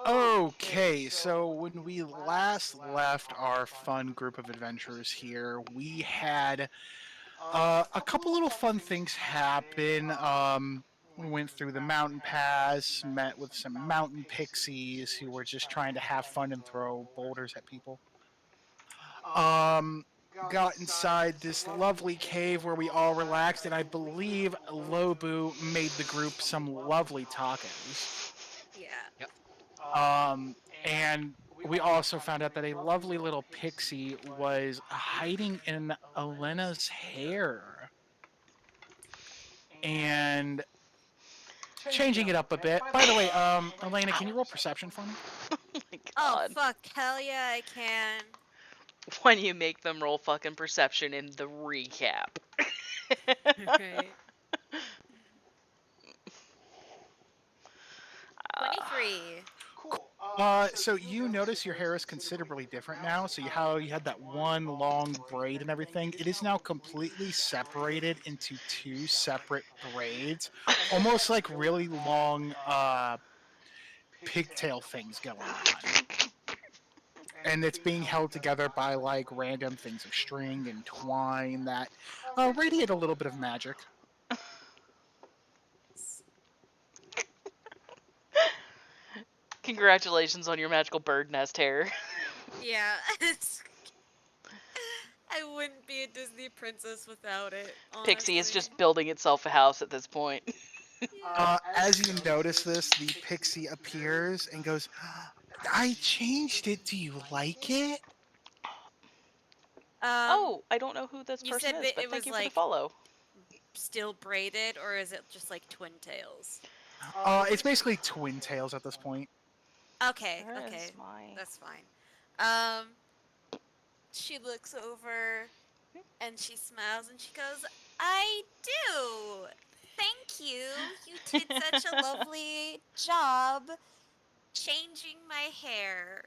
Okay, so when we last left our fun group of adventurers here, we had a couple little fun things happen. We went through the mountain pass, met with some mountain pixies who were just trying to have fun and throw boulders at people. Um, got inside this lovely cave where we all relaxed, and I believe Lobu made the group some lovely tacos. Yeah. Yep. And we also found out that a lovely little pixie was hiding in Elena's hair and changing it up a bit. By the way, Elena, can you roll perception for me? Oh my Oh god. fuck, hell yeah I can. When you make them roll fucking perception in the recap. Right. 23. So you notice your hair is considerably different now. So how you had that one long braid and everything, it is now completely separated into two separate braids, almost like really long pigtail things going on. And it's being held together by like random things of string and twine that radiate a little bit of magic. Congratulations on your magical bird nest hair. Yeah, I wouldn't be a Disney princess without it, honestly. Pixie is just building itself a house at this point. As you notice this, the pixie appears and goes, I changed it. Do you like it? Oh, I don't know who this you person said is, that but it thank was you for the like follow. still braided, or is it just like twin tails? It's basically twin tails at this point. Okay, Where okay, is my... that's fine. Um, she looks over and she smiles and she goes, I do! Thank you! You did such a lovely job changing my hair.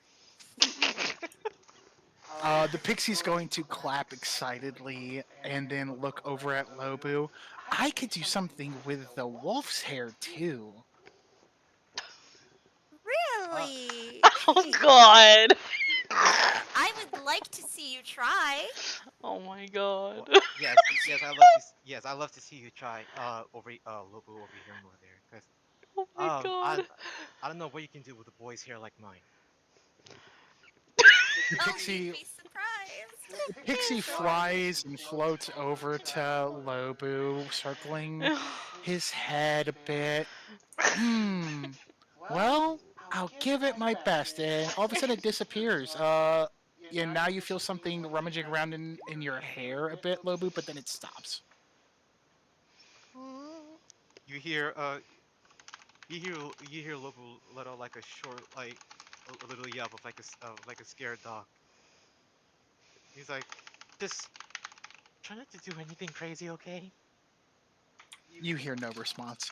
The pixie's going to clap excitedly and then look over at Lobu. I could do something with the wolf's hair too. Really? Oh god! I would like to see you try. Oh my god. Well, yes, I love to see you try over Lobo over here more there, because Oh my god. I don't know what you can do with a boy's hair like mine. The Oh, you'd pixie be surprised. pixie flies and floats over to Lobu, circling his head a bit. Hmm. Well, I'll give it my best, and all of a sudden it disappears. Yeah, now you feel something rummaging around in your hair a bit, Lobu, but then it stops. You hear you hear Lobo let out like a short like a little yelp of like a scared dog. He's like, just try not to do anything crazy, okay? You hear no response.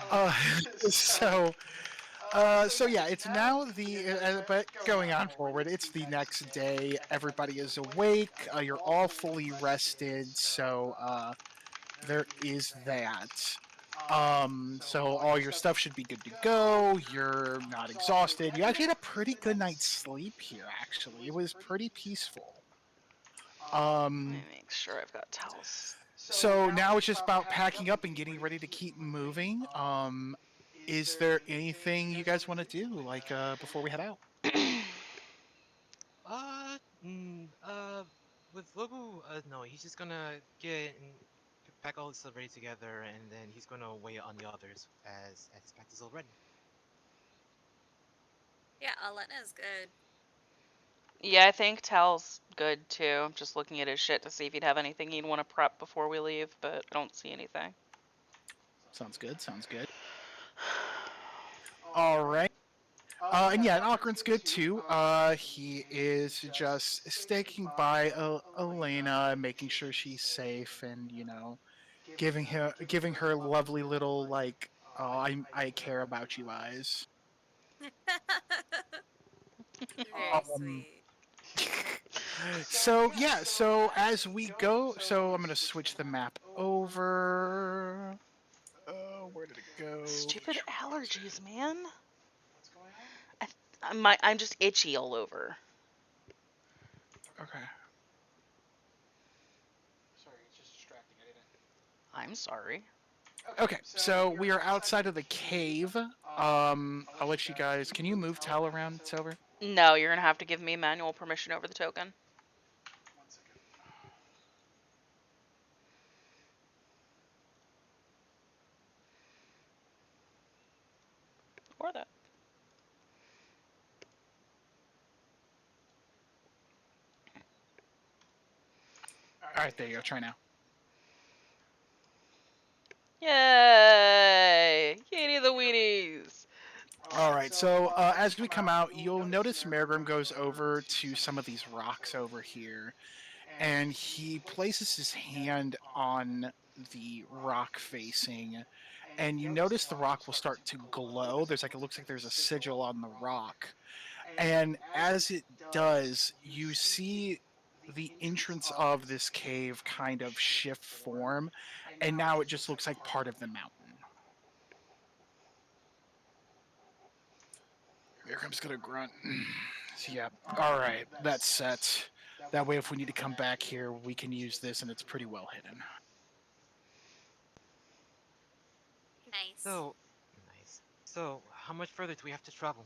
Uh, so so yeah, it's now but going on forward, it's the next day. Everybody is awake. You're all fully rested, so there is that. So all your stuff should be good to go. You're not exhausted. You actually had a pretty good night's sleep here. Actually, it was pretty peaceful. Let me Um, make sure I've got towels. so now it's just about packing up and getting ready to keep moving. Is there anything you guys want to do, like before we head out? Uh, with Lobo, no, he's just gonna get and pack all his stuff ready together, and then he's gonna wait on the others as his pack is all ready. Yeah, Alena's good. Yeah, I think Tal's good too. I'm just looking at his shit to see if he'd have anything he'd want to prep before we leave, but I don't see anything. Sounds good. Sounds good. All right. And yeah, Algren's good too. He is just staking by Elena, making sure she's safe, and giving her lovely little like, oh, I care about you eyes. Very Um, sweet. so yeah, so as we go, so I'm gonna switch the map over. Where did it go? Stupid allergies, man. I'm just itchy all over. Okay. I'm sorry. Okay, so we are outside of the cave. I'll let you guys. Can you move Tal around, Silver? No, you're gonna have to give me manual permission over the token. Or that. All right, there you go. Try now. Yay! Katie the Wheaties! All right, so as we come out, you'll notice Mergrim goes over to some of these rocks over here, and he places his hand on the rock facing, and you notice the rock will start to glow. There's like, it looks like there's a sigil on the rock, and as it does, you see the entrance of this cave kind of shift form, and now it just looks like part of the mountain. Here comes gonna grunt. Yeah. All right, that's set. That way, if we need to come back here, we can use this, and it's pretty well hidden. Nice. So nice. So how much further do we have to travel?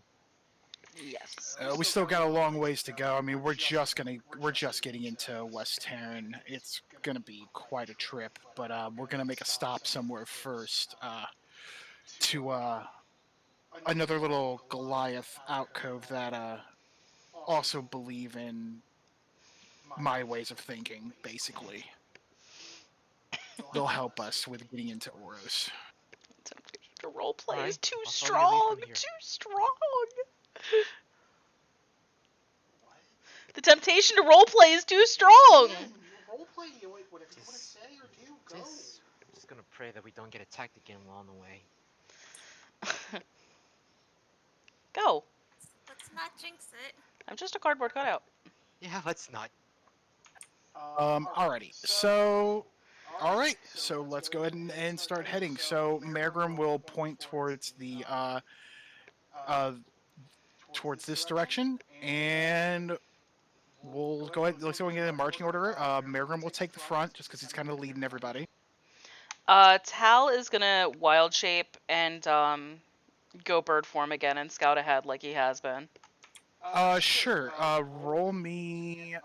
Yes. We still got a long ways to go. I mean, we're just getting into West Teren. It's gonna be quite a trip, but we're gonna make a stop somewhere first to another little Goliath alcove that also believe in my ways of thinking. Basically, they'll help us with getting into Oros. Temptation to roleplay Alright, is too I'll follow your lead strong! from here. Too strong! The temptation to roleplay is too strong! I'm just gonna pray that we don't get attacked again along the way. Go. Let's not jinx it. I'm just a cardboard cutout. Yeah, let's not. Alrighty. So, all right. So let's go ahead and start heading. So Mergrim will point towards the uh, towards this direction, and we'll go ahead. Let's go and get in marching order. Mergrim will take the front just because he's kind of leading everybody. Tal is gonna wild shape and go bird form again and scout ahead like he has been. Sure. Roll me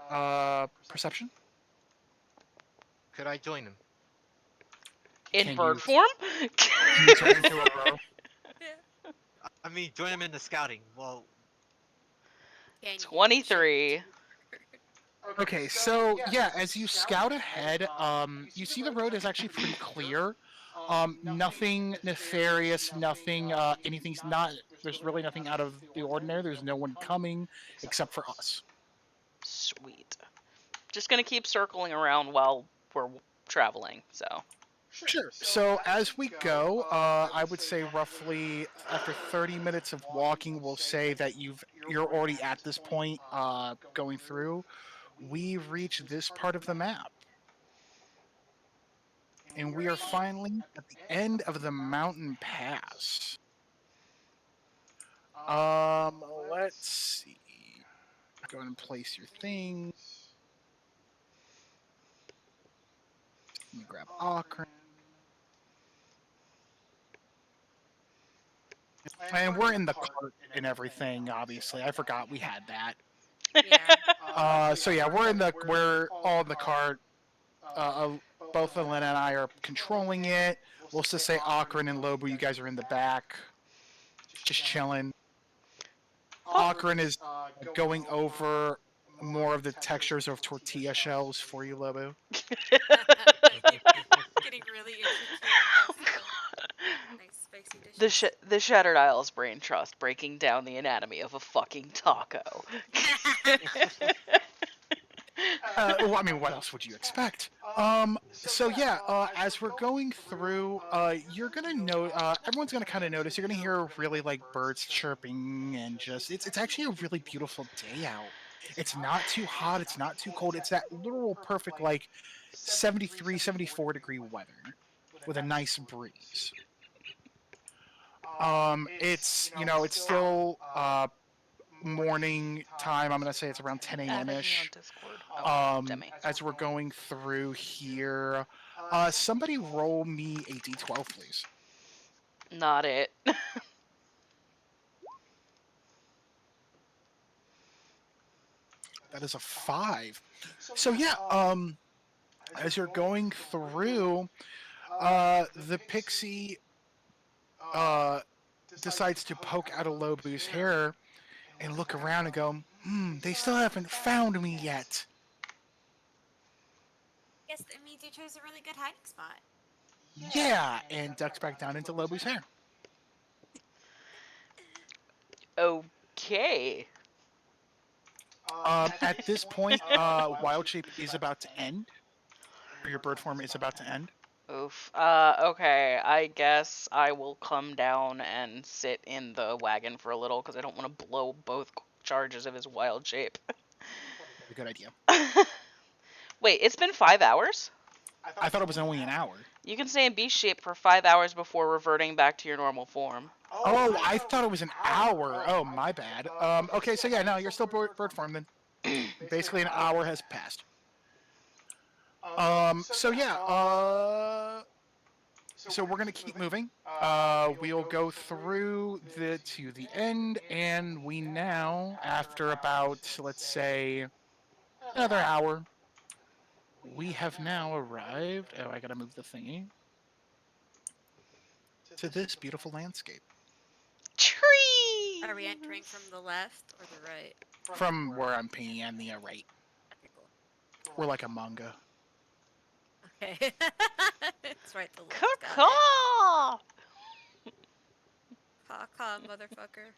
perception. Could I join him? In Can bird you- form? Can you turn into a crow? I mean, join him in the scouting. Well, Can you 23. Okay, so yeah, as you scout ahead, you see the road is actually pretty clear. Nothing nefarious, nothing, anything's not. There's really nothing out of the ordinary. There's no one coming except for us. Sweet. Just gonna keep circling around while we're traveling, so. Sure. So as we go, I would say roughly after 30 minutes of walking, we'll say that you're already at this point, going through. We've reached this part of the map. And we are finally at the end of the mountain pass. Let's see. Go ahead and place your things. Let me grab Akron. And we're in the cart and everything, obviously. I forgot we had that. Yeah. So yeah, we're all in the cart. Both Elena and I are controlling it. We'll just say Akron and Lobu, you guys are in the back, just chilling. Akron is going over more of the textures of tortilla shells for you, Lobu. Getting really intricate Oh, with God. nice spicy dishes. The Shattered Isles Brain Trust breaking down the anatomy of a fucking taco. Well, I mean, what else would you expect? So yeah, as we're going through, you're gonna know, everyone's gonna kind of notice. You're gonna hear really like birds chirping, and just it's actually a really beautiful day out. It's not too hot. It's not too cold. It's that literal perfect like 73, 74 degree weather with a nice breeze. It's it's still morning time. I'm gonna say it's around 10 a.m. Adding you on ish. Discord. Oh, Demi. As we're going through here, somebody roll me a d12, please. Not it. That is a 5. So yeah, as you're going through, the pixie uh decides to poke out of Lobu's hair and look around and go, they still haven't found me yet. Yes, that means you chose a really good hiding spot. Yeah, and ducks back down into Lobu's hair. Okay. At this point, Wild Shape is about to end, or your bird form is about to end. Oof. Okay. I guess I will come down and sit in the wagon for a little because I don't want to blow both charges of his wild shape. A good idea. Wait, it's been 5 hours? I thought it was only an hour. You can stay in beast shape for 5 hours before reverting back to your normal form. Oh, I thought it was an hour. Oh, my bad. Okay, so yeah, no, you're still bird form then. Basically, an hour has passed. So yeah, so we're gonna keep moving. We'll go through to the end, and we now, after about let's say another hour, we have now arrived. Oh, I gotta move the thingy to this beautiful landscape Are we entering Trees. from the left or the right? from where I'm painting on the right. Okay, cool. We're like a manga. Okay. It's right, the left. Got it. Caw. Caw, motherfucker.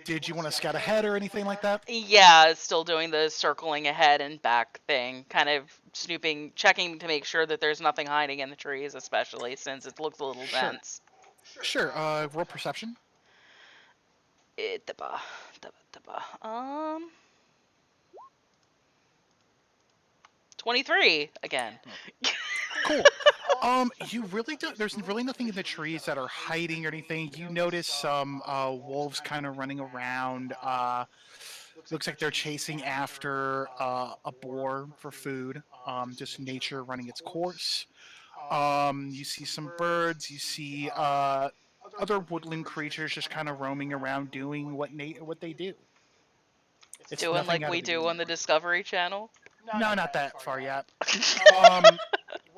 Did you want to scout ahead or anything like that? Yeah, still doing the circling ahead and back thing, kind of snooping, checking to make sure that there's nothing hiding in the trees, especially since it looks a little Sure. dense. Sure. Roll perception. 23 again. Cool. You really don't. There's really nothing in the trees that are hiding or anything. You notice some wolves kind of running around. Looks like they're chasing after a boar for food. Just nature running its course. You see some birds. You see other woodland creatures just kind of roaming around doing what they do. It's Doing nothing like out we of the do on the ordinary. Discovery Channel. No, not that far yet. Um,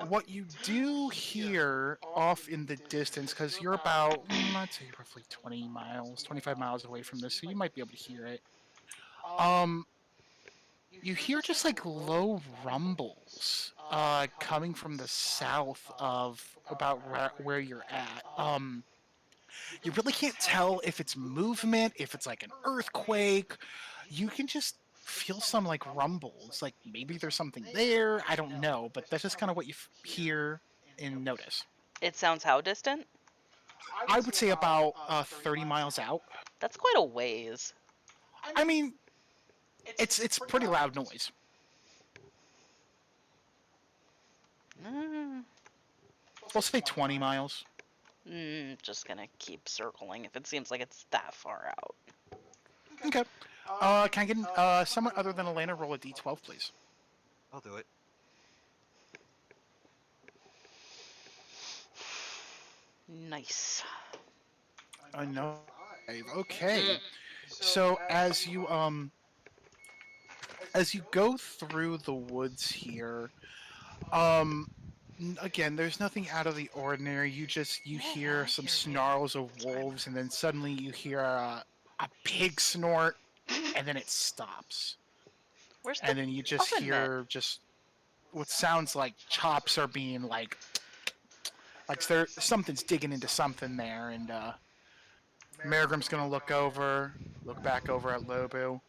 what you do hear off in the distance, because you're about, I'd say roughly 20 miles, 25 miles away from this, so you might be able to hear it. Um, you hear just like low rumbles coming from the south of about where you're at. You really can't tell if it's movement, if it's like an earthquake. You can just feel some like rumbles, like maybe there's something there. I don't know, but that's just kind of what you hear and notice. It sounds how distant? I would say about 30 miles out. That's quite a ways. I mean, it's pretty loud noise. Mm, We'll say 20 miles. just gonna keep circling if it seems like it's that far out. Okay. Can I get someone other than Elena roll a d12, please? I'll do it. Nice. No. Okay. So as you go through the woods here, um again, there's nothing out of the ordinary. You hear some snarls of wolves, and then suddenly you hear a pig snort, and then it stops, Where's the and then you just oven mitt? hear just what sounds like chops are being like there something's digging into something there, and Marigram's gonna look back over at Lobu.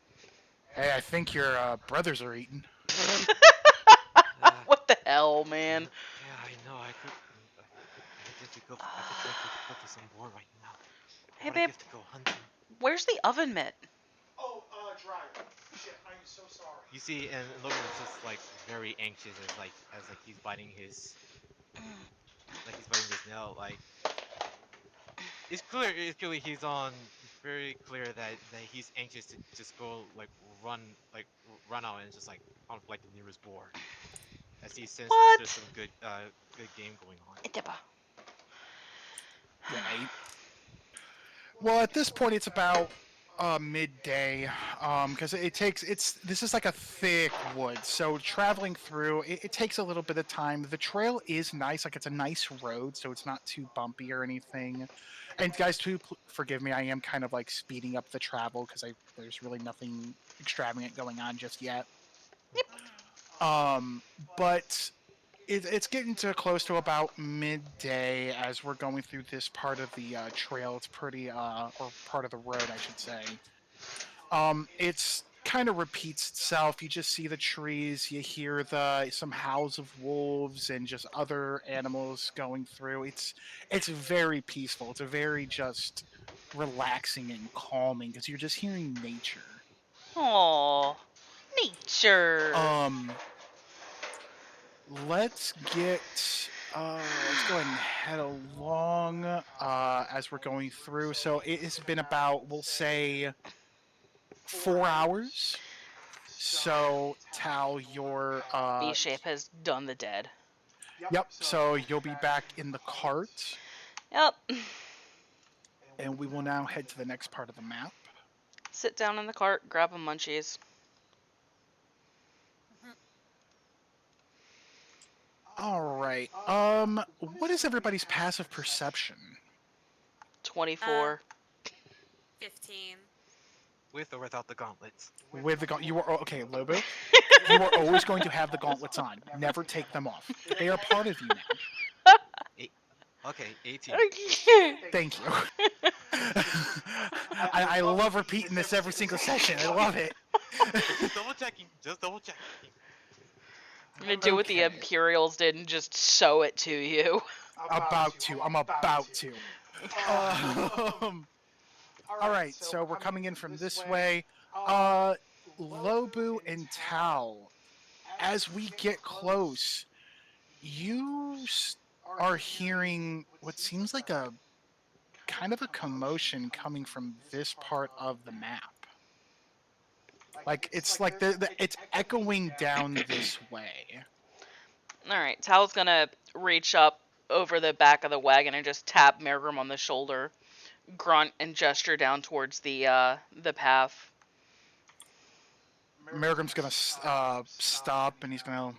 Hey, I think your brothers are eating. Uh, What the hell, man? yeah, I know. I could definitely go for some more right now. But Hey, what a babe, gift to go hunting. where's the oven mitt? Oh, dryer. Shit, I'm so sorry. You see, and Logan is just like very anxious as like he's biting his like it's clear. It's clearly he's on. It's very clear that he's anxious to just go like run out and just like hunt like the nearest boar, as he senses there's What? some good game going on. Itaba. Right. Well, at this point, it's about midday, because it takes this is like a thick wood, so traveling through it takes a little bit of time. The trail is nice, like it's a nice road, so it's not too bumpy or anything. And guys, forgive me, I am kind of like speeding up the travel because there's really nothing extravagant going on just yet. Um, but it's getting to close to about midday as we're going through this part of the trail. It's pretty or part of the road, I should say. It's kind of repeats itself. You just see the trees, you hear the some howls of wolves and just other animals going through. It's very peaceful. It's a very just relaxing and calming because you're just hearing nature. Aw. Nature. Um, let's get let's go ahead and head along as we're going through. So it has been about, we'll say, 4 hours. So Tal, your V-shape has done the dead. yep, so you'll be back in the cart, Yep. and we will now head to the next part of the map. Sit down in the cart, grab a munchies. All right. What is everybody's passive perception? 24. 15. With or without the gauntlets. With the you are okay, Lobo. You are always going to have the gauntlets on. Never take them off. They are part of you now. Okay, 18. Thank you. I love repeating this every single session. I love it. Just double checking. Just double checking. I'm gonna do what the Okay. Imperials did and just sew it to you. About to. I'm about to. All right, so we're coming in from this way. Lobu and Tal, as we get close, you are hearing what seems like a kind of a commotion coming from this part of the map. Like it's like it's echoing down this way. Alright, Tal's gonna reach up over the back of the wagon and just tap Mergrim on the shoulder, grunt and gesture down towards the path. Mergrim's gonna stop and he's gonna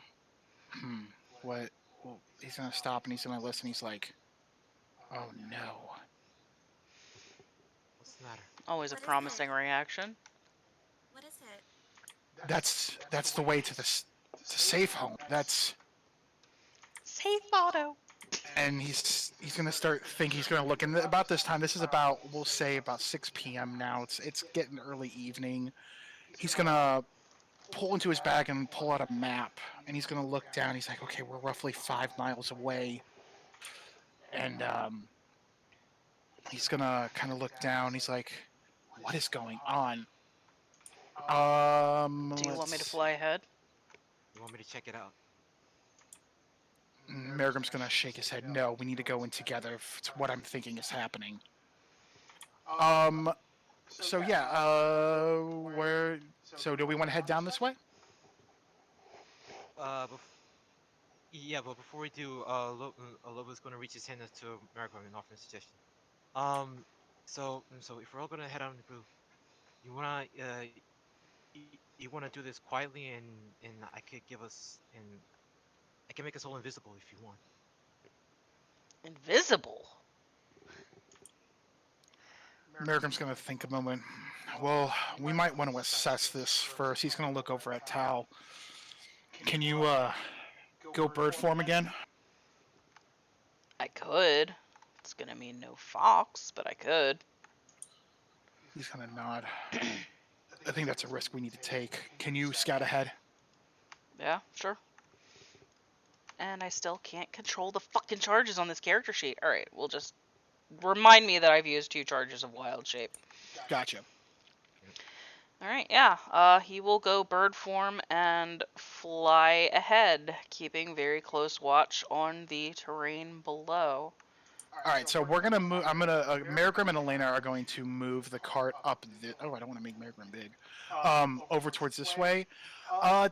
what? Well, he's gonna stop and he's gonna listen. He's like, "Oh no." What's the matter? Always a What is promising it? reaction. What is it? That's the way to to safe home. That's Safe auto. and he's gonna start thinking. He's gonna look, and about this time, this is about, we'll say, about 6 p.m. now. It's getting early evening. He's gonna pull into his bag and pull out a map, and he's gonna look down. He's like, okay, we're roughly 5 miles away, and he's gonna kind of look down. He's like, what is going on? Do you want me to Let's. fly ahead? You want me to check it out? Mergrim's gonna shake his head. No, we need to go in together. It's what I'm thinking is happening. Um. So yeah. Where? So do we want to head down this way? Yeah, but before we do, Loba's gonna reach his hand to Maragorn and offer a suggestion. So if we're all gonna head out in the group, you wanna you wanna do this quietly, and I could give us and I can make us all invisible if you want. Invisible. Mergrim's gonna think a moment. Well, we might want to assess this first. He's gonna look over at Tal. Can you go bird form again? I could. It's gonna mean no fox, but I could. He's gonna nod. I think that's a risk we need to take. Can you scout ahead? Yeah, sure. And I still can't control the fucking charges on this character sheet. Alright, we'll just remind me that I've used 2 charges of wild shape. Gotcha. Alright, yeah. He will go bird form and fly ahead, keeping very close watch on the terrain below. All right, so we're gonna move. I'm gonna. Mergrim and Elena are going to move the cart up. Oh, I don't want to make Mergrim big. Over towards this way. Uh,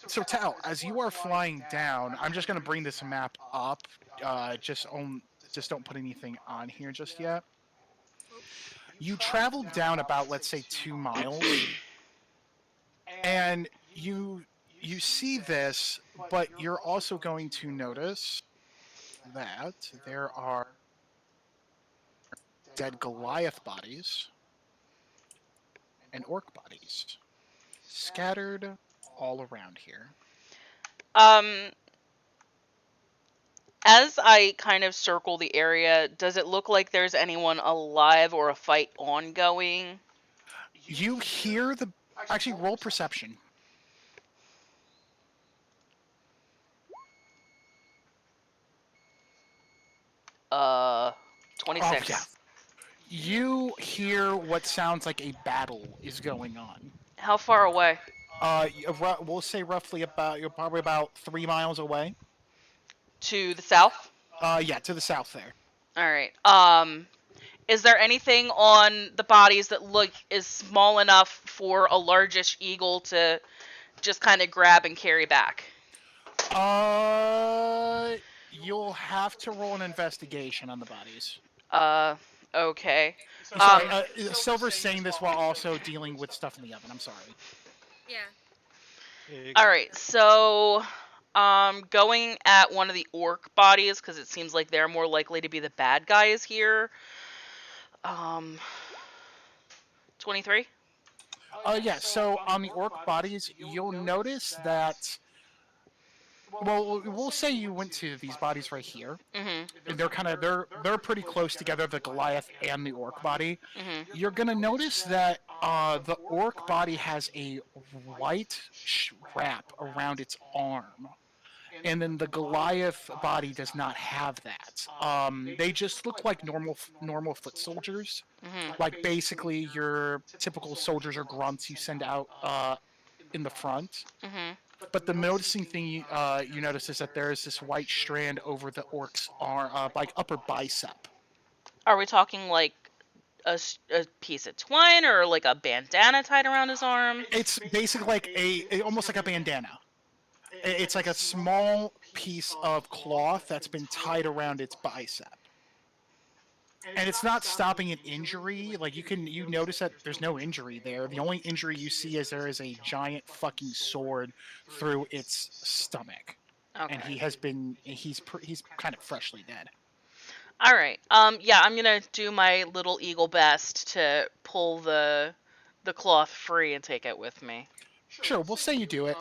so Tal, as you are flying down, I'm just gonna bring this map up. Just don't put anything on here just yet. Oops. You travel down about, let's say, 2 miles, and you see this, but you're also going to notice that there are dead Goliath bodies and orc bodies scattered all around here. Um, as I kind of circle the area, does it look like there's anyone alive or a fight ongoing? You hear the actually roll perception. 26. Yeah. You hear what sounds like a battle is going on. How far away? We'll say roughly about you're probably about 3 miles away. To the south? Yeah, to the south there. All right. Is there anything on the bodies that look is small enough for a largish eagle to just kind of grab and carry back? Uh, you'll have to roll an investigation on the bodies. Uh, okay. Sorry, Silver's saying this while also dealing with stuff in the oven. I'm sorry. Yeah. There you All go. right. So, going at one of the orc bodies because it seems like they're more likely to be the bad guys here. 23. Yeah. So on the orc bodies, you'll notice that. Well, we'll say you went to these bodies right here, Mhm. and they're pretty close together. The Goliath and the orc body. Mhm. You're gonna notice that the orc body has a white wrap around its arm, and then the Goliath body does not have that. They just look like normal foot soldiers, Mhm. like basically your typical soldiers or grunts you send out in the front. Mhm. But the noticing thing you notice is that there is this white strand over the orc's arm, like upper bicep. Are we talking like a piece of twine or like a bandana tied around his arm? It's basically like almost like a bandana. It's like a small piece of cloth that's been tied around its bicep. And it's not stopping an injury. Like you notice that there's no injury there. The only injury you see is there is a giant fucking sword through its stomach, and Okay. he's kind of freshly dead. All right. Yeah, I'm gonna do my little eagle best to pull the cloth free and take it with me. Sure, we'll say you do it.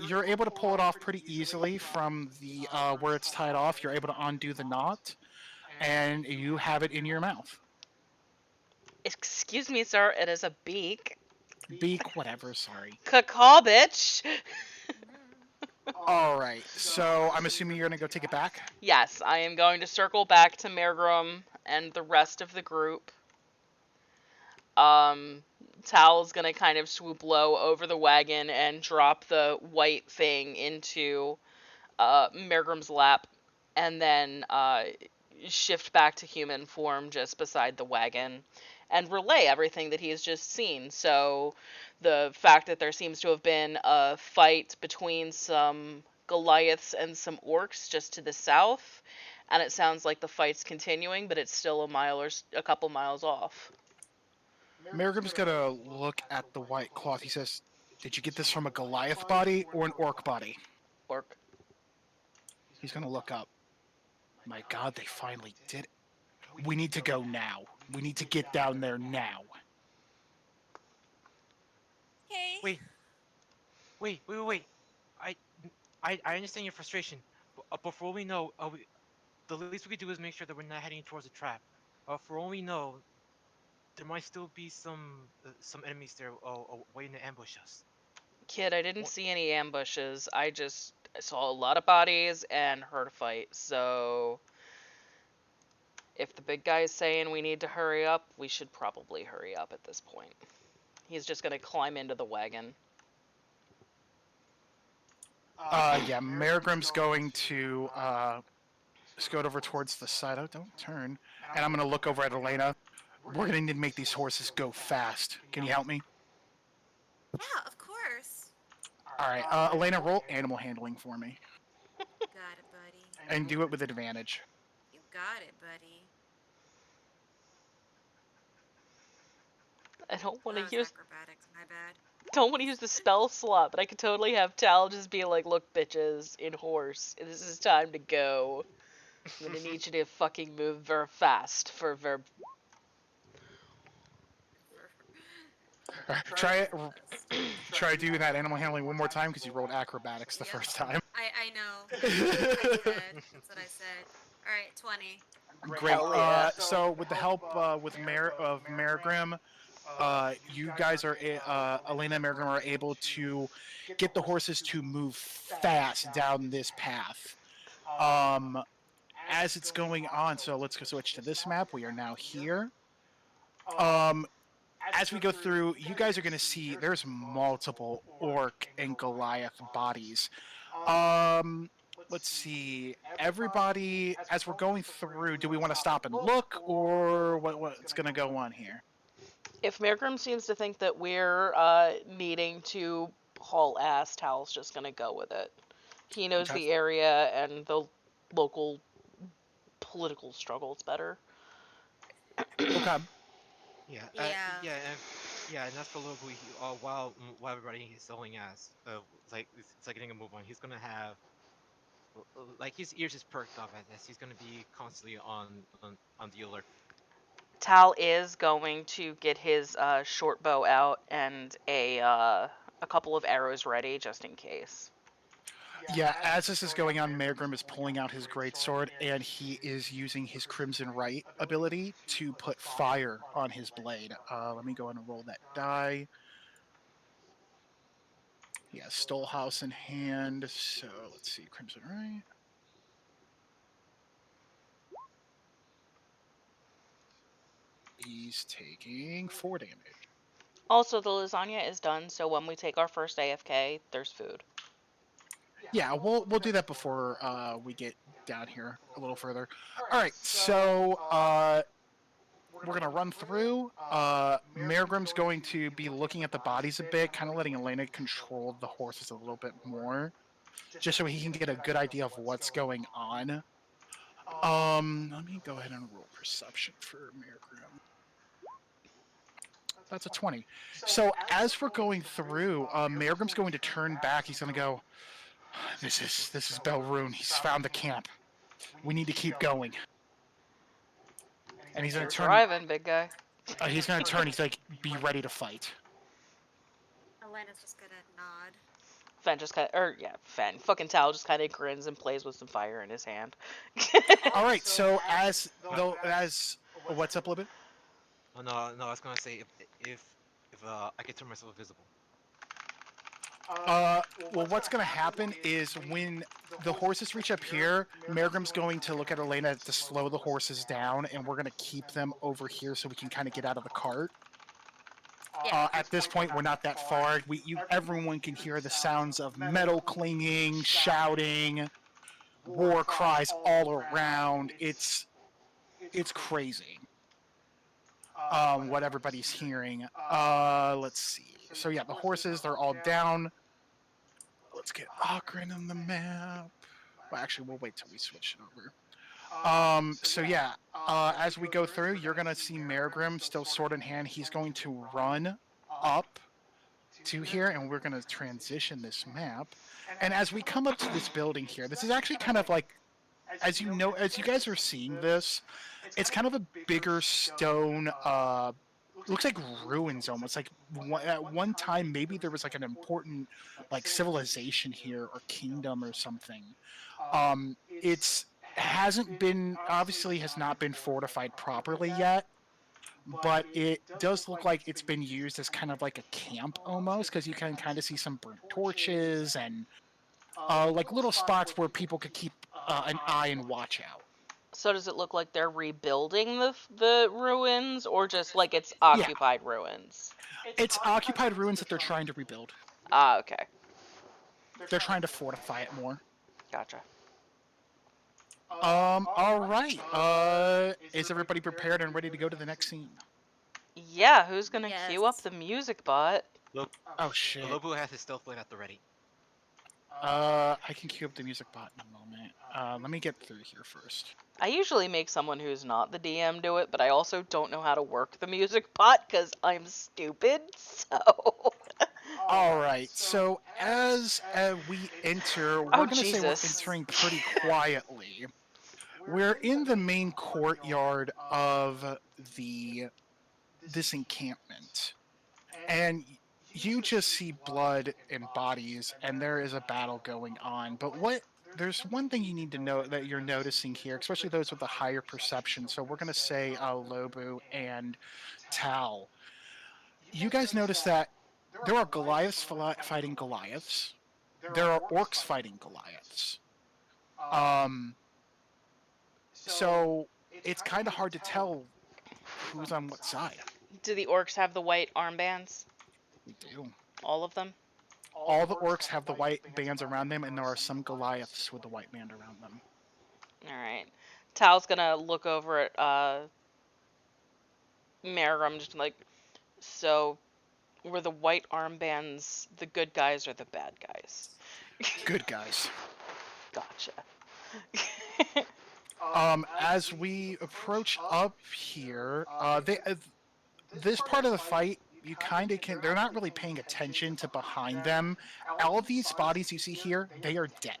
You're able to pull it off pretty easily from the where it's tied off. You're able to undo the knot, and you have it in your mouth. Excuse me, sir. It is a beak. Beak, whatever. Sorry. Cacaw, bitch. All right. So I'm assuming you're gonna go take it back. Yes, I am going to circle back to Mergrum and the rest of the group. Um, Tal's gonna kind of swoop low over the wagon and drop the white thing into Mergrim's lap, and then shift back to human form just beside the wagon and relay everything that he has just seen. So, the fact that there seems to have been a fight between some Goliaths and some orcs just to the south, and it sounds like the fight's continuing, but it's still a mile or a couple miles off. Mergrim's gonna look at the white cloth. He says, "Did you get this from a Goliath body or an orc body?" Orc. He's gonna look up. My God, they finally did it. We need to go now. We need to get down there now. Okay. Wait, wait. I, I understand your frustration, but for all we know, the least we could do is make sure that we're not heading towards a trap. For all we know, there might still be some enemies there waiting to ambush us. Kid, I didn't see any ambushes. I saw a lot of bodies and heard a fight. So if the big guy's saying we need to hurry up, we should probably hurry up at this point. He's just gonna climb into the wagon. Yeah, Mergrim's going to scoot over towards the side. Oh, don't turn. And I'm gonna look over at Elena. We're gonna need to make these horses go fast. Can you help me? Yeah, of course. All right, Elena, roll animal handling for me, Got it, buddy. and do it with advantage. You got it, buddy. I don't want to That was use acrobatics, my bad. don't want to use the spell slot, but I could totally have Tal just be like, "Look, bitches, in horse, this is time to go. I'm gonna need you to fucking move very fast for ver." Try it. Try doing that animal handling one more time because you rolled acrobatics the Yep. first time. I know. That's what I said. All right, 20. Great. Hell yeah. So with the help with Marigrim, you guys are Elena and Marigrim are able to get the horses to move fast down this path. Um, as it's going on, so let's go switch to this map. We are now here. Um, as we go through, you guys are going to see there's multiple orc and Goliath bodies. Let's see. Everybody, as we're going through, do we want to stop and look, or what's going to go on here? If Mirgrim seems to think that we're needing to haul ass, Tal's just gonna go with it. He knows Okay. the area and the local political struggles better. Okay. Yeah, Yeah. yeah, and that's for local. While everybody is selling ass, it's like getting a move on. He's gonna have like his ears is perked up at this. He's gonna be constantly on the alert. Tal is going to get his short bow out and a couple of arrows ready just in case. Yeah, as this is going on, Marigrim is pulling out his greatsword, and he is using his Crimson Right ability to put fire on his blade. Let me go ahead and roll that die. He has Stolehouse in hand, so let's see, Crimson Right. He's taking 4 damage. Also, the lasagna is done, so when we take our first AFK, there's food. Yeah, we'll do that before we get down here a little further. All right, so we're gonna run through. Marigrim's going to be looking at the bodies a bit, kind of letting Elena control the horses a little bit more, just so he can get a good idea of what's going on. Let me go ahead and roll perception for Marigrim. That's a 20. So as we're going through, Marigrim's going to turn back. He's going to go, this is Belrune. He's found the camp. We need to keep going. And he's going You're to turn. driving, big guy. He's going to turn. He's like, be ready to fight. Elena's just gonna nod. Fen just kind of, Fen, fucking Tal just kind of grins and plays with some fire in his hand. All right. So as what's up, Libby? Oh no, I was gonna say if I could turn myself invisible. Well, what's going to happen is when the horses reach up here, Marigrim's going to look at Elena to slow the horses down, and we're going to keep them over here so we can kind of get out of the cart. At this point, we're not that far. Everyone can hear the sounds of metal clanging, shouting, war cries all around. It's crazy. What everybody's hearing. Let's see. So yeah, the horses, they're all down. Let's get Akron on the map. Well, actually, we'll wait till we switch it over. So yeah, as we go through, you're gonna see Marigrim still sword in hand. He's going to run up to here, and we're gonna transition this map. And as we come up to this building here, this is actually kind of like, as you know, as you guys are seeing this, it's kind of a bigger stone. Looks like ruins almost. Like at one time, maybe there was like an important like civilization here or kingdom or something. It's hasn't been obviously has not been fortified properly yet, but it does look like it's been used as kind of like a camp almost because you can kind of see some burnt torches and like little spots where people could keep an eye and watch out. So does it look like they're rebuilding the ruins, or just like it's Yeah, occupied ruins? it's occupied ruins that they're trying to rebuild. Ah, okay. They're trying to fortify it more. Gotcha. All right. Is everybody prepared and ready to go to the next scene? Yeah, who's gonna Yes. queue up the music bot? Look, Oh shit. Lobu has his stealth lane at the ready. I can cue up the music bot in a moment. Let me get through here first. I usually make someone who's not the DM do it, but I also don't know how to work the music bot because I'm stupid. So. All right. So as we enter, we're Oh gonna say we're Jesus. entering pretty quietly. We're in the main courtyard of the this encampment, and you just see blood and bodies, and there is a battle going on. But there's one thing you need to know that you're noticing here, especially those with a higher perception. So we're gonna say Lobu and Tal. You guys notice that there are Goliaths fighting Goliaths. There are orcs fighting Goliaths. Um, so it's kind of hard to tell who's on what side. Do the orcs have the white armbands? We do. All of them? All the orcs have the white bands around them, and there are some Goliaths with the white band around them. Alright. Tal's gonna look over at Miriam, just like, so were the white armbands the good guys or the bad guys? Good guys. Gotcha. As we approach up here, this part of the fight, you kind of can. They're not really paying attention to behind them. All of these bodies you see here, they are dead.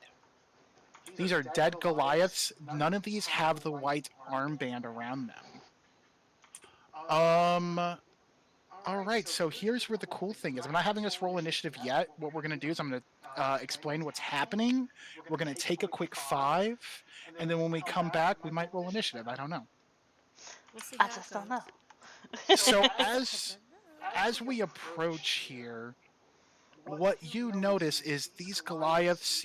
These are dead Goliaths. None of these have the white armband around them. All right, so here's where the cool thing is. I'm not having us roll initiative yet. What we're going to do is I'm going to explain what's happening. We're going to take a quick 5, and then when we come back, we might roll initiative. I don't know. We'll see I how it just don't goes. know. So I as we approach here, what you notice is these Goliaths,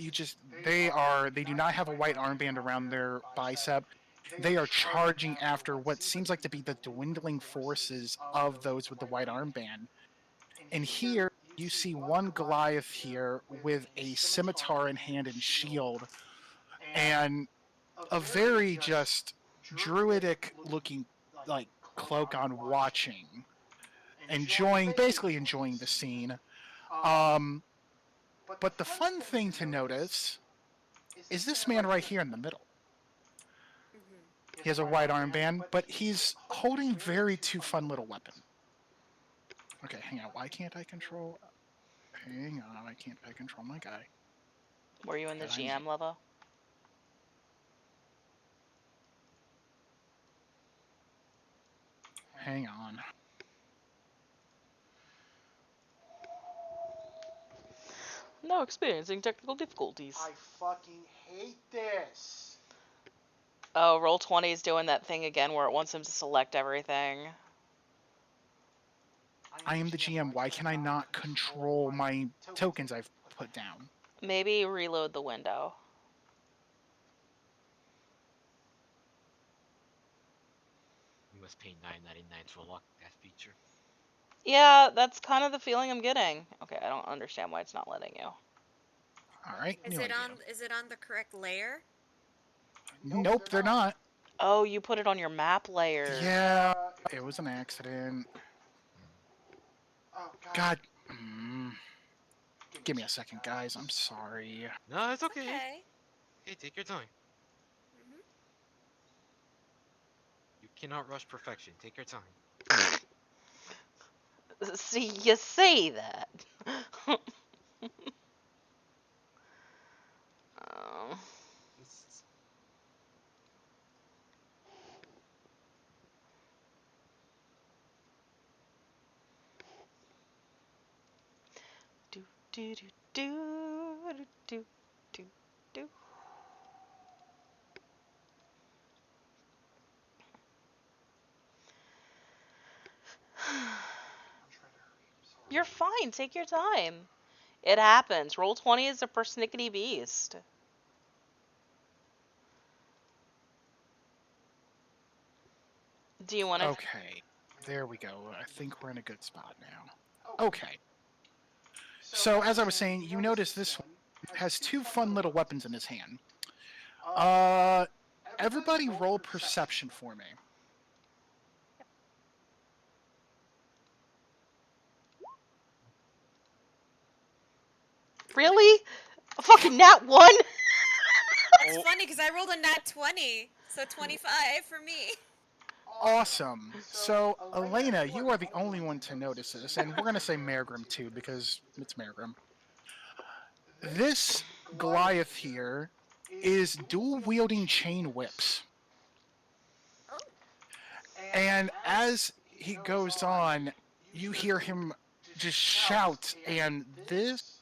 they do not have a white armband around their bicep. They are charging after what seems like to be the dwindling forces of those with the white armband. And here you see one Goliath here with a scimitar in hand and shield, and a very just druidic looking like cloak on, watching, basically enjoying the scene. Um, but the fun thing to notice is this man right here in the middle. He has a white armband, but he's holding very two fun little weapons. Okay, hang on. Why can't I control? Hang on, I can't. I control my guy. Were you in the That I GM level? Hang on. No, experiencing technical difficulties. I fucking hate this. Oh, Roll20 is doing that thing again where it wants him to select everything. I am the GM. Why can I not control my tokens I've put down? Maybe reload the window. You must pay $9.99 to unlock that feature. Yeah, that's kind of the feeling I'm getting. Okay, I don't understand why it's not letting you. All right. Is it on? Is it on the correct layer? Nope, they're not. Oh, you put it on your map layer. Yeah, it was an accident. God. Give me a second, guys. I'm sorry. No, it's okay. Okay. Hey, take your time. Mhm. You cannot rush perfection. Take your time. See, you say that. um, It's- do do do do do do do. You're fine. Take your time. It happens. Roll20 is a persnickety beast. Do you want to? Okay, there we go. I think we're in a good spot now. Okay. So as I was saying, you notice this one has two fun little weapons in his hand. Everybody roll perception for me. Really? A fucking nat 1? That's Oh. funny because I rolled a nat 20, so 25 for me. Awesome. So, Elena, you are the only one to notice this, and we're going to say Mergrim too, because it's Mergrim. This Goliath here is dual wielding chain whips. Oh. And as he goes on, you hear him just shout, and this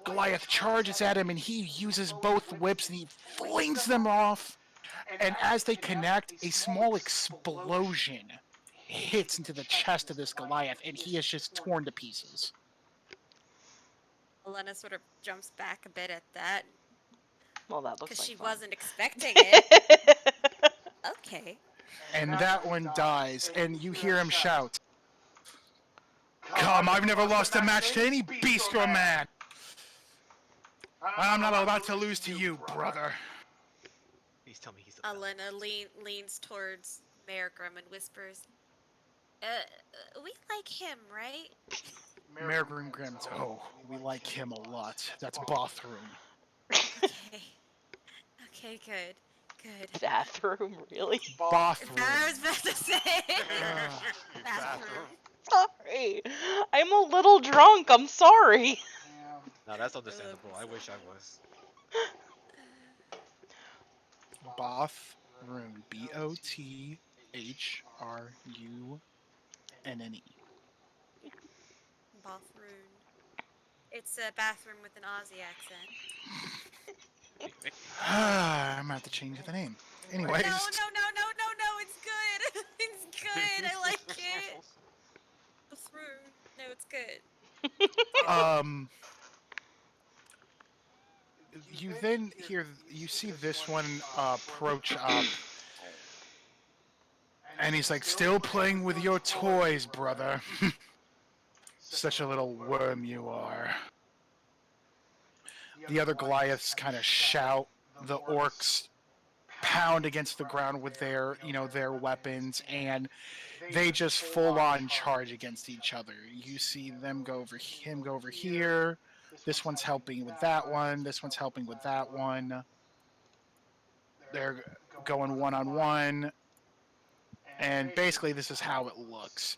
Goliath charges at him, and he uses both whips and he flings them off. And as they connect, a small explosion hits into the chest of this Goliath, and he is just torn to pieces. Elena sort of jumps back a bit at that Well, that looks because like she fun. wasn't expecting it. Okay. And that one dies, and you hear him shout, "Come, I've never lost a match to any beast or man. I'm not about to lose to you, brother." Please tell me he's a villain. Elena leans towards Mergrim and whispers, we like him, right? Mayor Grim's, "Oh, we like him a lot. That's bathroom." Okay. Okay, good. Good. Bathroom, really? Bathroom. I was about to say. Ugh. Bathroom. Sorry. I'm a little drunk. I'm sorry. No, that's understandable. I wish I was. Bothroom. BOTHRUNNE. Bathroom. It's a bathroom with an Aussie accent. I'm gonna have to change the name. Anyways. No, it's good. It's good. I like it. Bathroom. No, it's good. You then you see this one approach up, and he's like, "Still playing with your toys, brother. Such a little worm you are." The other Goliaths kind of shout. The orcs pound against the ground with their weapons, and they just full on charge against each other. You see them go over here. This one's helping with that one. This one's helping with that one. They're going one on one, and basically this is how it looks.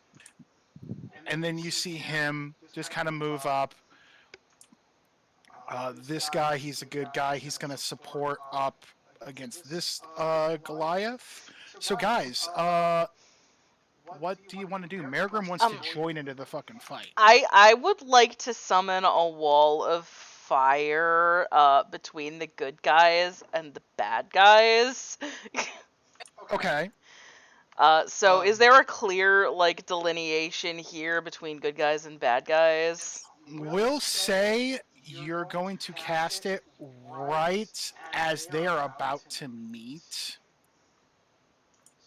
And then you see him just kind of move up. This guy, he's a good guy. He's going to support up against this Goliath. So guys, what do you want to do? Mergrim wants to join into the fucking fight. I would like to summon a wall of fire between the good guys and the bad guys. Okay. So is there a clear like delineation here between good guys and bad guys? We'll say you're going to cast it right as they are about to meet.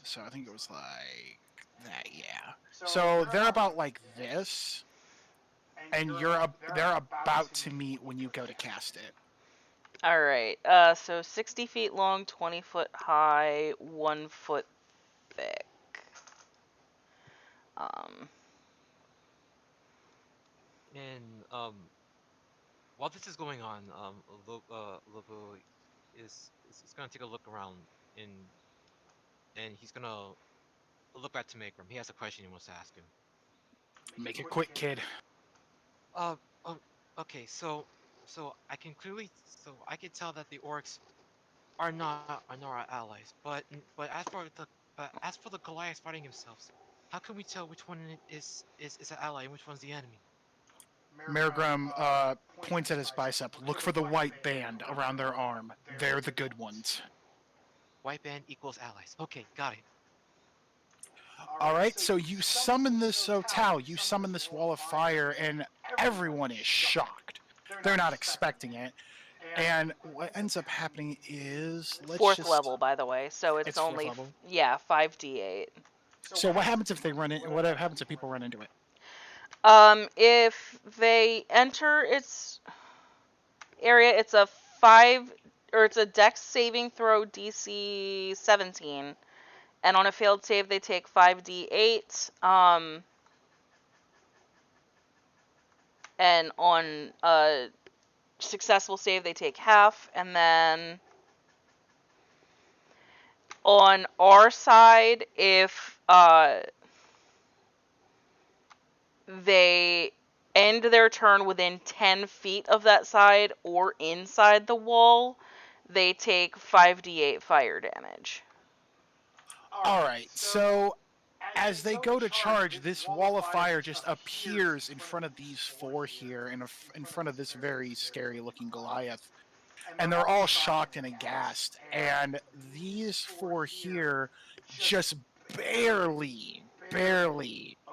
So I think it was like that, yeah. So they're about like this, and they're about to meet when you go to cast it. All right. So 60 feet long, 20 foot high, 1 foot thick. And while this is going on, Lobo is gonna take a look around and he's gonna look back to Makram. He has a question he wants to ask him. Make it quick, kid. Uh, um, okay, so I can tell that the orcs are not our allies, but as for the Goliath fighting themselves, how can we tell which one is an ally and which one's the enemy? Mergrim points at his bicep. Look for the white band around their arm. They're the good ones. White band equals allies. Okay, got it. All right, so you summon this Tal. You summon this wall of fire, and everyone is shocked. They're not expecting it. And what ends up happening is Fourth level, by the way. So it's fourth only level? 5d8. So what happens if they run it? What happens if people run into it? If they enter its area, it's a 5 or it's a Dex saving throw DC 17, and on a failed save they take 5d8. And on a successful save they take half, and then on our side, if they end their turn within 10 feet of that side or inside the wall, they take 5d8 fire damage. All right, so as they go to charge, this wall of fire just appears in front of these four here, in front of this very scary looking Goliath. And they're all shocked and aghast. And these four here just barely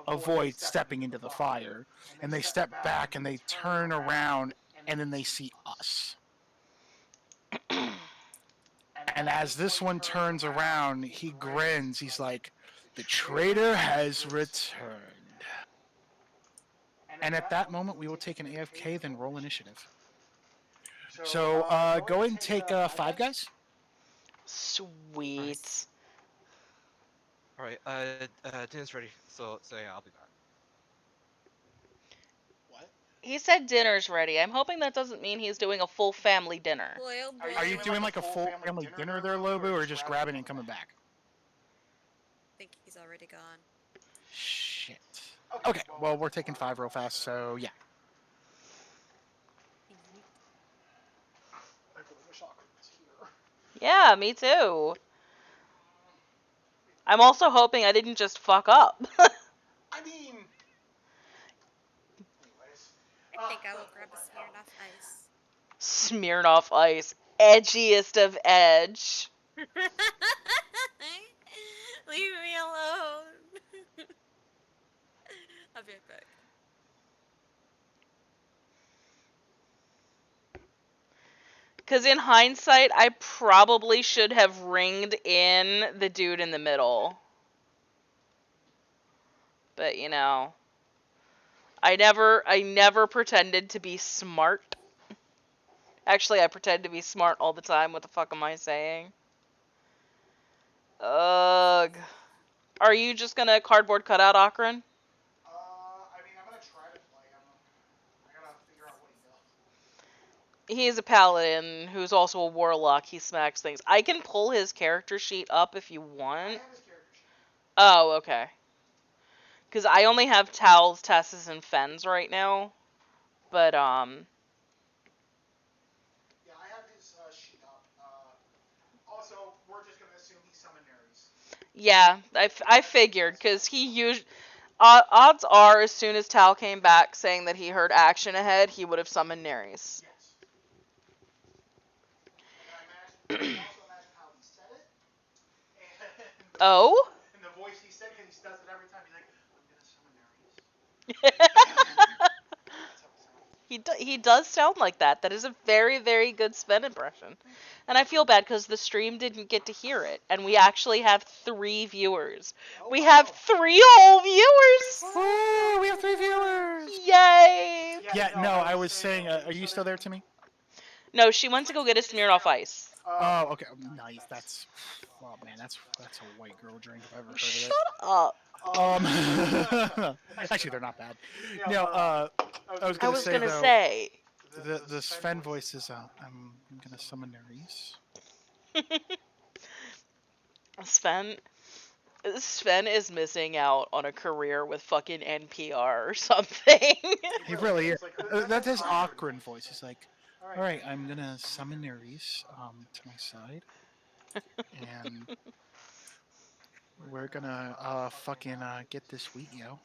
avoid stepping into the fire. And they step back and they turn around and then they see us. And as this one turns around, he grins. He's like, the traitor has returned. And at that moment, we will take an AFK, then roll initiative. So go ahead and take 5, guys. Sweet. All right. Dinner's ready. So yeah, I'll be back. He said dinner's ready. I'm hoping that doesn't mean he's doing a full family dinner. Boy, oh boy. Are you doing like a full family dinner there, Lobu, or just grabbing and coming back? I think he's already gone. Shit. Okay, well, we're taking 5 real fast, so yeah. Yeah, me too. I'm also hoping I didn't just fuck up. I mean, I think I will grab a Smirnoff Ice. Smirnoff Ice. Edgiest of edge. Leave me alone. I'll be right back. Because in hindsight, I probably should have ringed in the dude in the middle. But, you know, I never pretended to be smart. Actually, I pretend to be smart all the time. What the fuck am I saying? Ugh. Are you just gonna cardboard cutout Akron? I mean, I'm gonna try to play him. I gotta figure out what he does. He is a paladin who's also a warlock. He smacks things. I can pull his character sheet up if you I want. have his character sheet. Oh, okay. Because I only have Towels, Tesses, and Fens right now. But, Yeah, I have his sheet up. Also, we're just gonna assume he summoned Ares. yeah, I figured. Because he usually... odds are, as soon as Tal came back saying that he heard action ahead, he would have summoned Neres. Yes. And then I also imagine how he said it. And Oh? and the voice he said, because he does it every time. He's like, I'm gonna summon Ares. That's how it sounds. He does sound like that. That is a very, very good Sven impression. And I feel bad because the stream didn't get to hear it. And we actually have 3 viewers. We have 3 whole viewers! Woo! We have 3 viewers! Yay! Yeah, no, I was saying, are you still there, Timmy? No, she went to go get a Smirnoff Ice. Oh, okay. Nice. That's, oh man, that's a white girl drink if I've ever heard of Shut it. up. Actually, they're not bad. No, I was I gonna was say gonna though, say. the Sven voice is, I'm gonna summon Ares. Sven is missing out on a career with fucking NPR or something. He really is. That's his Akron voice. He's like, all right, I'm gonna summon Ares to my side, and we're gonna fucking get this wheat, yo.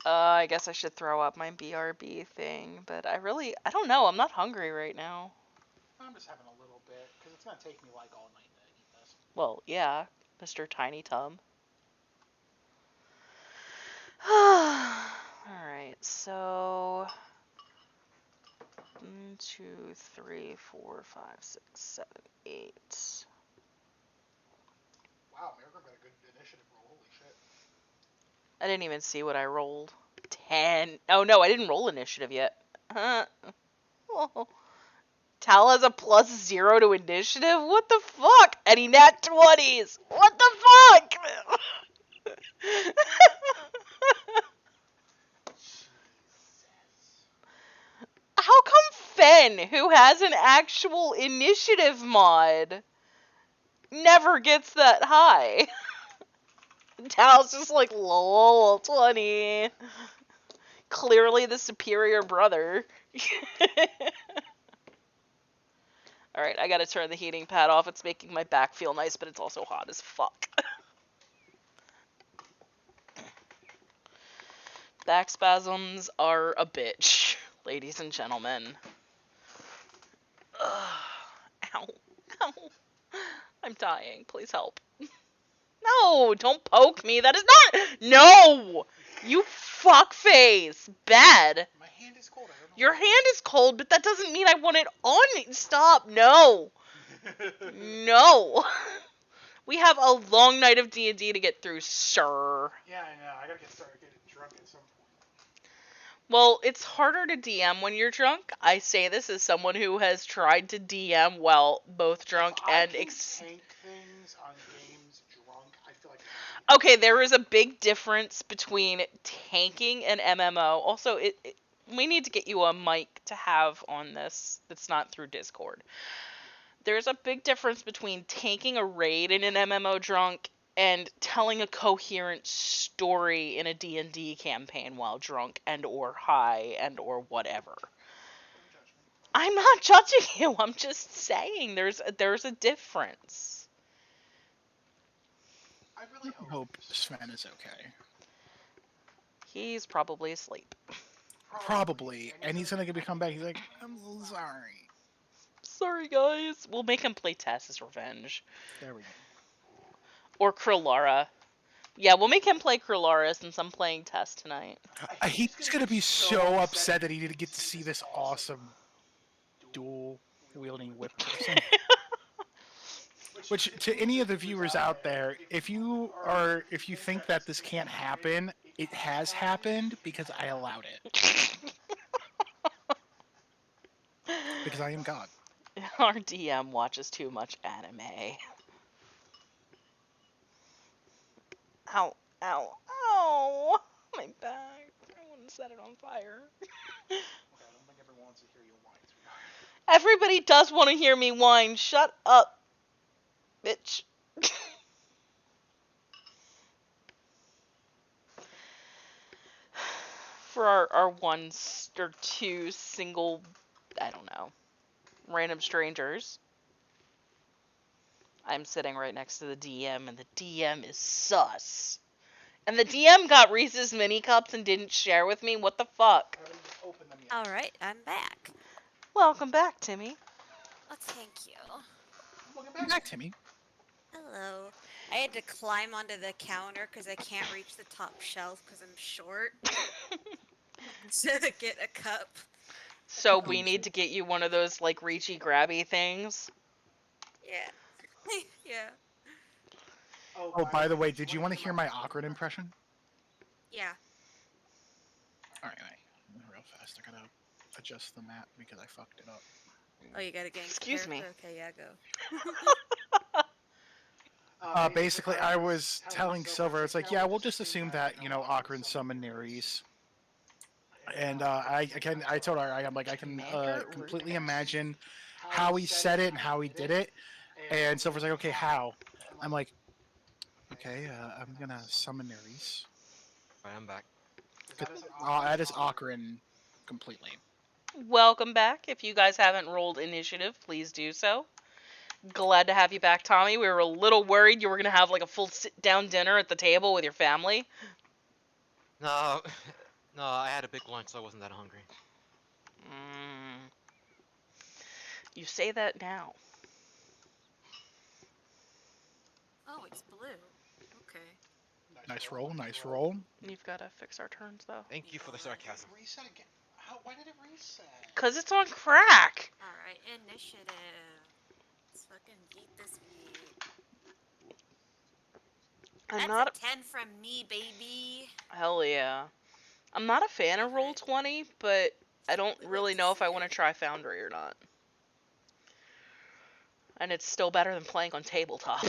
I guess I should throw up my BRB thing, but I don't know. I'm not hungry right now. I'm just having a little bit because it's gonna take me like all night to eat this. Well, yeah, Mr. Tiny Tub. Alright, so 1, 2, 3, 4, 5, 6, 7, 8. Wow, Miracle got a good initiative roll. Holy shit. I didn't even see what I rolled. 10. Oh no, I didn't roll initiative yet. Oh. Tal has a +0 to initiative? What the fuck? And he nat 20s! What the fuck? How come Fen, who has an actual initiative mod, never gets that high? Tal's just like, lol, 20. Clearly the superior brother. Alright, I gotta turn the heating pad off. It's making my back feel nice, but it's also hot as fuck. Back spasms are a bitch, ladies and gentlemen. Ugh. Ow. Ow. I'm dying. Please help. No, don't poke me. That is not. No! You fuckface. Bad. My hand is cold. I don't know. Your hand is cold, but that doesn't mean I want it on me. Stop. No. No. We have a long night of D&D to get through, sir. Yeah, I know. I gotta get started getting drunk at some point. Well, it's harder to DM when you're drunk. I say this as someone who has tried to DM while both drunk and tank things on games drunk. I feel like Okay, there is a big difference between tanking and MMO. Also, we need to get you a mic to have on this that's not through Discord. There's a big difference between tanking a raid in an MMO drunk and telling a coherent story in a D&D campaign while drunk and or high and or whatever. don't judge me. I'm not judging you. I'm just saying there's a difference. I really hope Sven is okay. He's probably asleep. Probably, and he's gonna come back. He's like, I'm so sorry. Sorry, guys. We'll make him play Tess as revenge. There we go. Or Krillara. Yeah, we'll make him play Krillara since I'm playing Tess tonight. He's gonna be so upset that he didn't get to see this awesome dual wielding whip person. Which, to any of the viewers out there, if you think that this can't happen, it has happened because I allowed it. Because I am God. Our DM watches too much anime. Ow, ow, ow! My back. I want to set it on fire. Okay, I don't think everyone wants to hear you whine, sweetheart. Everybody does want to hear me whine. Shut up, bitch. For our one or two single, I don't know, random strangers, I'm sitting right next to the DM, and the DM is sus. And the DM got Reese's mini cups and didn't share with me. What the fuck? I haven't even opened them yet. All right, I'm back. Welcome back, Timmy. Oh, thank you. Welcome back, Timmy. Hello. I had to climb onto the counter because I can't reach the top shelf because I'm short to get a cup. So we need to get you one of those like reachy grabby things. Yeah. Yeah. Oh, by the way, did you want to hear my awkward impression? Yeah. All right, real fast. I gotta adjust the map because I fucked it up. Oh, you gotta get. Excuse me. Okay, yeah, go. Basically, I was telling Silver, it's like, yeah, we'll just assume that awkward summon Nereis. And I told her, I'm like, I can completely imagine how he said it and how he did it. And Silver's like, okay, how? I'm like, okay, I'm gonna summon Nereis. Alright, I'm back. That is awkward completely. Welcome back. If you guys haven't rolled initiative, please do so. Glad to have you back, Tommy. We were a little worried you were gonna have like a full sit-down dinner at the table with your family. No, no, I had a big lunch, so I wasn't that hungry. You say that now. Oh, it's blue. Okay. Nice roll, nice roll. You've got to fix our turns, though. Thank you for the sarcasm. Reset again. Why did it reset? Because it's on crack. Alright, initiative. Let's fucking beat this beat. I'm That's a not. 10 from me, baby. Hell yeah. I'm not a fan of Roll Okay. 20, but I don't We love really to know if see I want to it. try Foundry or not. And it's still better than playing on tabletop.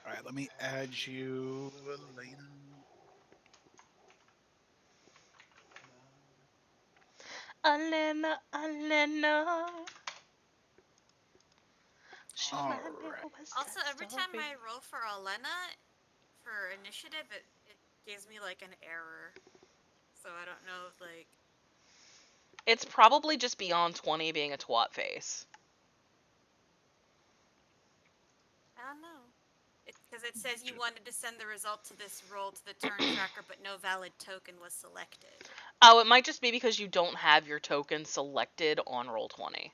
All right, let me add you, Elena. Elena, Elena. She All might be right. a West Also, Side every time Story. I roll for Elena for initiative, it gives me like an error. So I don't know if like It's probably just beyond 20 being a twat face. I don't know. Because it says you wanted to send the result to this roll to the turn tracker, but no valid token was selected. Oh, it might just be because you don't have your token selected on Roll20.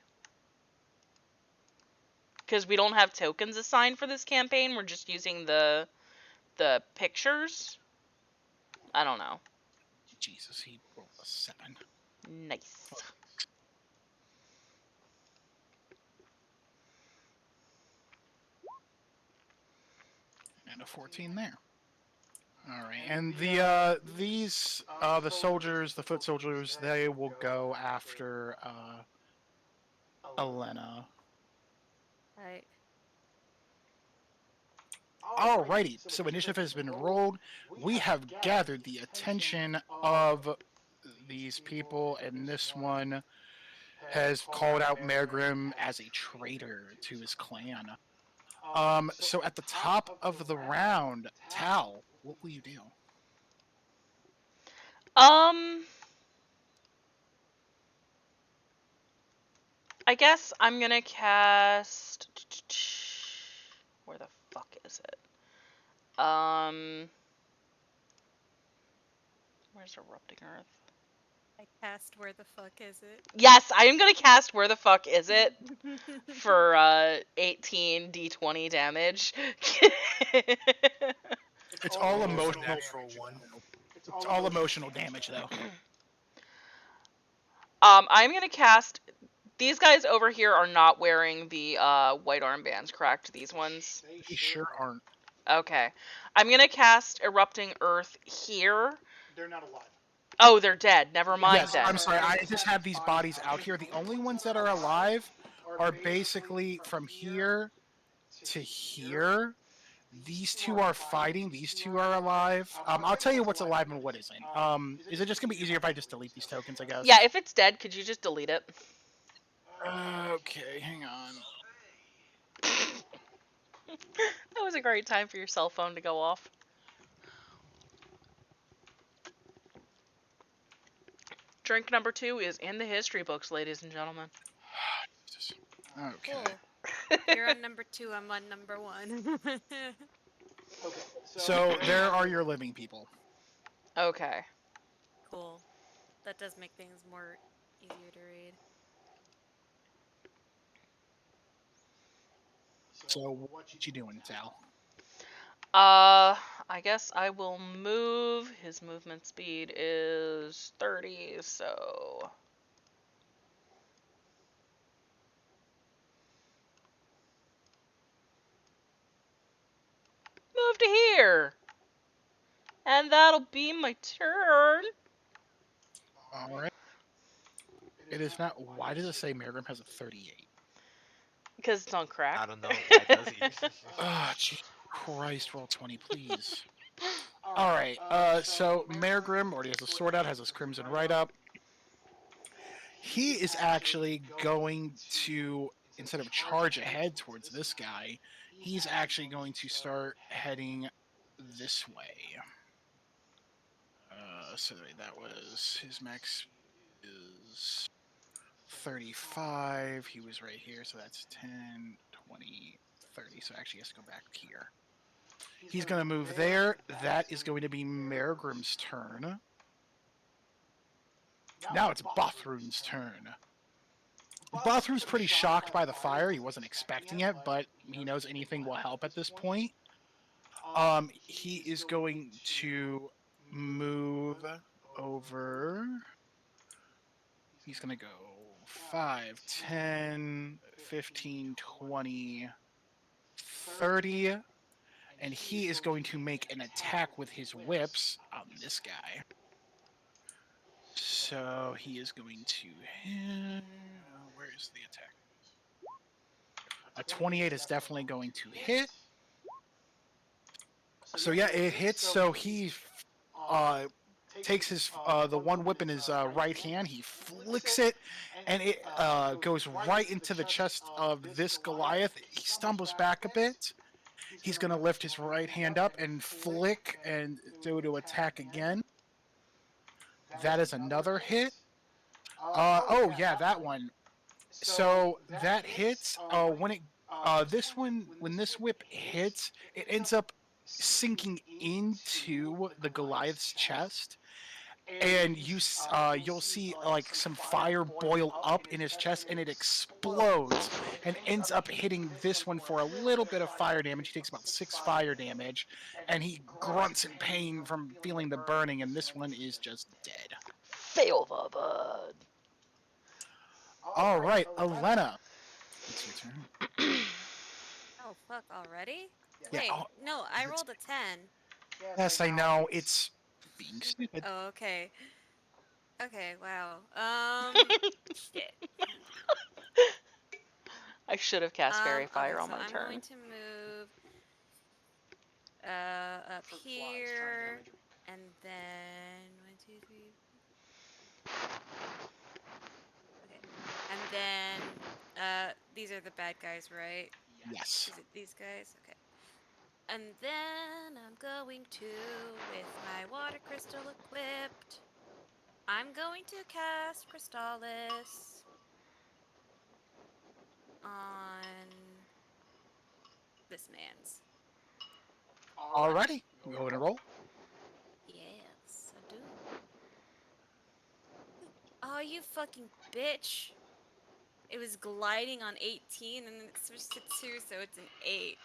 Because we don't have tokens assigned for this campaign, we're just using the pictures. I don't know. Jesus, he rolled a 7. Nice. And a 14 there. All right, and the soldiers, the foot soldiers, they will go after Elena. Right. Alrighty, so initiative has been rolled. We have gathered the attention of these people, and this one has called out Mergrim as a traitor to his clan. So at the top of the round, Tal, what will you do? Um, I guess I'm gonna cast. Where the fuck is it? Where's Erupting Earth? I cast where the fuck is it? Yes, I am gonna cast Where the Fuck Is It for 18 d20 damage. It's all Almost a emotional. natural one. It's all emotional damage, though. I'm gonna cast. These guys over here are not wearing the white armbands, correct? These ones. They sure aren't. Okay. I'm gonna cast Erupting Earth here. They're not alive. Oh, they're dead. Never mind Yes, then. I'm sorry. I just have these bodies out here. The only ones that are alive are basically from here to here. These two are fighting. These two are alive. I'll tell you what's alive and what isn't. Is it just gonna be easier if I just delete these tokens? I Yeah, guess. if it's dead, could you just delete it? Okay, hang on. That was a great time for your cell phone to go off. Drink number 2 is in the history books, ladies and gentlemen. Okay. Cool. You're on number 2, I'm on number 1. Okay, So there are your living people. Okay. Cool. That does make things more easier to read. So what you doing, Sal? I guess I will move. His movement speed is 30, so move to here. And that'll be my turn. All right. It is not. Why does it say Mergrim has a 38? Because it's on crack. I don't know. Why does he? Oh, Jesus Christ! Roll 20, please. All right. So Mergrim already has a sword out, has his crimson right up. He is actually going to, instead of charge ahead towards this guy, he's actually going to start heading this way. So that was his max is 35. He was right here, so that's 10, 20, 30. So actually, he has to go back here. He's going to move there. That is going to be Mergrim's turn. Now it's Bothrun's turn. Bothrun's pretty shocked by the fire. He wasn't expecting it, but he knows anything will help at this point. He is going to move over. He's going to go 5, 10, 15, 20, 30. and he is going to make an attack with his whips on this guy. So he is going to hit. Where is the attack? A 28 is definitely going to hit. So yeah, it hits. So he uh, takes his the one whip in his right hand. He flicks it, and it goes right into the chest of this Goliath. He stumbles back a bit. He's going to lift his right hand up and flick and do to attack again. That is another hit. Oh yeah, that one. So that hits. When it this one when this whip hits, it ends up sinking into the Goliath's chest, and you'll see like some fire boil up in his chest, and it explodes and ends up hitting this one for a little bit of fire damage. He takes about 6 fire damage, and he grunts in pain from feeling the burning, and this one is just dead. Fail the bud. All right, Elena, it's your turn. Oh fuck already? Yeah. Wait, Oh, no, I rolled a 10. yes, I know. It's being stupid. Oh, okay. Okay, wow. Shit. I should have cast Fairy Fire Okay, on so my I'm turn. going to move up For the flies, trying to here, damage me. and then 1, 2, 3. Okay, and then these are the bad guys, right? Yes. Is it these guys? Okay. And then I'm going to, with my water crystal equipped, I'm going to cast Crystallis on this man's. Alrighty, go ahead and roll. Yes, I do. Oh, you fucking bitch. It was gliding on 18 and then it switched to 2, so it's an 8.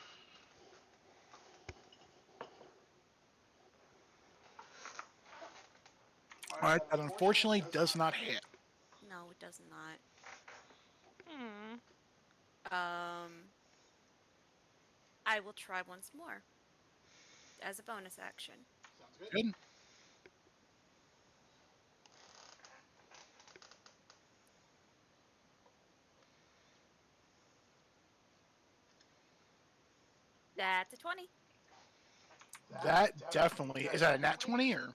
All right, that unfortunately does not hit. No, it does not. Hmm. I will try once more as a bonus action. Sounds good. Good. That's a 20. That definitely is that a nat 20 or?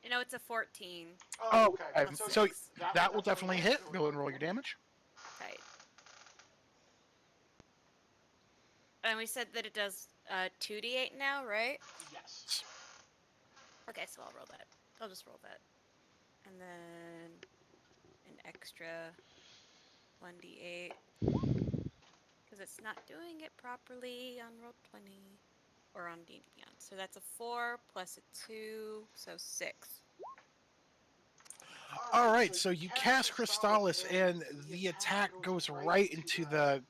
You know, it's a 14. Oh, Oh, okay. Plus So, so 6. that will definitely hit. Go ahead and roll your damage. Right. And we said that it does 2d8 now, right? yes. Okay, so I'll roll that. I'll just roll that. And then an extra 1d8. Because it's not doing it properly on roll 20. Or on D&D Beyond. So that's a 4 plus a 2, so 6. All right, so you cast Crystallis, and the attack goes right into the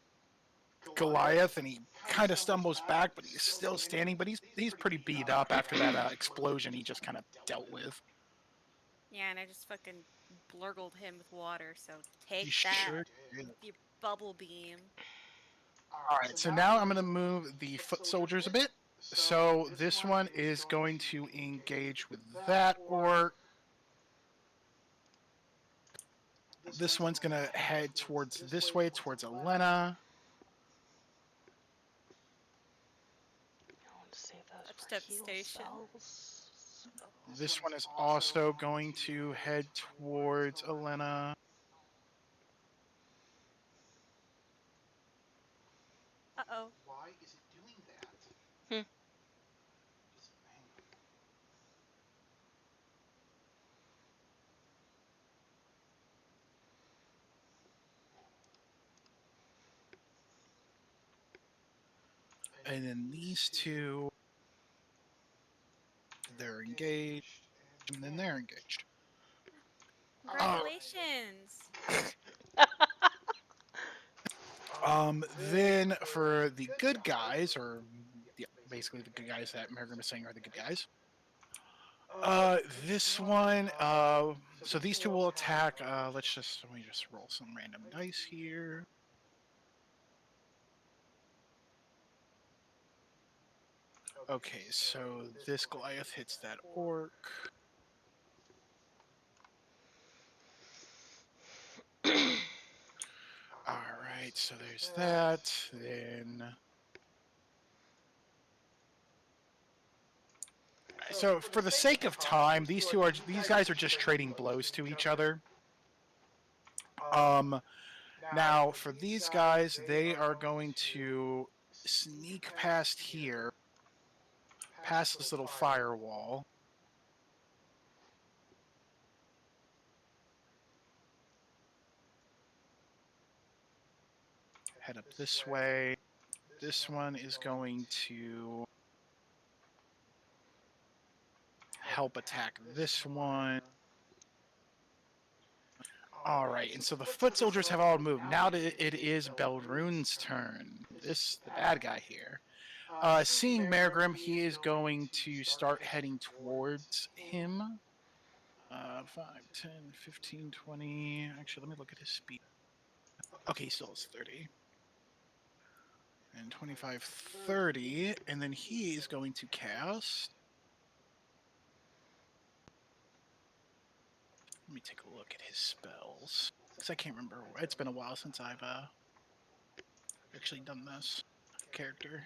Goliath, and he kind of stumbles back, but he's still standing. But he's pretty beat up after that explosion he just kind of dealt with. Yeah, and I just fucking blurgled him with water, so take You that, sure did. you bubble beam. All right, so now I'm going to move the foot soldiers a bit. So this one is going to engage with that orc. This one's going to head towards this way, towards Elena. I want to save those Touched for up heal station. spells. This one is also going to head towards Elena. Uh-oh. Why is it doing that? Hmm. Just hang on. And then these two, they're engaged, and then they're engaged. Congratulations! Then for the good guys, or yeah, basically the good guys that Mergrim is saying are the good guys. This one, so these two will attack. Let me just roll some random dice here. Okay, so this Goliath hits that orc. Alright, so there's that. Then. So for the sake of time, these guys are just trading blows to each other. Um Now for these guys, they are going to sneak past here, past this little firewall. Head up this way. This one is going to help attack this one. All right, and so the foot soldiers have all moved. Now it is Belrune's turn. The bad guy here. Seeing Mergrim, he is going to start heading towards him. 5, 10, 15, 20. Actually, let me look at his speed. Okay, he still has 30. And 25, 30. And then he is going to cast. Let me take a look at his spells. Because I can't remember. It's been a while since I've actually done this character.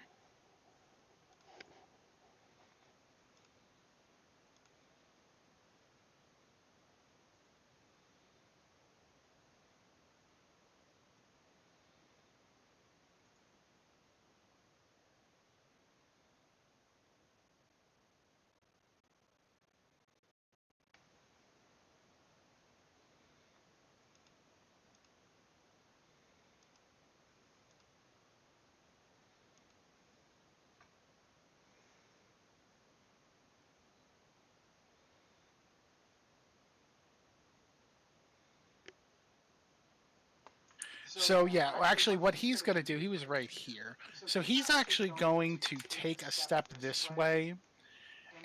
So yeah, well, actually, what he's going to do, he was right here. So he's actually going to take a step this way,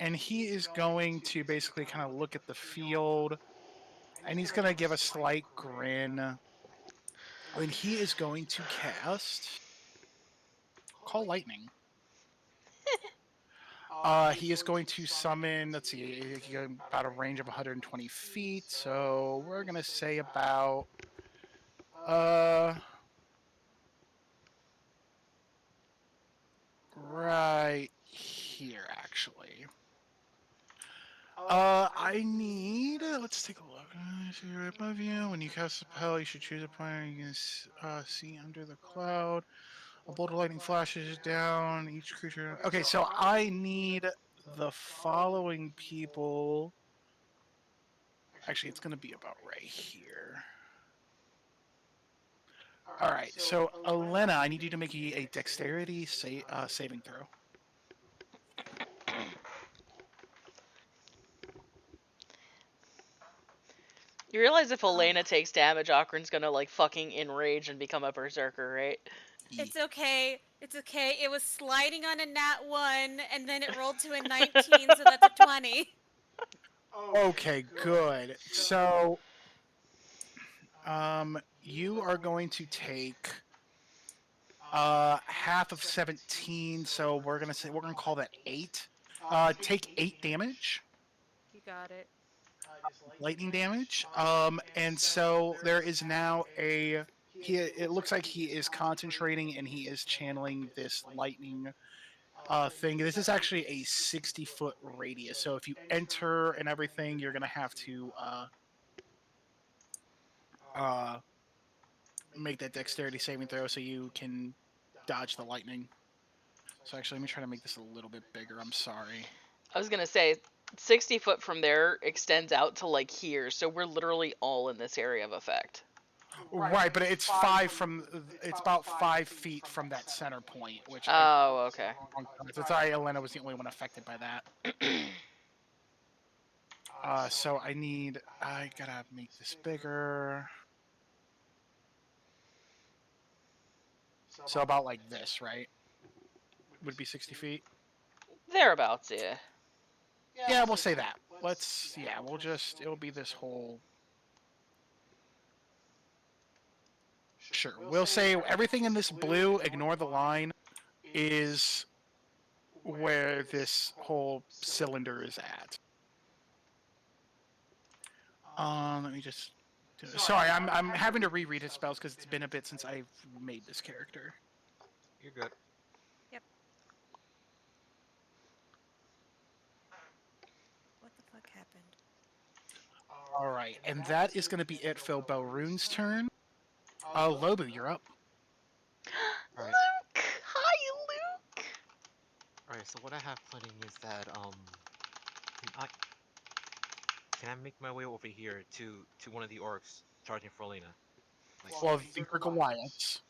and he is going to basically kind of look at the field, and he's going to give a slight grin. And he is going to cast Call Lightning. He is going to summon. Let's see, about a range of 120 feet. So we're gonna say about uh right here actually. I need. Let's take a look. See right above you. When you cast a spell, you should choose a point you can see under the cloud. A bolt of lightning flashes down each creature. Okay, so I need the following people. Actually, it's going to be about right here. All right, so Elena, I need you to make a dexterity saving throw. You realize if Elena takes damage, Ocarina's gonna like fucking enrage and become a berserker, right? It's okay. It's okay. It was sliding on a nat 1, and then it rolled to a 19, so that's a 20. Okay, good. So, you are going to take half of 17. So we're gonna call that 8. Take 8 damage. You got it. Lightning damage. And so there is now it looks like he is concentrating and he is channeling this lightning thing. This is actually a 60-foot radius. So if you enter and everything, you're gonna have to uh, make that dexterity saving throw so you can dodge the lightning. So actually, let me try to make this a little bit bigger. I'm sorry. I was gonna say 60 foot from there extends out to like here, so we're literally all in this area of effect. Right, but it's about 5 feet from that center point, which I Oh, okay. so sorry, Elena was the only one affected by that. So I gotta make this bigger. So about like this, right? Would be 60 feet. Thereabouts, yeah. Yeah, we'll say that. It'll be this whole. Sure, we'll say everything in this blue, ignore the line, is where this whole cylinder is at. Let me just. Sorry, I'm having to reread his spells because it's been a bit since I've made this character. You're good. What the fuck happened? All right, and that is going to be it for Belrune's turn. Lobu, you're up. All right. Luke! Hi, Luke! All right. So what I have planning is that can I can I make my way over here to one of the orcs charging for Elena? Like Well, these are Goliaths.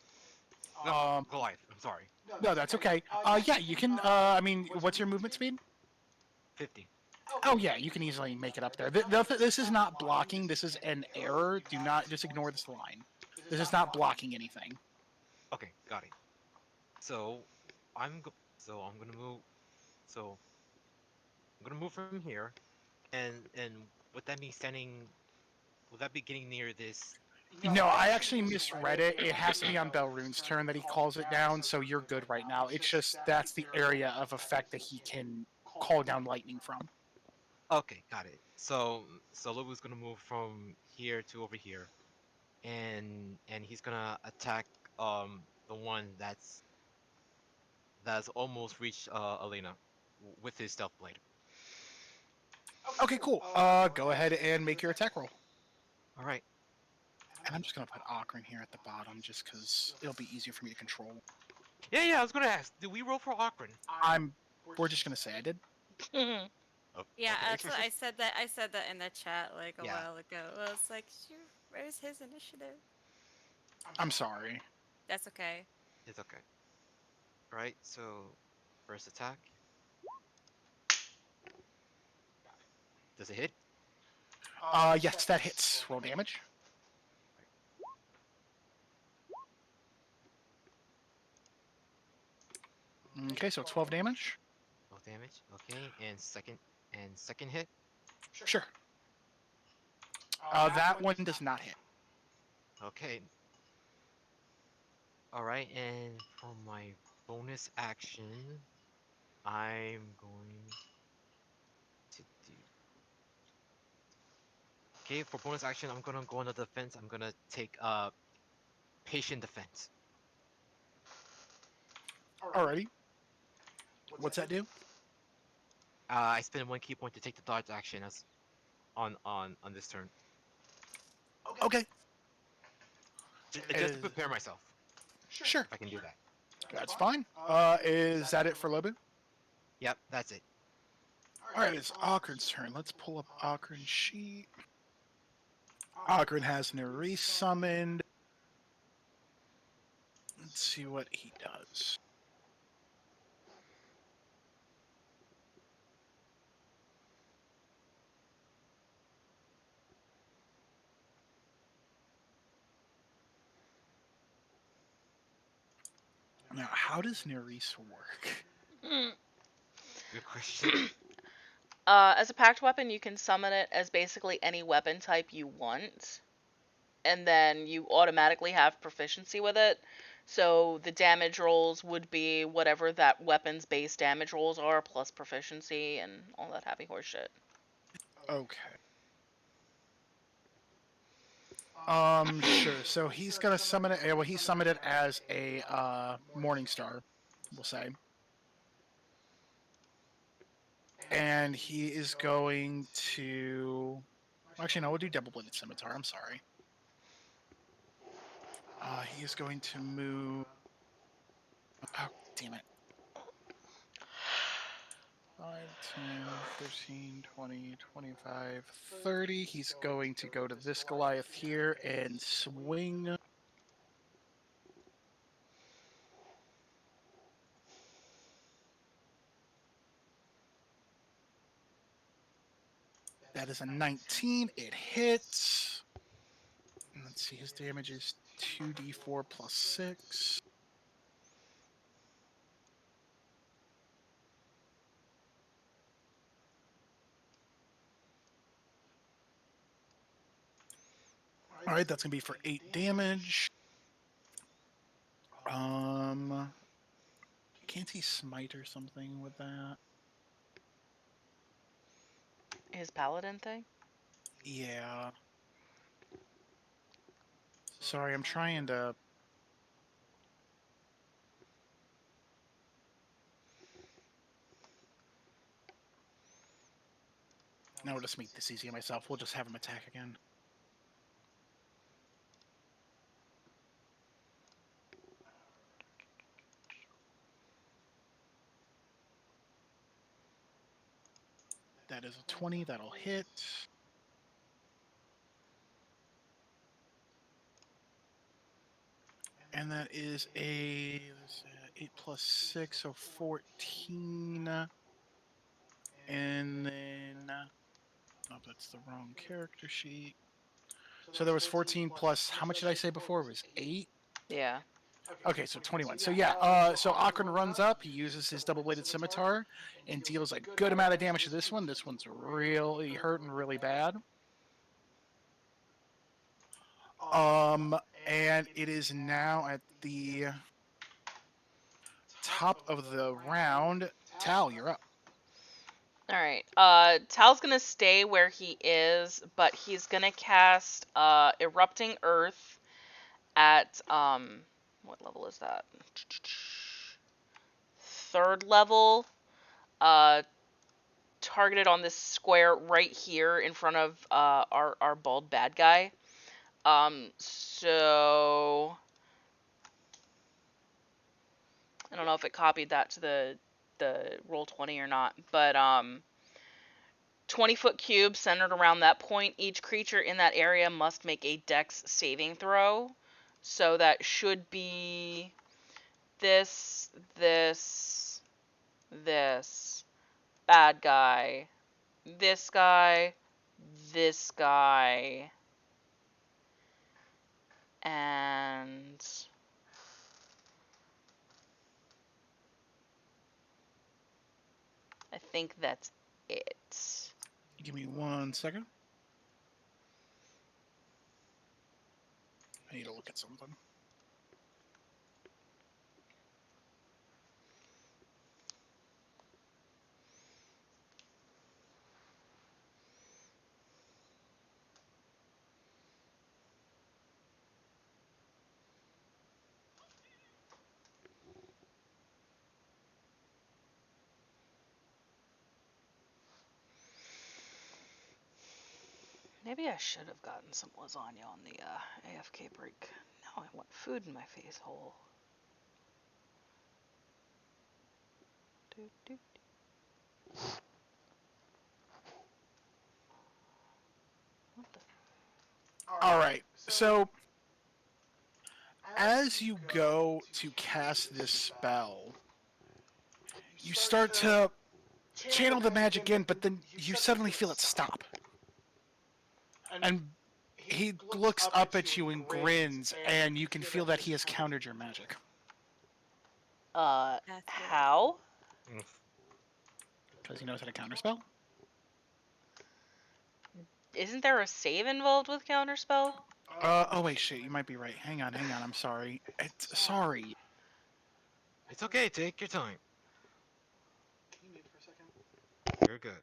no, Um, Goliath. I'm sorry. no, that's okay. Yeah, you can. I mean, what's your movement speed? 50. Oh yeah, you can easily make it up there. This is not blocking. This is an error. Do not just ignore this line. This is not blocking anything. Okay, got it. So I'm gonna move. So I'm gonna move from here, and would that be standing? Would that be getting near this? No, I actually misread it. It has to be on Belrune's turn that he calls it down, so you're good right now. It's just that's the area of effect that he can call down lightning from. Okay, got it. So Lobu's gonna move from here to over here, and he's gonna attack the one that's almost reached Elena with his stealth blade. Okay, cool. Go ahead and make your attack roll. All right. And I'm just gonna put Akron here at the bottom just because it'll be easier for me to control. Yeah, I was gonna ask. Do we roll for Akron? We're just gonna say I did. Oh, Yeah, okay. that's what I said. I said that in the chat like a Yeah. while ago. I was like, where's his initiative? I'm sorry. That's okay. It's okay. All right. So first attack. Does it hit? Yes, that hits. Roll damage. Okay, so 12 damage. No damage. Okay, and second hit. Sure. That one does not hit. Okay. All right, and for my bonus action, I'm going to do. Okay, for bonus action, I'm gonna go on the defense. I'm gonna take patient defense. Alrighty. What's that do? I spend 1 key point to take the dodge action as on this turn, Okay. just to prepare myself. Sure. If I can do that. That's fine. Is that it for Lobu? Yep, that's it. Alright, it's Akron's turn. Let's pull up Akron's sheet. Akron has Nerese summoned. Let's see what he does. Now, how does Nerese work? Good question. As a packed weapon, you can summon it as basically any weapon type you want, and then you automatically have proficiency with it. So the damage rolls would be whatever that weapon's base damage rolls are, plus proficiency and all that happy horse shit. Okay. Sure. So he's gonna summon it. Well, he summoned it as a Morning Star, we'll say, and he is going to. Actually, no, we'll do double-bladed scimitar. I'm sorry. He is going to move. Oh, damn it. 5, 10, 15, 20, 25, 30. He's going to go to this Goliath here and swing. That is a 19. It hits. Let's see, his damage is 2d4 plus 6. Alright, that's going to be for 8 damage. Can't he smite or something with that? His paladin thing? Yeah. Sorry, I'm trying to. Now we'll just make this easy on myself. We'll just have him attack again. That is a 20. That'll hit. And that is a 8 plus 6, so 14. And then. Oh, that's the wrong character sheet. So there was 14 plus. How much did I say before? It was 8? Yeah. Okay, so 21. So yeah, so Akron runs up. He uses his double-bladed scimitar and deals a good amount of damage to this one. This one's really hurting really bad. And it is now at the top of the round. Tal, you're up. Alright. Tal's gonna stay where he is, but he's gonna cast Erupting Earth at what level is that? 3rd level. Targeted on this square right here in front of our bald bad guy. So I don't know if it copied that to the Roll20 or not, but 20-foot cube centered around that point. Each creature in that area must make a Dex saving throw. So that should be this, bad guy, this guy, this guy, and I think that's it. Give me 1 second. I need to look at something. Maybe I should have gotten some lasagna on the AFK break. Now I want food in my face hole. Do, do. What the? All right. So as you go to cast this spell, you start to channel the magic in, but then you suddenly feel it stop. And he looks up at you and grins, and you can feel that he has countered your magic. That's good. How? Because he knows how to counterspell. Isn't there a save involved with counterspell? Oh wait, shit, you might be right. Hang on, I'm sorry. Sorry. It's okay. Take your time. Can you mute for a second? You're good.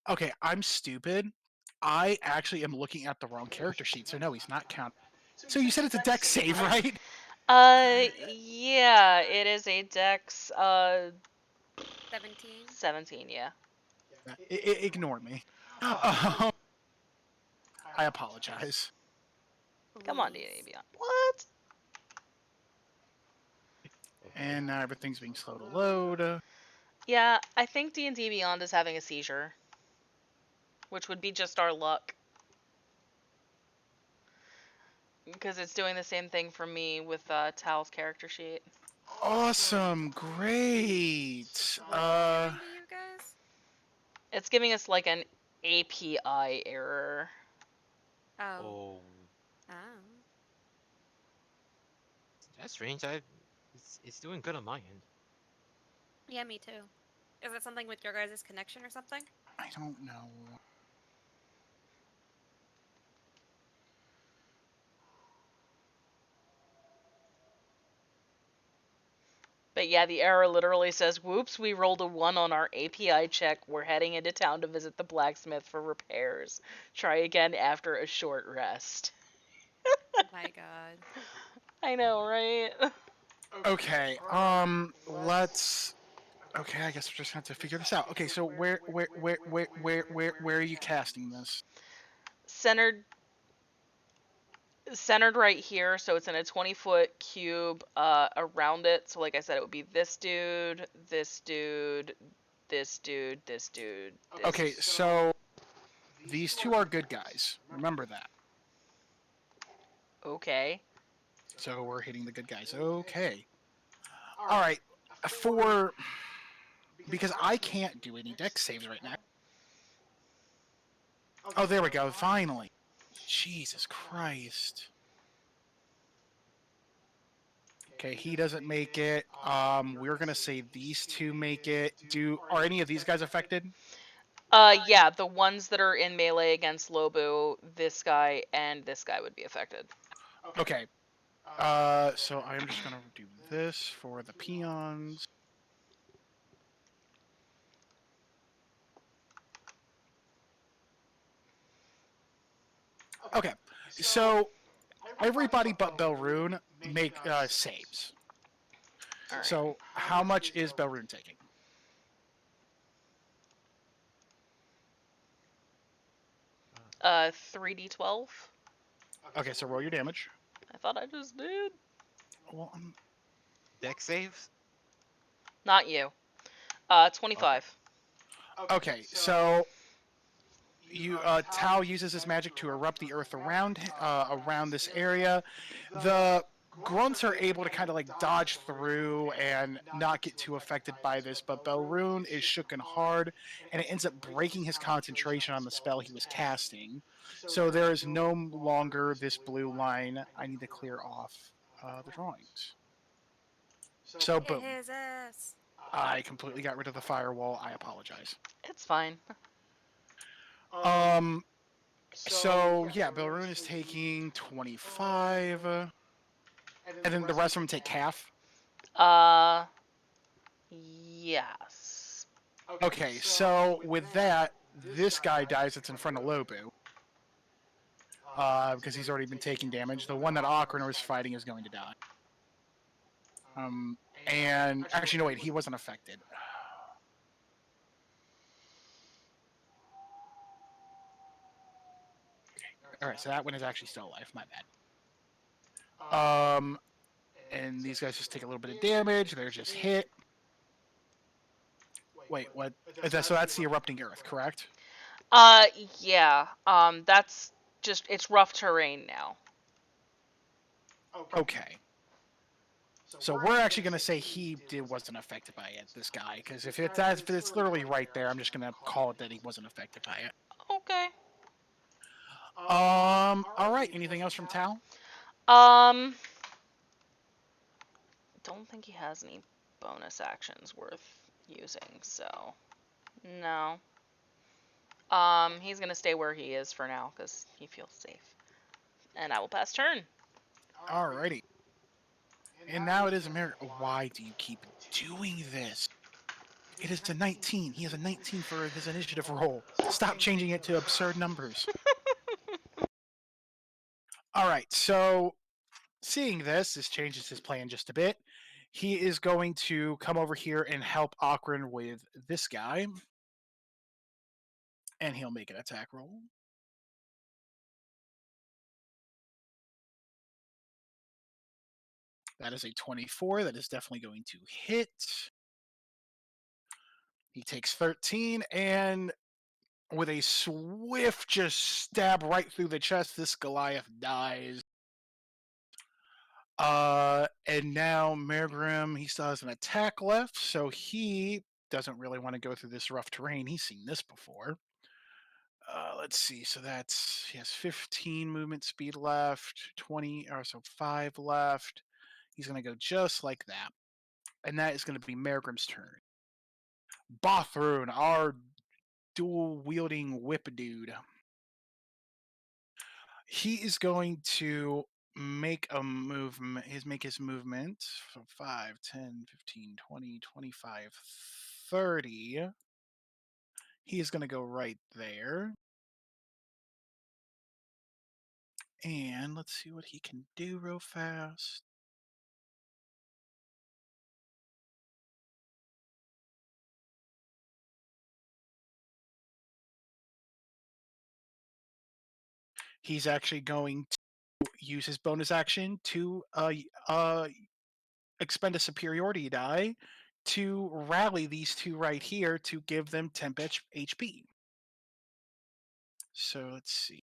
Okay, I'm stupid. I actually am looking at the wrong character sheet, so no, he's not count. So you said it's a dex save, right? Yeah, it is a Dex 17. 17, yeah. Ignore me. I apologize. Come on, Please. D&D Beyond. What? And now everything's being slow to load. Yeah, I think D&D Beyond is having a seizure. Which would be just our luck. Because it's doing the same thing for me with Tal's character sheet. Awesome, great. What's it doing to you guys? It's giving us like an API error. Oh. Oh, Oh. that's strange. It's doing good on my end. Yeah, me too. Is it something with your guys' connection or something? I don't know. But yeah, the error literally says, "Whoops, we rolled a 1 on our API check. We're heading into town to visit the blacksmith for repairs. Try again after a short rest." My god. I know, right? Okay, let's. Okay, I guess we're just gonna have to figure this out. Okay, so where are you casting this? Centered centered right here, so it's in a 20-foot cube around it. So like I said, it would be this dude, this dude, this dude, this dude, this. Okay, so these two are good guys. Remember that. Okay. So we're hitting the good guys. Okay. All right. For because I can't do any deck saves right now. Oh, there we go. Finally. Jesus Christ. Okay, he doesn't make it. We're gonna say these two make it. Are any of these guys affected? Yeah, the ones that are in melee against Lobu, this guy and this guy would be affected. Okay. So I'm just gonna do this for the peons. Okay. So everybody but Belrune make saves. All right. So how much is Belrune taking? 3d12. Okay, so roll your damage. I thought I just did. Well, Deck saves. Not you. 25. okay, so you Tao uses his magic to erupt the earth around this area. The grunts are able to kind of like dodge through and not get too affected by this, but Belrune is shooken hard, and it ends up breaking his concentration on the spell he was casting. So there is no longer this blue line. I need to clear off the drawings. So Hit boom, his ass. I completely got rid of the firewall. I apologize. It's fine. Um, So yeah, Belrune is taking 25, and then the rest of them take half. Uh, yes. Okay, so with that, this guy dies that's in front of Lobu, because he's already been taking damage. The one that Ocarina was fighting is going to die. And actually, no, wait, he wasn't affected. All right, so that one is actually still alive. My bad. And these guys just take a little bit of damage. They're just hit. Wait, what? So that's the erupting earth, correct? Yeah. That's just, it's rough terrain now. Okay. So we're actually going to say wasn't affected by it, this guy, because if it's literally right there, I'm just going to call it that he wasn't affected by it. Okay. All right. Anything else from Tal? Don't think he has any bonus actions worth using, so no. He's gonna stay where he is for now because he feels safe. And I will pass turn. Alrighty. And now it is America. Why do you keep doing this? It is a 19. He has a 19 for his initiative roll. Stop changing it to absurd numbers. All right. So seeing this changes his plan just a bit. He is going to come over here and help Akron with this guy. And he'll make an attack roll. That is a 24. That is definitely going to hit. He takes 13, and with a swift just stab right through the chest, this Goliath dies. And now Mergrim, he still has an attack left, so he doesn't really want to go through this rough terrain. He's seen this before. Let's see. So that's he has 15 movement speed left, 20 or so 5 left. He's gonna go just like that, and that is gonna be Mergrim's turn. Bothrune, our dual wielding whip dude. He is going to make a movement. He's make his movement for 5, 10, 15, 20, 25, 30. He is going to go right there. And let's see what he can do real fast. He's actually going to use his bonus action to expend a superiority die to rally these two right here to give them 10 HP. So let's see.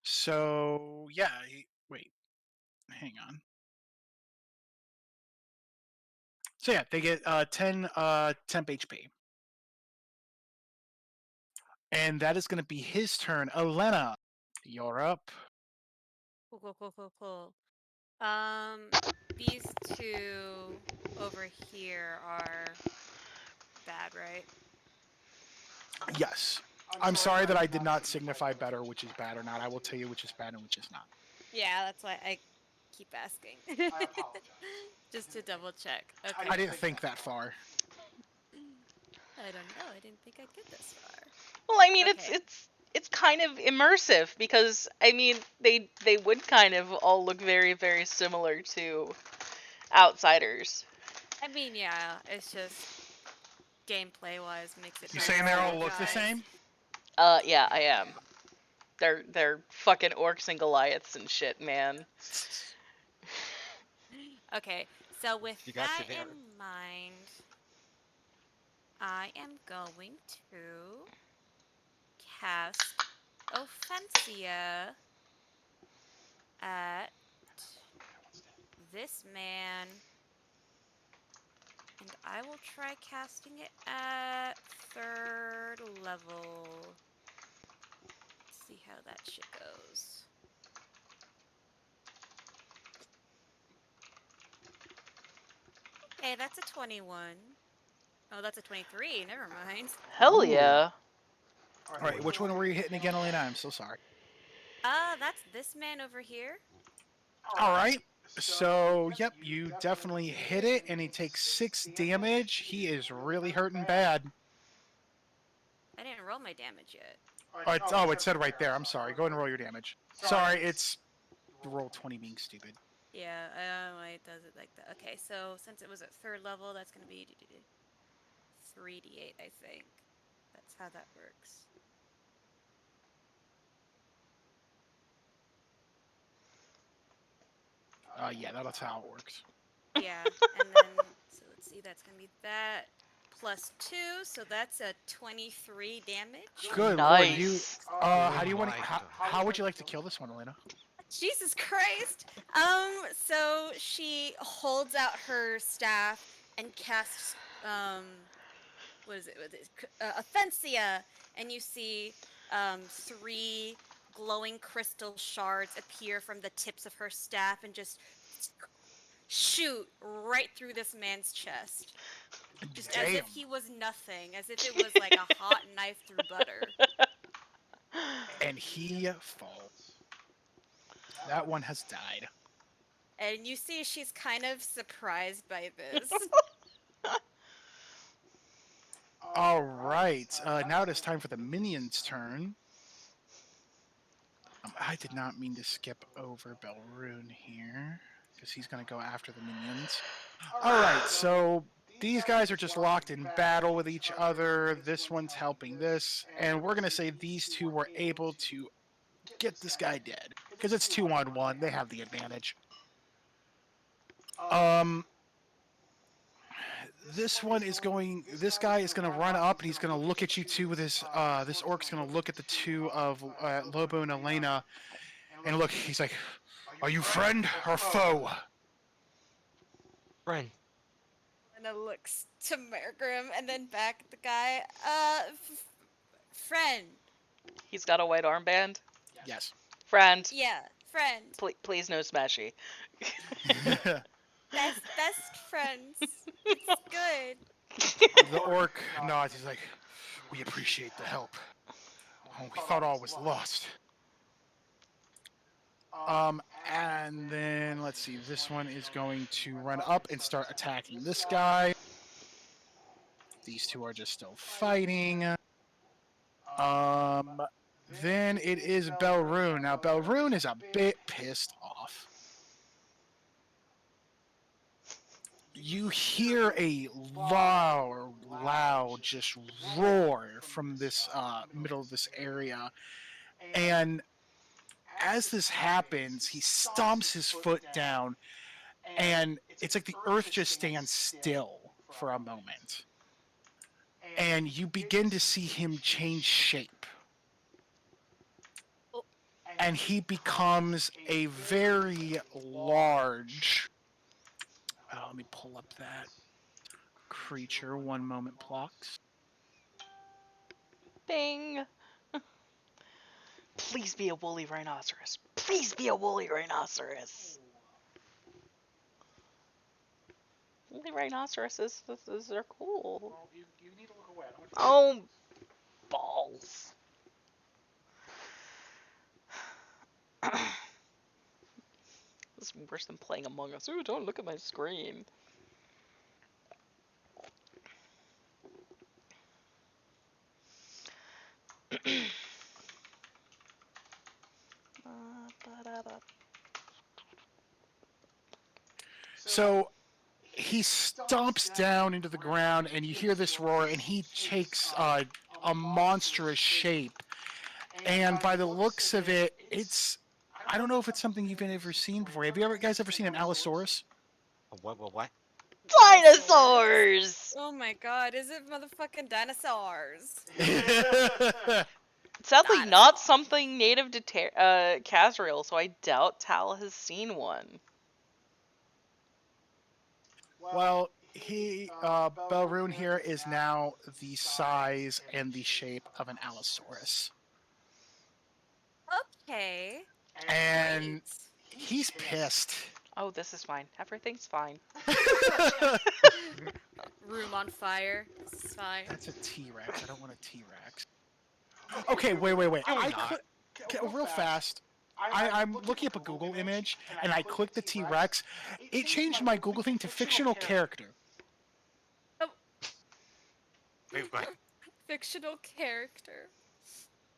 So yeah, wait, hang on. So yeah, they get 10 temp HP. And that is going to be his turn. Elena, you're up. Cool. These two over here are bad, right? Yes. I'm sorry that I did not signify better which is bad or not. I will tell you which is bad and which is not. Yeah, that's why I keep asking. I apologize. Just to double check. Okay. I didn't think that far. I don't know. I didn't think I'd get this far. Well, I mean, Okay. it's kind of immersive because I mean they would kind of all look very very similar to Outsiders. I mean, yeah, it's just gameplay wise makes it. You hard saying to they see all you look the guys. same? Yeah, I am. They're fucking orcs and Goliaths and shit, man. Okay, so with You got that to there. in mind, I am going to cast Offensia at this man, and I will try casting it at 3rd level. See how that shit goes. Okay, that's a 21. Oh, that's a 23. Never mind. Hell Ooh. yeah. All right, which one were you hitting again, Elena? I'm so sorry. That's this man over here. All right. So, yep, you definitely hit it, and he takes 6 damage. He is really hurting bad. I didn't roll my damage yet. Oh, it said right there. I'm sorry. Go ahead and roll your damage. Sorry, it's roll 20 being stupid. Yeah, it does it like that. Okay, so since it was at 3rd level, that's going to be 3d8, I think. That's how that works. Yeah, that's how it works. Yeah, and then, so let's see, that's going to be that plus 2, so that's a 23 damage. Good Nice. lord, you. How do you want? my How would you like to kill this one, Elena? Jesus Christ! So she holds out her staff and casts, what is it? Offensia, and you see, 3 glowing crystal shards appear from the tips of her staff and just shoot right through this man's chest. Just as if he was nothing, as if it was like a hot knife through butter. And he falls. That one has died. And you see she's kind of surprised by this. All right. Now it is time for the minions' turn. I did not mean to skip over Belrune here because he's going to go after the minions. All right. So these guys are just locked in battle with each other. This one's helping this, and we're going to say these two were able to get this guy dead because it's 2-on-1. They have the advantage. This one is going. This guy is going to run up and he's going to look at you two with his. This orc's going to look at the two of Lobo and Elena, and look. He's like, Are you friend or foe? Friend. Lena looks to Mergrim and then back at the guy. Friend. He's got a white armband. Yes. Friend. Yeah, friend. Please no smashy. Best friends. It's good. The orc nods. He's like, we appreciate the help. Oh, we thought all was lost. And then let's see. This one is going to run up and start attacking this guy. These two are just still fighting. Then it is Belrune. Now Belrune is a bit pissed off. You hear a loud, just roar from this middle of this area, and as this happens, he stomps his foot down, and it's like the earth just stands still for a moment, and you begin to see him change shape. And he becomes a very large. Let me pull up that creature. One moment, Plox. Bing. Please be a woolly rhinoceros. Please be a woolly rhinoceros. Woolly rhinoceroses, they're cool. Well, you need to look away. I don't want you to Oh, balls. This is worse than playing Among Us. Ooh, don't look at my screen. So he stomps down into the ground, and you hear this roar, and he takes a monstrous shape. And by the looks of it, it's. I don't know if it's something you've ever seen before. Have you guys ever seen an Allosaurus? What? Dinosaurs! Oh my god, is it motherfucking dinosaurs? Sadly, Dinosaur. not something native to Casriel, so I doubt Tal has seen one. Well, Belrune here is now the size and the shape of an Allosaurus. Okay. And Great. he's pissed. Oh, this is fine. Everything's fine. Room on fire. This is fine. That's a T-Rex. I don't want a T-Rex. Okay, wait. Real fast. I'm looking up a Google image, and I clicked the T-Rex. It changed my Google thing to fictional character. Wait, what? Fictional character.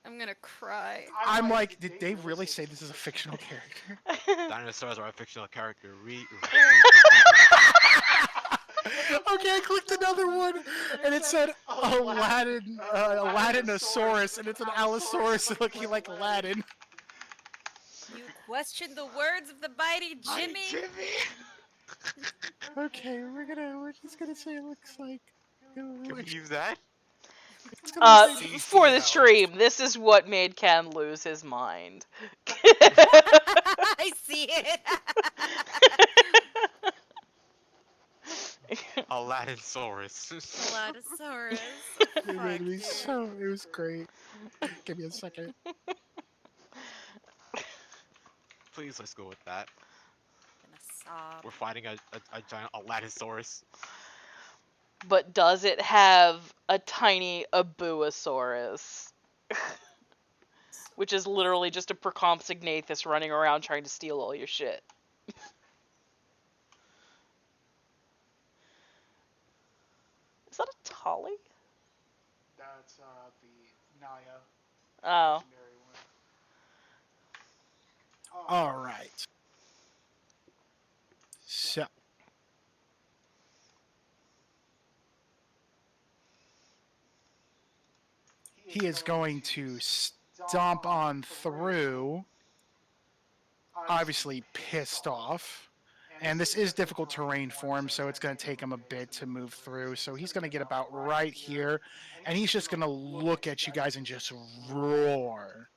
I'm gonna cry. I'm like, did they really say this is a fictional character? Dinosaurs are a fictional character. Okay, I clicked another one, and it said Aladdinosaurus, and it's an Allosaurus looking like Aladdin. You question the words of the mighty Jimmy? Okay, we're just gonna say it looks like. Can we use that? For the stream, this is what made Ken lose his mind. I see it. Aladdinsaurus. Aladdinosaurus. It made me so. It was great. Give me a second. Please, let's go with that. I'm gonna sob. We're fighting a giant Aladdinsaurus. But does it have a tiny Abuosaurus? Which is literally just a Procompsognathus running around trying to steal all your shit. Is that a Tolly? That's the Naya. Oh. Legendary one. All right. So. He is going to stomp on through, obviously pissed off. And this is difficult terrain for him, so it's going to take him a bit to move through. So he's going to get about right here, and he's just going to look at you guys and just roar.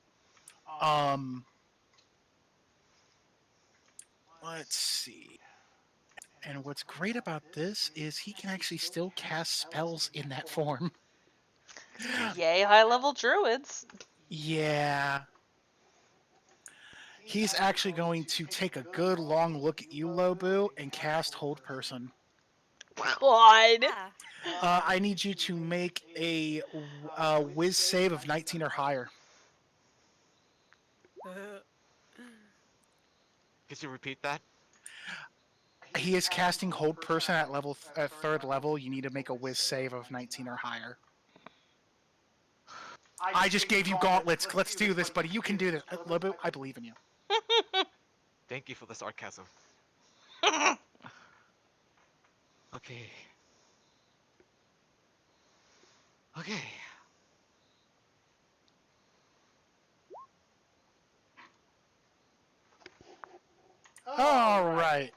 let's see. And what's great about this is he can actually still cast spells in that form. Yay, high level druids. Yeah. He's actually going to take a good long look at you, Lobu, and cast Hold Person. God. Yeah. I need you to make a whiz save of 19 or higher. Could you repeat that? He is casting Hold Person at level at third level. You need to make a whiz save of 19 or higher. I just gave you gauntlets. Let's do this, buddy. You can do this. Lobu, I believe in you. Thank you for the sarcasm. Okay. Okay. All right.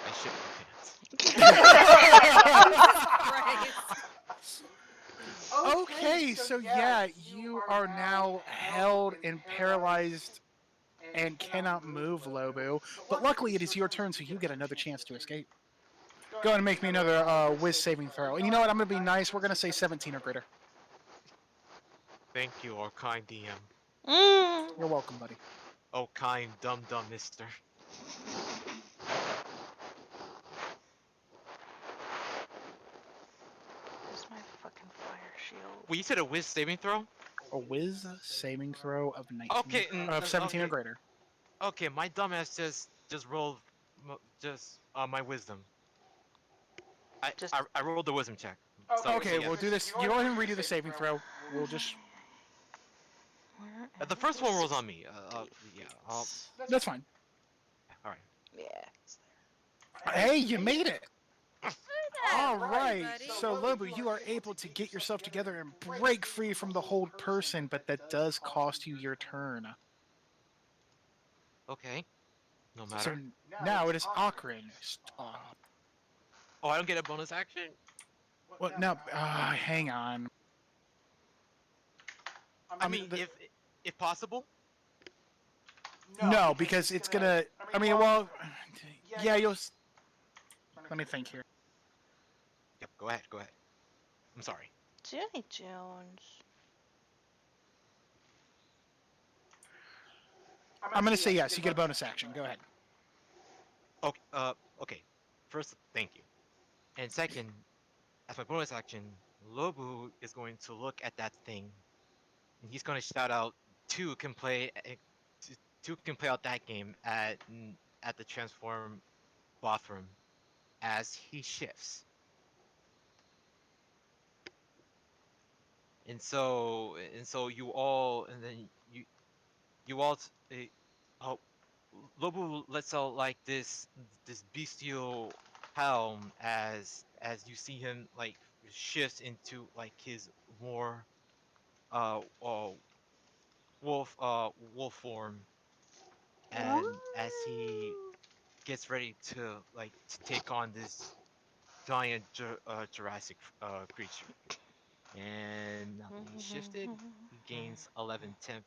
I shit my pants. Jesus Christ. Okay, so yeah, you are now held and paralyzed and cannot move, Lobu. But luckily, it is your turn, so you get another chance to escape. Go ahead and make me another whiz saving throw. And you know what? I'm going to be nice. We're going to say 17 or greater. Thank you, oh kind DM. You're welcome, buddy. Oh kind dumb mister. Where's my fucking fire shield? Well, you said a whiz saving throw? A whiz saving throw of 19, Okay, of 17 or okay. greater. Okay, my dumbass just rolled my wisdom. I rolled the wisdom check. So Okay, yes. we'll do this. You go ahead and redo the saving throw. We'll just. The first one rolls on me. Yeah. That's fine. All right. Yeah. Hey, you made it. All right. buddy. So, Lobu, you are able to get yourself together and break free from the hold person, but that does cost you your turn. Okay. No So matter. now it is Akrin. Oh, I don't get a bonus action. Well, now, hang on. I mean, if possible. No, because it's gonna. I mean, well, yeah, you'll. Let me think here. Yep. Go ahead. Go ahead. I'm sorry. Jenny Jones. I'm gonna say yes. You get a bonus action. Go ahead. Okay. Okay. First, thank you. And second, as my bonus action, Lobu is going to look at that thing, and he's going to shout out, "Two can play. Two can play out that game at the transform bathroom," as he shifts. And so you all, and then you all, oh, Lobu lets out like this bestial helm as you see him like shifts into like his more uh, uh wolf form, and as he gets ready to take on this giant Jurassic creature. And now that he shifted, he gains 11 temp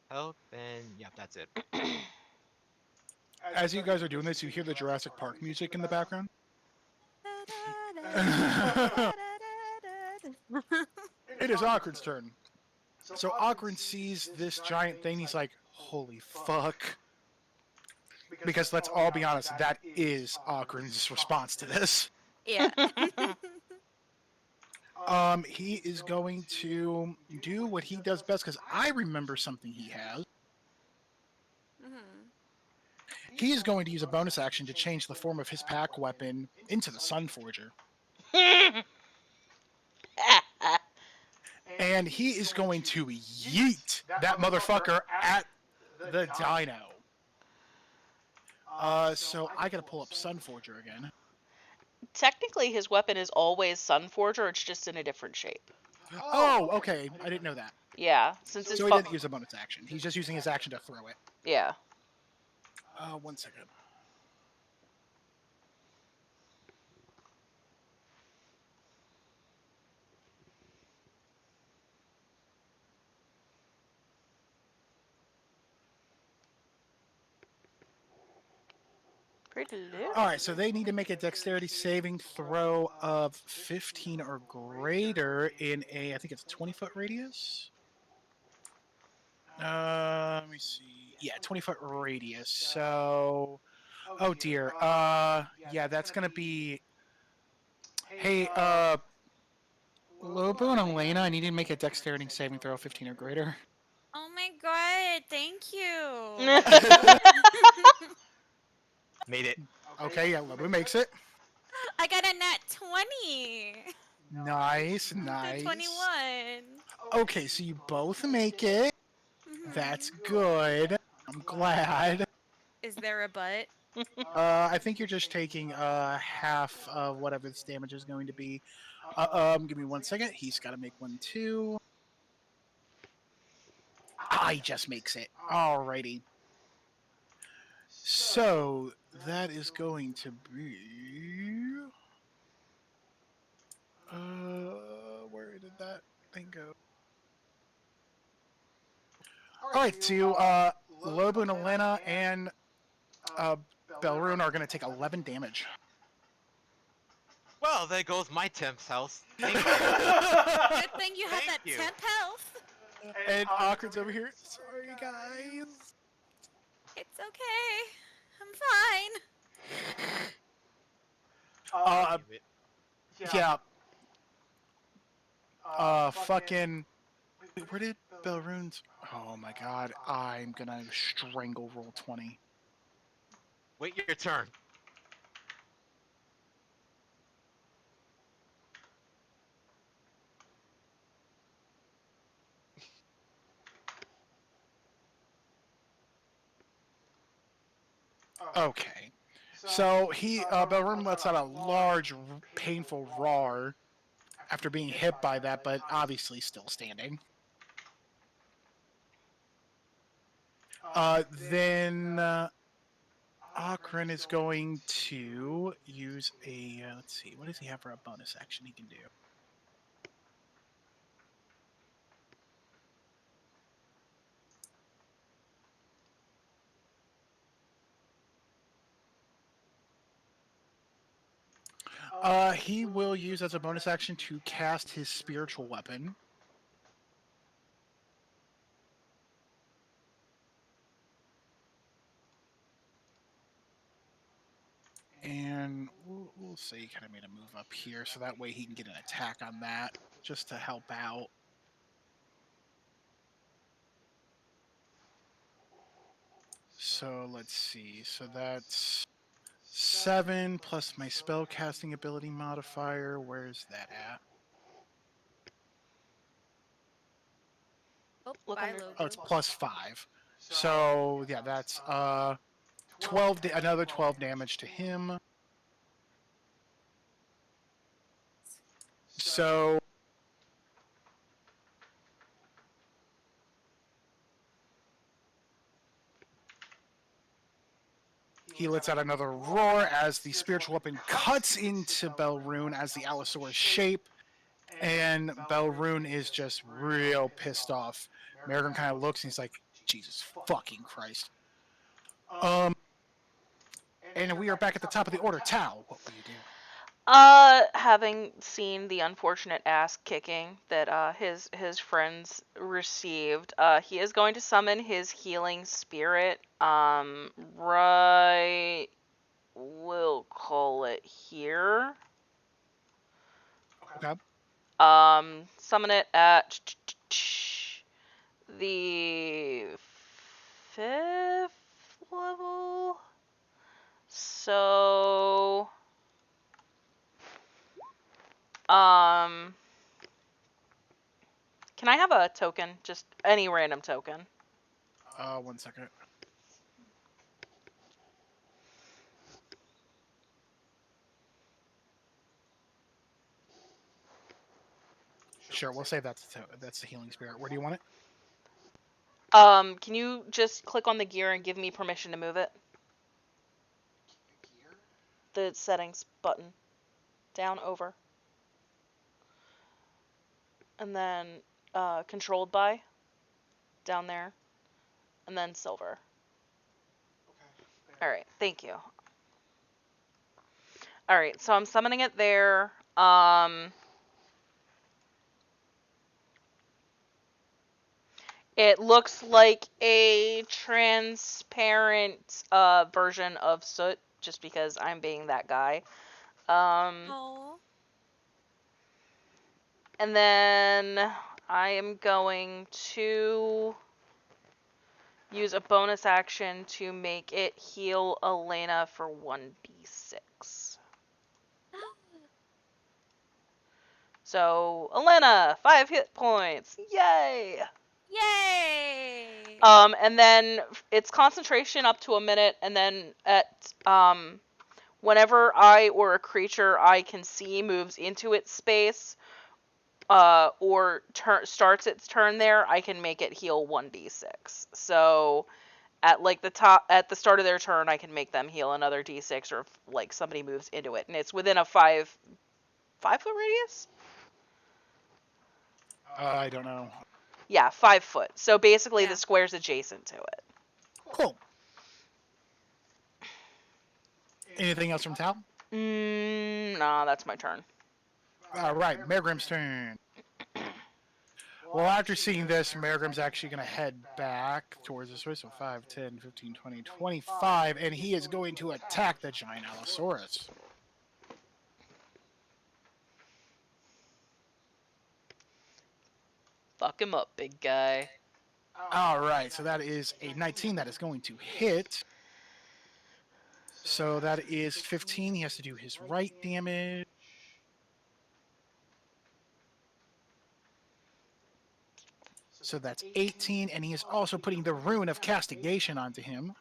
health, and yeah, that's it. As you guys are doing this, you hear the Jurassic Park music in the background. It is Akrin's turn. So Akrin sees this giant thing. He's like, "Holy fuck!" Because let's all be honest, that is Akrin's response to this. Yeah. He is going to do what he does best because I remember something he has. Mhm. He is going to use a bonus action to change the form of his pack weapon into the Sun Forger. And he is going to yeet that motherfucker at the dino. So I gotta pull up Sun Forger again. Technically, his weapon is always Sunforger. It's just in a different shape. Oh, okay. I didn't know that. Yeah, since his So he didn't use a bonus action. He's just using his action to throw it. yeah. 1 second. Pretty All right, so they need to make a dexterity saving throw of 15 or greater in a, I think it's a 20-foot radius. Let me see. Yeah, 20-foot radius. So, oh dear. Yeah, that's gonna be. Hey, Lobo and Elena, I need you to make a dexterity saving throw of 15 or greater. Oh my god, thank you. Made it. Okay, yeah, Lobo makes it. I got a nat 20. Nice, The nice. 21. Okay, so you both make it. That's good. I'm glad. Is there a butt? I think you're just taking half of whatever this damage is going to be. Give me 1 second. He's got to make one too. Ah, he just makes it. Alrighty. So that is going to be. Where did that thing go? All right, so Lobo and Elena and uh, Belrune are going to take 11 damage. Well, there goes my temp's house. Thank you. Good thing you have Thank that you. temp health. And Awkward's over here. Sorry, guys. It's okay. I'm fine. Uh, Damn it. yeah. Fucking. Wait, where did Belrune's? Oh my god, I'm gonna strangle roll 20. Wait your turn. Okay. So Belrune lets out a large, painful roar after being hit by that, but obviously still standing. Then Akron is going to use a. Let's see, what does he have for a bonus action he can do? He will use as a bonus action to cast his spiritual weapon. And we'll say he kind of made a move up here, so that way he can get an attack on that, just to help out. So let's see. So that's 7 plus my spell casting ability modifier. Where's that at? Oh, Look bye, under. Oh, Lobo. it's plus 5. So yeah, that's 12. Another 12 damage to him. So he lets out another roar as the spiritual weapon cuts into Belrune as the Allosaurus shape, and Belrune is just real pissed off. Merrigan kind of looks and he's like, Jesus fucking Christ. And we are back at the top of the order. Tao, what will you do? Having seen the unfortunate ass kicking that his friends received, he is going to summon his healing spirit. Right, we'll call it here. Okay. Summon it at the 5th level. So, can I have a token? Just any random token. 1 second. Sure, we'll say that's the healing spirit. Where do you want it? Can you just click on the gear and give me permission to move it? The settings button. Down, over. And then, controlled by. Down there. And then silver. Alright, thank you. All right, so I'm summoning it there. It looks like a transparent version of Soot, just because I'm being that guy. Oh. And then I am going to use a bonus action to make it heal Elena for 1d6. So, Elena, 5 hit points. Yay! Yay! And then it's concentration up to a minute, and then whenever I or a creature I can see moves into its space, or starts its turn there, I can make it heal 1d6. So at the start of their turn, I can make them heal another d6, or if like somebody moves into it, and it's within a 5 foot radius. I don't know. Yeah, 5 foot. So basically, Yeah. the square's adjacent to it. Cool. Anything else from Tal? Nah, that's my turn. All right, Mergrim's turn. Well, after seeing this, Mergrim's actually going to head back towards this way. So 5, 10, 15, 20, 25. And he is going to attack the giant Allosaurus. Fuck him up, big guy. All right, so that is a 19 that is going to hit. So that is 15. He has to do his right damage. So that's 18, and he is also putting the Rune of Castigation onto him.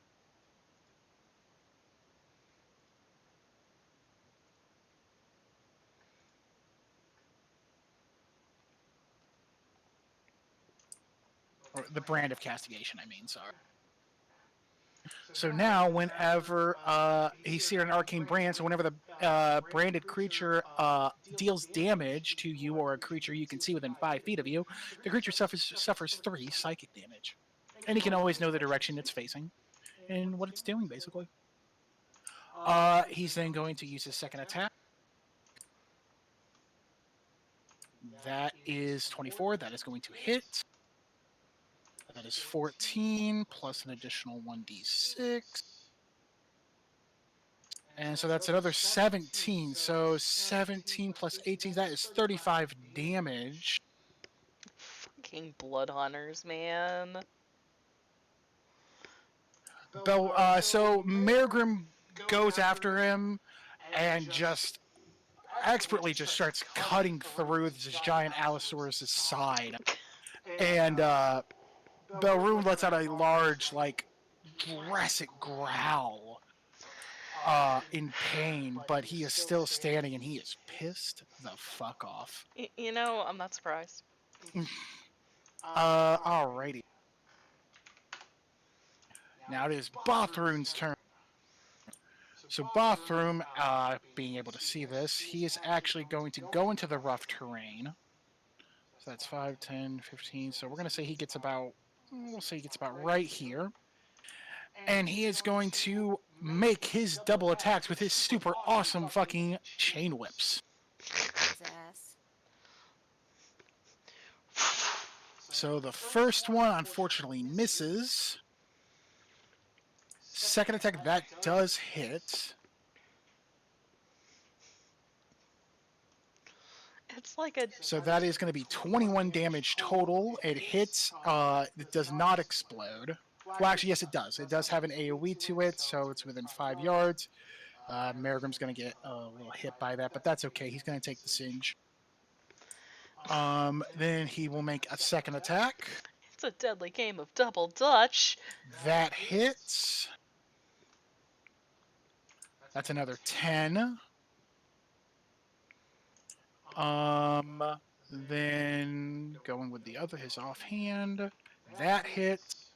Or the brand of castigation, I mean, sorry. So now, whenever he's seared an arcane brand, so whenever the branded creature deals damage to you or a creature you can see within 5 feet of you, the creature suffers 3 psychic damage. And he can always know the direction it's facing and what it's doing, basically. He's then going to use his second attack. That is 24. That is going to hit. That is 14 plus an additional 1d6. And so that's another 17. So 17 plus 18, that is 35 damage. Fucking blood hunters, man. So Mergrim goes after him and just expertly just starts cutting through this giant Allosaurus' side. And Belrune lets out a large, like, Jurassic growl in pain, but he is still standing and he is pissed the fuck off. You know, I'm not surprised. Alrighty. Now it is Bothrune's turn. So Bothroom, being able to see this, he is actually going to go into the rough terrain. So that's 5, 10, 15. So we're going to say he gets about, we'll say he gets about right here. And he is going to make his double attacks with his super awesome fucking chain whips. His ass. So the first one unfortunately misses. Second attack, that does hit. It's like a. So that is going to be 21 damage total. It hits. It does not explode. Well, actually, yes, it does. It does have an AoE to it, so it's within 5 yards. Merigrim's going to get a little hit by that, but that's okay. He's going to take the singe. Then he will make a second attack. It's a deadly game of double dutch. That hits. That's another 10. Then going with the other, his offhand. That hits.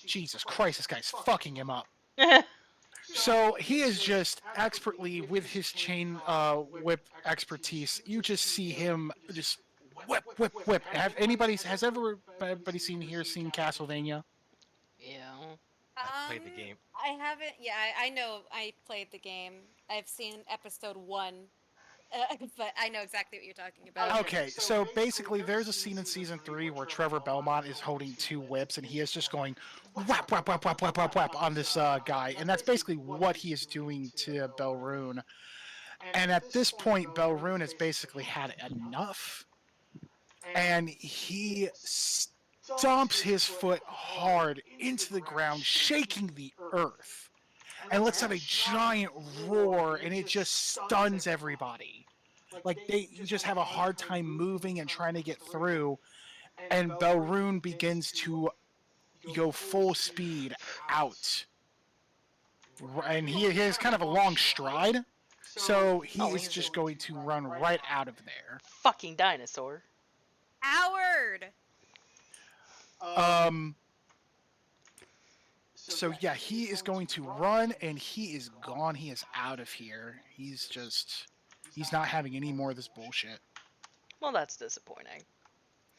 Jesus Christ, this guy's fucking him up. So he is just expertly with his chain whip expertise. You just see him just whip, whip, whip. Has everybody seen Castlevania? Yeah. I've played the game. I haven't. Yeah, I know. I played the game. I've seen episode 1, but I know exactly what you're talking about. Okay, so basically, there's a scene in season 3 where Trevor Belmont is holding 2 whips, and he is just going whap whap whap whap whap whap whap on this guy, and that's basically what he is doing to Belrune. And at this point, Belrune has basically had enough, and he stomps his foot hard into the ground, shaking the earth, and lets out a giant roar, and it just stuns everybody. Like they just have a hard time moving and trying to get through, and Belrune begins to go full speed out, and he has kind of a long stride, so he Oh, is easy. just going to run right out of there. Fucking dinosaur. Howard. Um. So yeah, he is going to run, and he is gone. He is out of here. He's not having any more of this bullshit. Well, that's disappointing.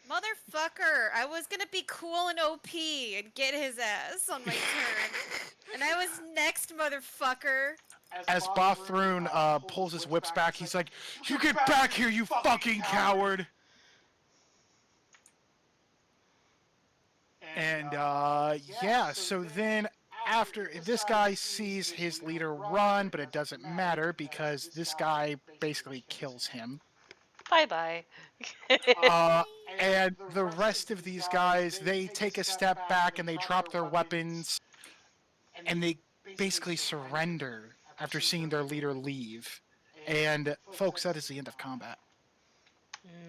Motherfucker. I was gonna be cool and OP and get his ass on my turn. And I was next, motherfucker. As Bothrune pulls his whips back, he's like, "You get back here, you fucking coward!" And yeah, so then after this guy sees his leader run, but it doesn't matter because this guy basically kills him. Bye bye. Uh, and the rest of these guys, they take a step back and they drop their weapons and they basically surrender after seeing their leader leave. And folks, that is the end of combat.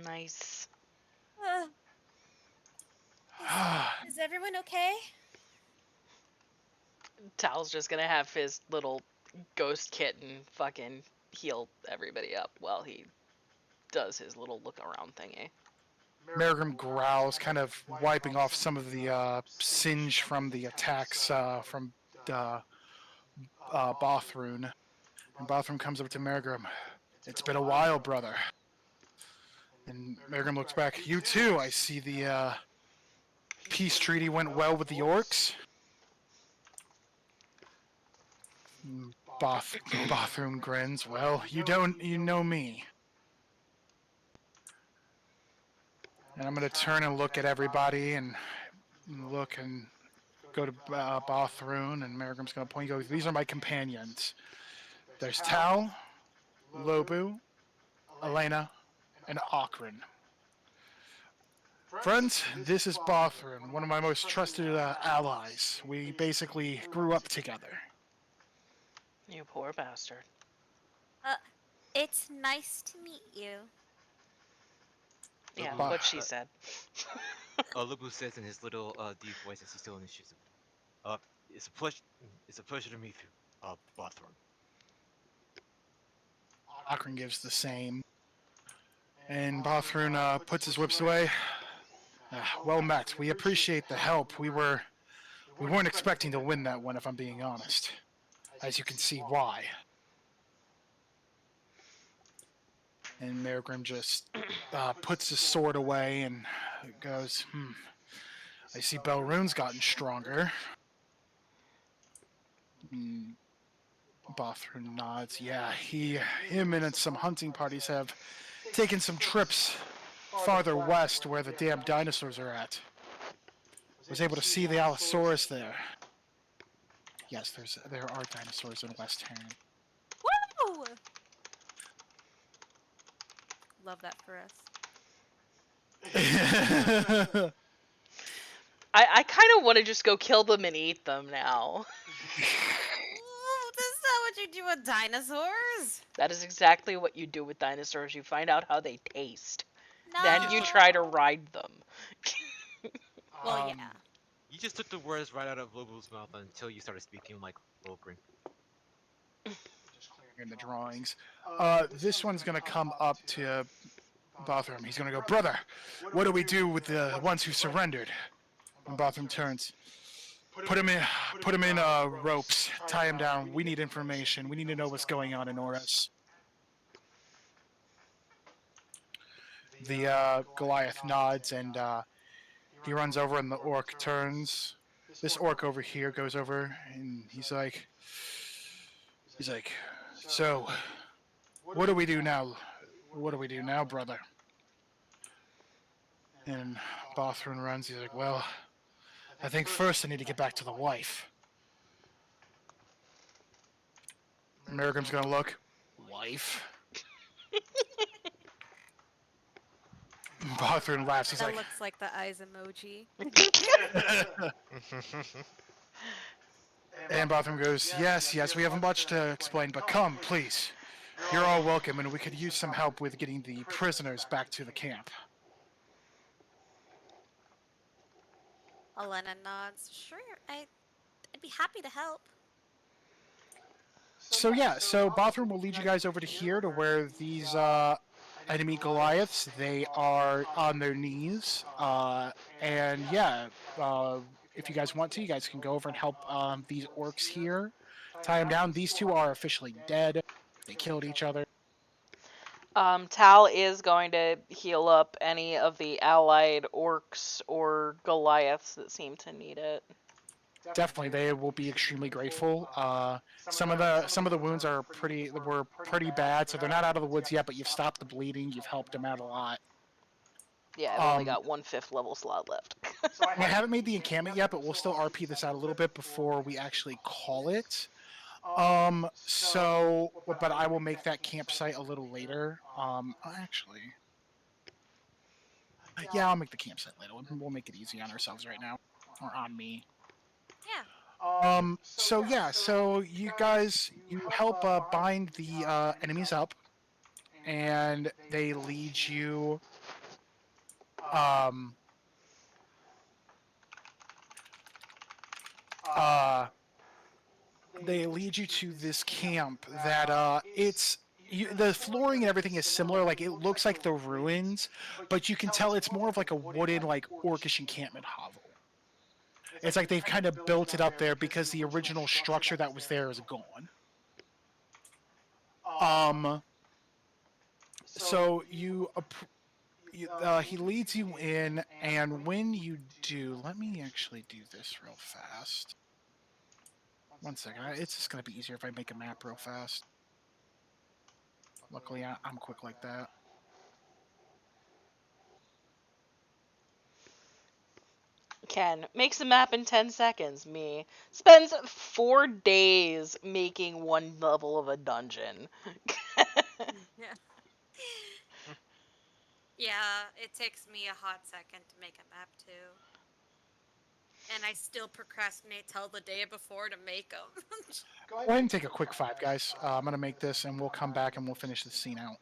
Nice. Is everyone okay? Tal's just gonna have his little ghost kitten fucking heal everybody up while he does his little look around thingy. Mergrim growls, kind of wiping off some of the singe from the attacks from Bothrune. And Bothrune comes up to Mergrim. "It's been a while, brother." And Mergrim looks back. "You too. I see the peace treaty went well with the orcs." Bothrune grins. "Well, you know me." And I'm gonna turn and look at everybody and look and go to Bothrune, and Mergrim's gonna point. He goes, "These are my companions. There's Tal, Lobu, Elena, and Okran. Friends, this is Bothrune, one of my most trusted allies. We basically grew up together." You poor bastard. It's nice to meet you. Yeah, Bah. what she said. Lubu says in his little deep voice as he's still in his shoes. It's a pleasure to meet you, Bothrun. Okran gives the same. And Bothrune puts his whips away. "Well met. We appreciate the help. We weren't expecting to win that one, if I'm being honest. As you can see why." And Mergrim just puts his sword away and goes, "I see Belrune's gotten stronger." Bothrune nods. "Yeah, him and some hunting parties have taken some trips farther west where the damn dinosaurs are at. Was able to see the Allosaurus there." Yes, there are dinosaurs in West Teren. Woo! Love that for us. I kind of want to just go kill them and eat them now. Ooh, that's not what you do with dinosaurs. That is exactly what you do with dinosaurs. You find out how they taste. No. Then you try to ride them. Well, yeah. You just took the words right out of Lubu's mouth until you started speaking like Logrin. In the drawings. This one's gonna come up to Bothrune. He's gonna go, "Brother, what do we do with the ones who surrendered?" And Bothrune turns. Put him in ropes. Tie him down. We need information. We need to know what's going on in Oris." The Goliath nods, and he runs over, and the orc turns. this orc over here goes over and he's like, so what do we do now? What do we do now, brother? And Bothron runs. He's like, well, I think first I need to get back to the wife. Merrigram's gonna look. Wife? Bothron laughs. He's That like, looks like the eyes emoji. and Bothram goes, yes, yes, we haven't much to explain, but come, please. You're all welcome, and we could use some help with getting the prisoners back to the camp. Elena nods. Sure, I'd be happy to help. So yeah, so Bothram will lead you guys over to here to where these enemy Goliaths, they are on their knees. And yeah, if you guys want to, you guys can go over and help these orcs here. Tie them down. These two are officially dead. They killed each other. Tal is going to heal up any of the allied orcs or Goliaths that seem to need it. Definitely, they will be extremely grateful. Some of the wounds were pretty bad, so they're not out of the woods yet. But you've stopped the bleeding. You've helped them out a lot. Yeah, I've only got 1/5 level slot left. I haven't made the encampment yet, but we'll still RP this out a little bit before we actually call it. But I will make that campsite a little later. Actually, yeah, I'll make the campsite later. We'll make it easy on ourselves right now, or on me. Yeah. So yeah, so you guys, you help bind the enemies up, and they lead you. Um. They lead you to this camp that the flooring and everything is similar. Like it looks like the ruins, but you can tell it's more of like a wooden, like orcish encampment hovel. It's like they've kind of built it up there because the original structure that was there is gone. So he leads you in, and when you do, let me actually do this real fast. One second. It's just gonna be easier if I make a map real fast. Luckily, I'm quick like that. Ken makes a map in 10 seconds. Me spends 4 days making one level of a dungeon. Yeah. Yeah, it takes me a hot second to make a map too. And I still procrastinate till the day before to make them. Go ahead and take a quick 5, guys. I'm gonna make this, and we'll come back and we'll finish the scene out.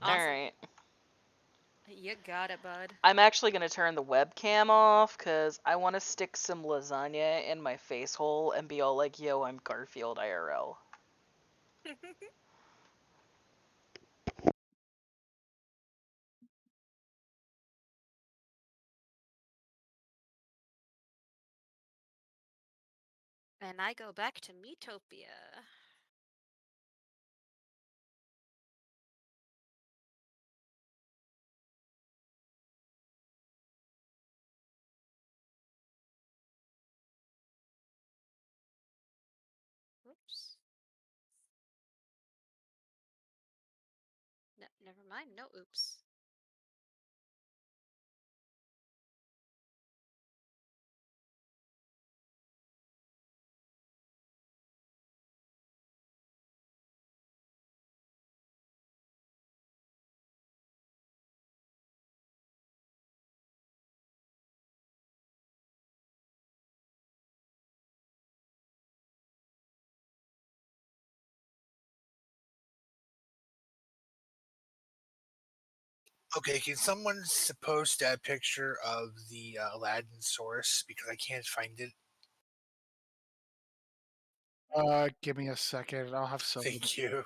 Awesome. Alright. You got it, bud. I'm actually going to turn the webcam off because I want to stick some lasagna in my face hole and be all like, yo, I'm Garfield IRL. And I go back to Metopia. Oops. No, never mind. No oops. Okay, can someone post a picture of the Aladdin source because I can't find it? Give me a second. I'll have some. Thank you.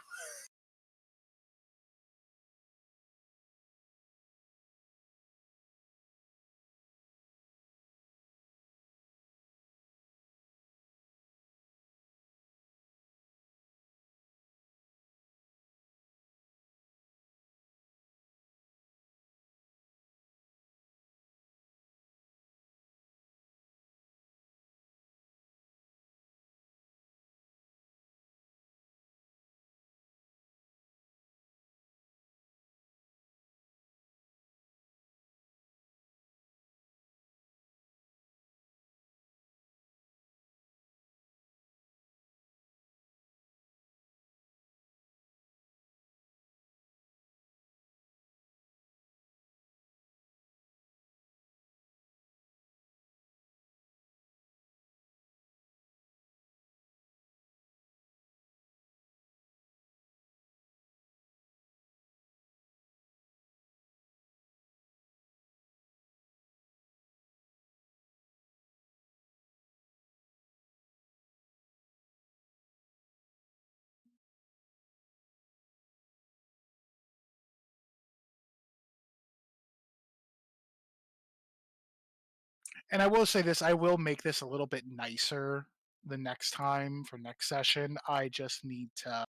And I will say this: I will make this a little bit nicer the next time for next session. I just need to.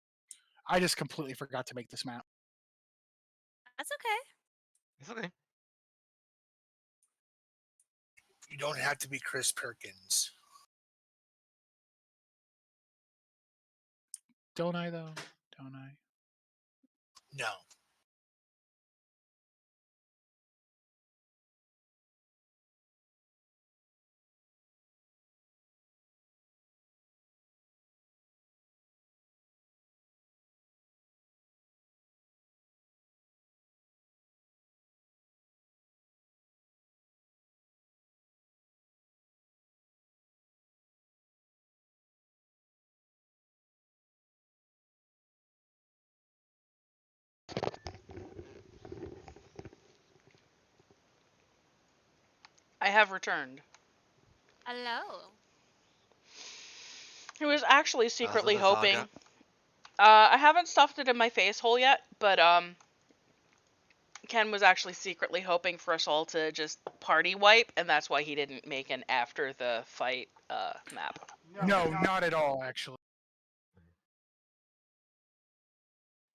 I just completely forgot to make this map. That's okay. It's okay. You don't have to be Chris Perkins. Don't I though? Don't I? No. I have returned. Hello. I was actually So secretly the hoping. saga. I haven't stuffed it in my face hole yet, but Ken was actually secretly hoping for us all to just party wipe, and that's why he didn't make an after the fight map. No, not at all. Actually,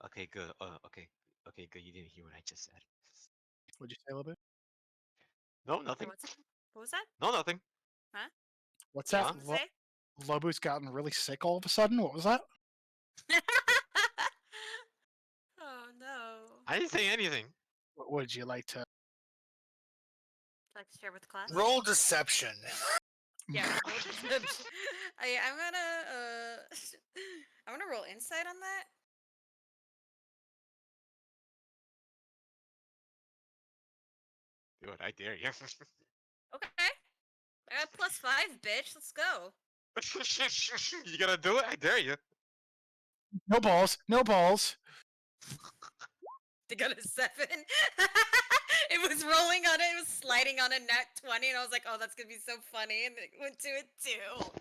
Okay, good. Okay, okay, good. You didn't hear what I just said. would you say a little bit? No, nothing. What was that? No, nothing. Huh? What's You that? have something to say? Lobu's gotten really sick all of a sudden. What was that? Oh no. I didn't say anything. What would you like to? Like to share with the class? Roll deception. Yeah, roll deception. I'm gonna I'm gonna roll insight on that. Do it. I dare you. Okay. I got +5, bitch. Let's go. You gonna do it? I dare you. No balls. No balls. They got a 7. It was rolling on it. It was sliding on a nat 20, and I was like, "Oh, that's gonna be so funny." And it went to a 2.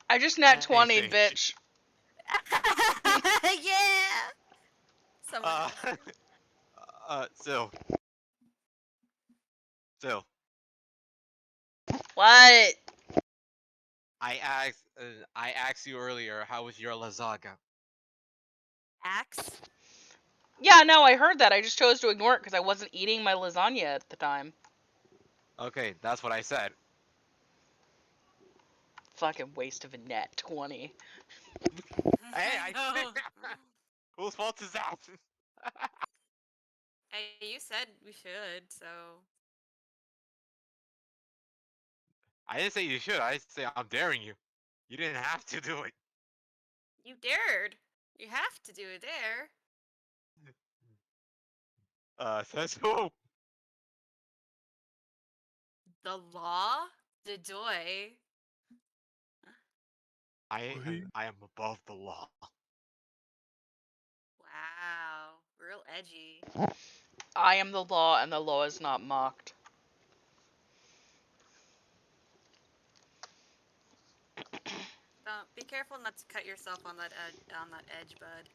I just nat 20, Anything. bitch. Yeah. Someone Uh, has to. still, still. What? I asked you earlier. How was your lasagna? Axe. Yeah, no, I heard that. I just chose to ignore it because I wasn't eating my lasagna at the time. Okay, that's what I said. Fucking waste of a nat 20. Hey, I. No. Whose fault is that? Hey, you said we should, so. I didn't say you should. I say I'm daring you. You didn't have to do it. You dared. You have to do a dare. Says who? The law? The doy. I am above the law. Wow. Real edgy. I am the law, and the law is not mocked. Don't be careful not to cut yourself on that edge, bud.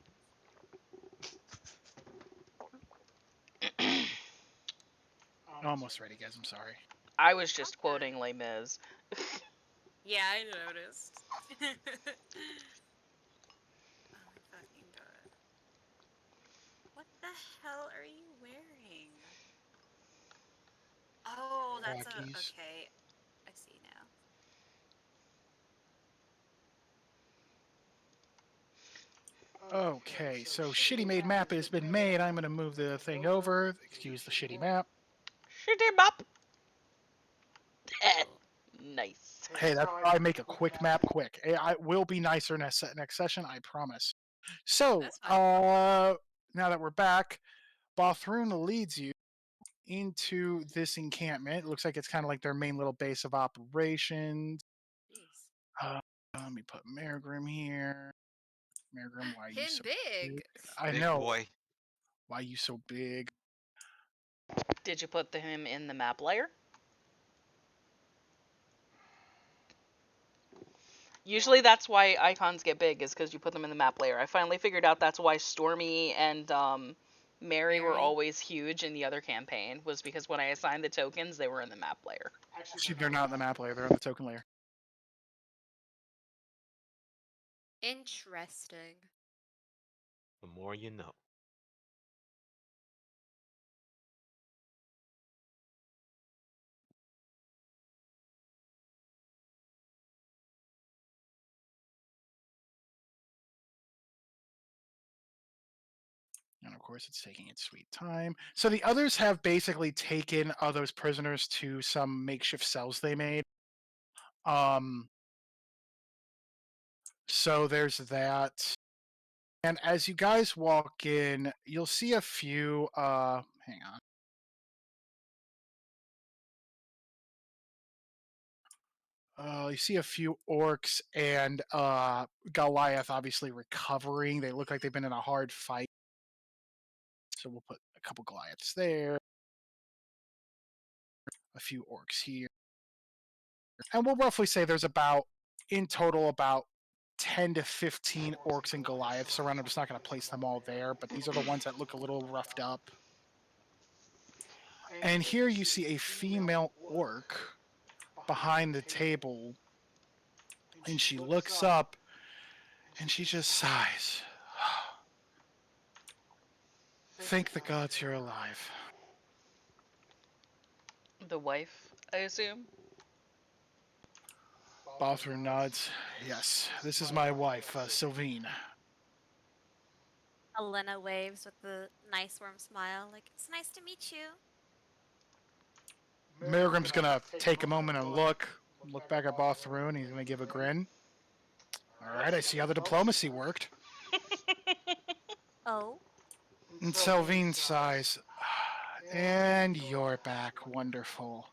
Almost ready, guys. I'm sorry. I was just Okay. quoting Les Mis. Yeah, I noticed. Oh my fucking god. What the hell are you wearing? Oh, that's Khakis. okay. I see now. Okay, so shitty made map has been made. I'm gonna move the thing over. Excuse the shitty map. Shoot him up! Cool. Nice. Hey, that's why I make a quick map quick. I will be nicer next session, I promise. So, That's fine. now that we're back, Bothrun leads you into this encampment. It looks like it's kind of like their main little base of operations. Jeez. Uh, let me put Mergrim here. Mergrim, why are you Pin so big. I Big know. boy. Why you so big? Did you put him in the map layer? Usually that's why icons get big, is because you put them in the map layer. I finally figured out that's why Stormy and Mary were always huge in the other campaign was because when I assigned the tokens, they were in the map layer. Actually, they're not in the map layer; they're on the token layer. Interesting. The more you know. And of course, it's taking its sweet time. So the others have basically taken those prisoners to some makeshift cells they made. Um, so there's that. And as you guys walk in, you'll see a few. Hang on. You see a few orcs and Goliath obviously recovering. They look like they've been in a hard fight. So we'll put a couple Goliaths there, a few orcs here. And we'll roughly say there's about, in total, about 10 to 15 orcs and Goliaths around. I'm just not going to place them all there, but these are the ones that look a little roughed up. And here you see a female orc behind the table, and she looks up and she just sighs. Thank the gods you're alive. The wife, I assume. Bothra nods. Yes, this is my wife, Sylvine. Elena waves with a nice warm smile, like, it's nice to meet you. Milgrim's gonna take a moment and look back at Bothra, and he's gonna give a grin. All right, I see how the diplomacy worked. Oh? And Sylvine sighs. And you're back. Wonderful.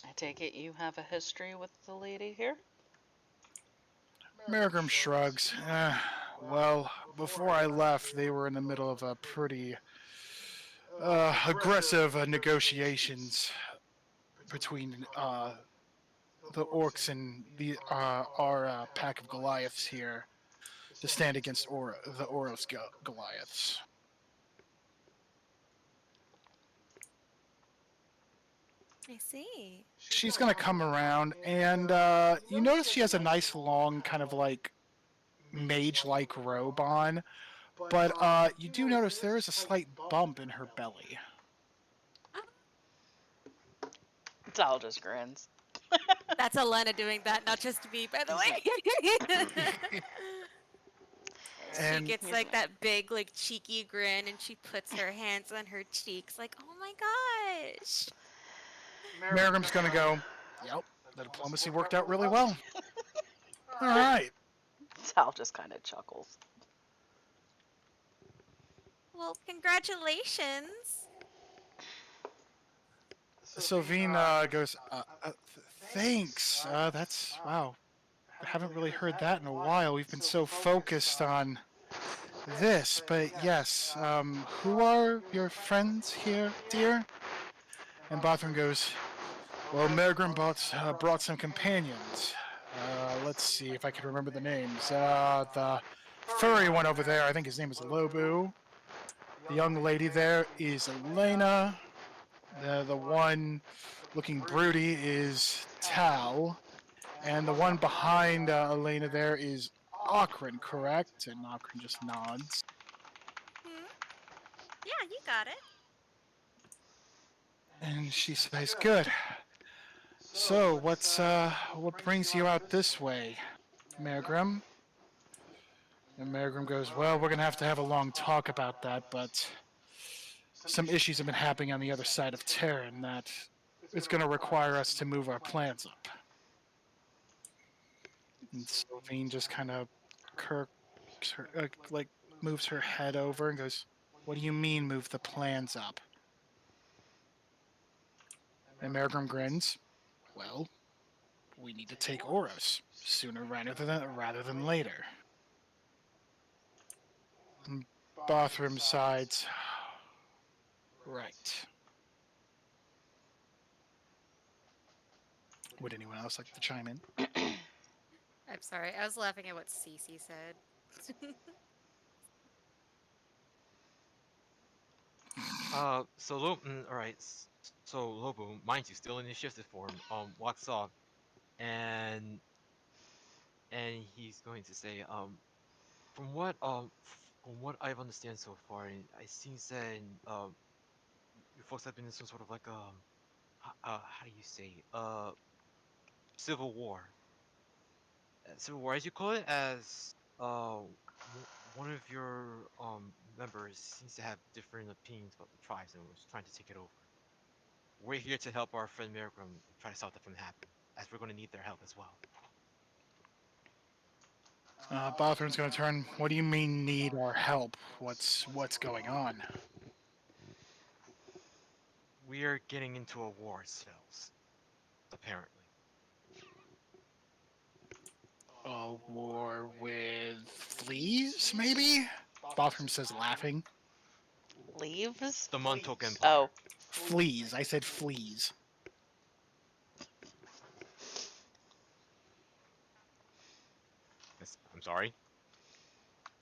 I take it you have a history with the lady here? Milgrim shrugs. Well, before I left, they were in the middle of a pretty aggressive negotiations between the orcs and our pack of Goliaths here to stand against the Oros Goliaths. I see. She's gonna come around, and you notice she has a nice long kind of like mage-like robe on, but you do notice there is a slight bump in her belly. Tal just grins. That's Elena doing that, not just me, by the way. She And gets like that big, like cheeky grin, and she puts her hands on her cheeks, like, "Oh my gosh!" Merrim's gonna go, yep, the diplomacy worked out really well. All right. Tal just kind of chuckles. Well, congratulations. Sylvine goes, thanks. That's, wow. I haven't really heard that in a while. We've been so focused on this, but yes, who are your friends here, dear? And Bothram goes, well, Mergrim brought some companions. Let's see if I can remember the names. The furry one over there, I think his name is Lobu. The young lady there is Elena. The one looking broody is Tal. And the one behind Elena there is Akron, correct? And Akron just nods. Hmm? Yeah, you got it. And she says, good. So, what brings you out this way, Mergrim? And Mergrim goes, well, we're going to have a long talk about that, but some issues have been happening on the other side of Teren that it's going to require us to move our plans up. And Sylvine just kind of kirks her, like moves her head over and goes, what do you mean move the plans up? And Mergrim grins, well, we need to take Oros sooner rather than later. And Bothram sides, right. Would anyone else like to chime in? I'm sorry, I was laughing at what Cece said. All right. So Lobo, mind you, still in his shifted form, walks off, and he's going to say, from what I've understand so far, and I seems that you folks have been in some sort of like how do you say civil war, civil war as you call it, as one of your members seems to have different opinions about the tribes and was trying to take it over. We're here to help our friend Miragram try to stop that from happening, as we're going to need their help as well. Bothram's going to turn. What do you mean need our help? What's going on? We are getting into a war ourselves, apparently. A war with fleas, maybe? Bothram says, laughing. Leaves? The Montauk Oh. Empire. Fleas. I said fleas. Yes, I'm sorry.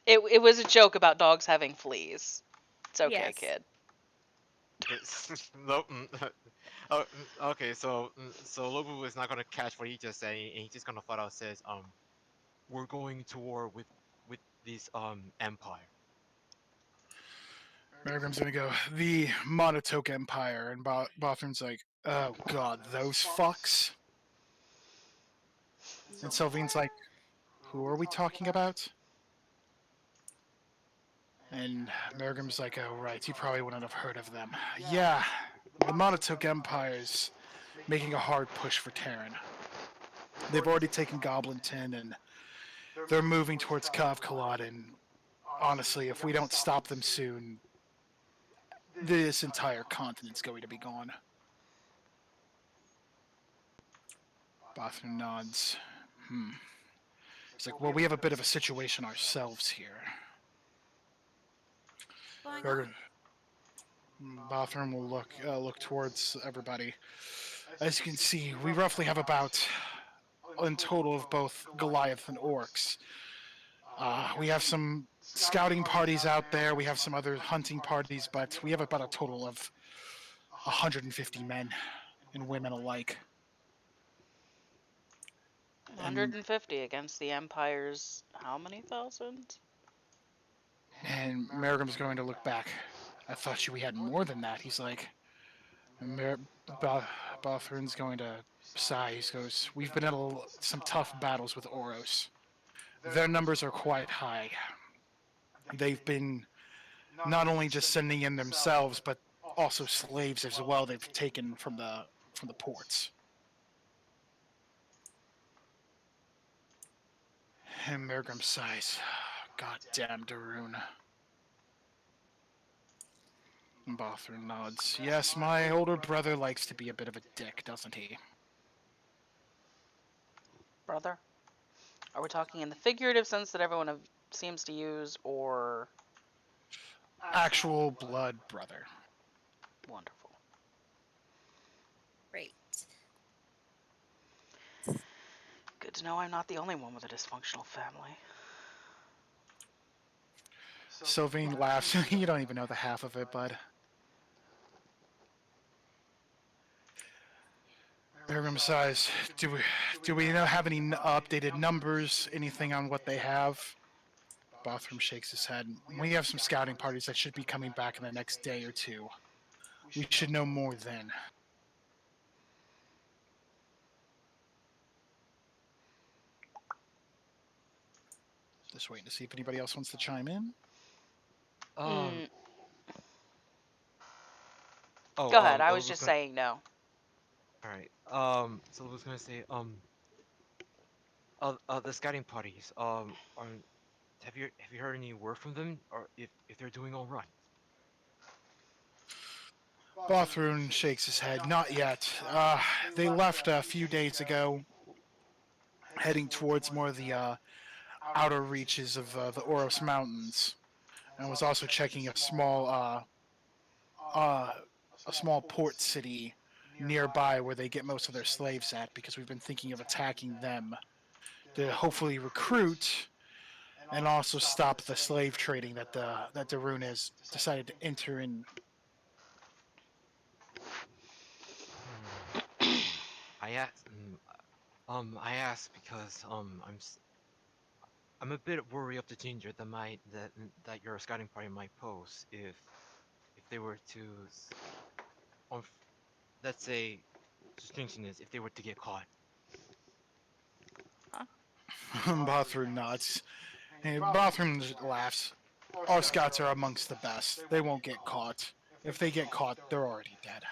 It was a joke about dogs having fleas. It's okay, Yes. kid. No, oh, okay, so Lobu is not gonna catch what he just said, and he's just gonna flat out says, we're going to war with this empire. Mergrim's going to go, the Monotoke Empire. And Bothram's like, oh god, those fucks? And Sylvine's like, who are we talking about? And Mergrim's like, oh, right, you probably wouldn't have heard of them. Yeah, the Monotoke Empire's making a hard push for Teren. They've already taken Goblinton, and they're moving towards Kavkalad, and honestly, if we don't stop them soon, this entire continent's going to be gone. Bothram nods. He's like, well, we have a bit of a situation ourselves here. Going on? Bothram will look towards everybody. As you can see, we roughly have about, in total, of both Goliath and Orcs. We have some scouting parties out there. We have some other hunting parties, but we have about a total of 150 men and women alike. And 150 against the Empire's how many thousand? Merrim's going to look back. I thought we had more than that. He's like, Mer- Bothrin's going to sigh. He goes, we've been in some tough battles with Oros. Their numbers are quite high. They've been not only just sending in themselves, but also slaves as well. They've taken from the ports. And Mergrim sighs. God damn Darun. Bothrin nods. Yes, my older brother likes to be a bit of a dick, doesn't he? Brother? Are we talking in the figurative sense that everyone seems to use, or Actual blood brother. wonderful? Great. Good to know I'm not the only one with a dysfunctional family. Sylvain laughs. You don't even know the half of it, bud. Mergrim sighs. Do we have any updated numbers? Anything on what they have? Bothram shakes his head. We have some scouting parties that should be coming back in the next day or two. We should know more then. Just waiting to see if anybody else wants to chime in. Um. Oh. Go ahead. I was Lobu's just gonna. saying no. All right. So Lobu's gonna say. The scouting parties. Are have you heard any word from them, or if they're doing all right? Bothroon shakes his head. Not yet. They left a few days ago, heading towards more of the outer reaches of the Oros Mountains, and was also checking uh, a small port city nearby where they get most of their slaves at, because we've been thinking of attacking them to hopefully recruit and also stop the slave trading that Darun has decided to enter in. I asked. I asked because I'm a bit worried of the danger that your scouting party might pose if they were to um, let's say distinction is if they were to get caught. Bathroom nods. And Bathroom just laughs. Our scouts are amongst the best. They won't get caught. If they get caught, they're already dead.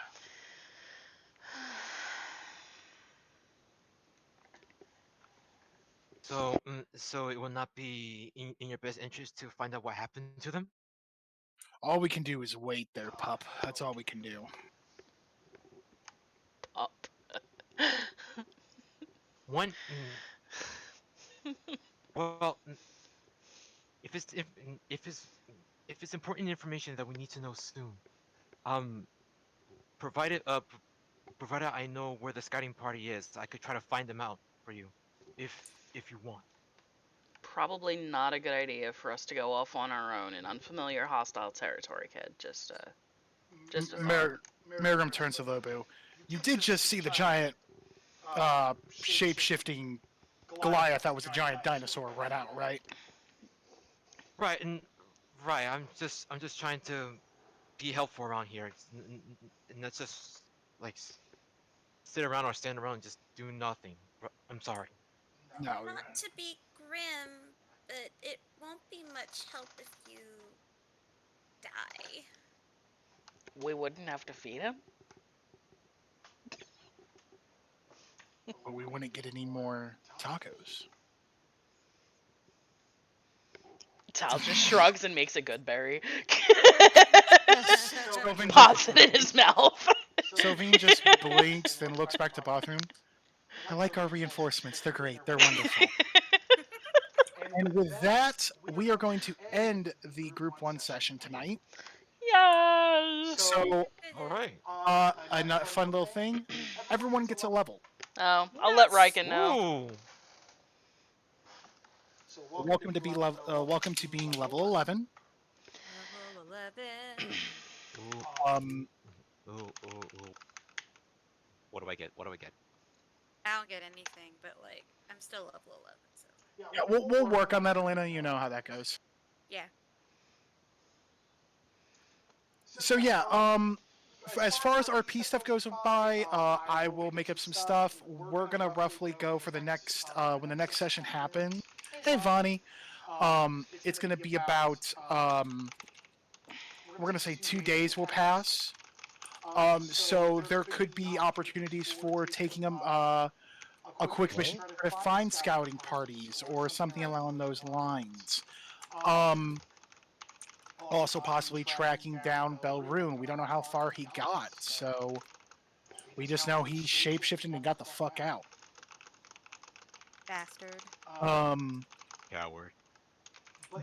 So it will not be in your best interest to find out what happened to them. All we can do is wait there, pup. That's all we can do. Up. One, well, if it's if it's if it's important information that we need to know soon, um, provided provided I know where the scouting party is, I could try to find them out for you, if if you want. Probably not a good idea for us to go off on our own in unfamiliar, hostile territory, kid. Just a thought. Merrim turns to Lobu. You did just see the giant, shape shifting Goliath that was a giant dinosaur run out, right? Right, and right, I'm just trying to be helpful around here, and that's just like sit around or stand around and just do nothing. I'm sorry. No. Not to be grim, but it won't be much help if you die. We wouldn't have to feed him? But we wouldn't get any more tacos. Tal just shrugs and makes a good berry. Sylvain Pops it in his mouth. Sylvain just blinks, then looks back to Bathroom. I like our reinforcements. They're great. They're wonderful. And with that, we are going to end the Group 1 session tonight. Yes. So, All right. a fun little thing. Everyone gets a level. Oh, I'll let Yes. Riken know. Ooh. Welcome to being level 11. Level 11. Ooh. Um, Ooh. What do I get? What do I get? I don't get anything, but like I'm still level 11, so yeah, we'll work on that, Elena. You know how that goes. yeah. So yeah, as far as RP stuff goes by, I will make up some stuff. We're gonna roughly go for the next when the next session happens. Hey, Vani. It's gonna be about we're gonna say 2 days will pass. So there could be opportunities for taking a quick mission to find scouting parties or something along those lines. Um, Also possibly tracking down Belrune. We don't know how far he got, so we just know he shapeshifted and got the fuck out. Bastard. Um, Coward.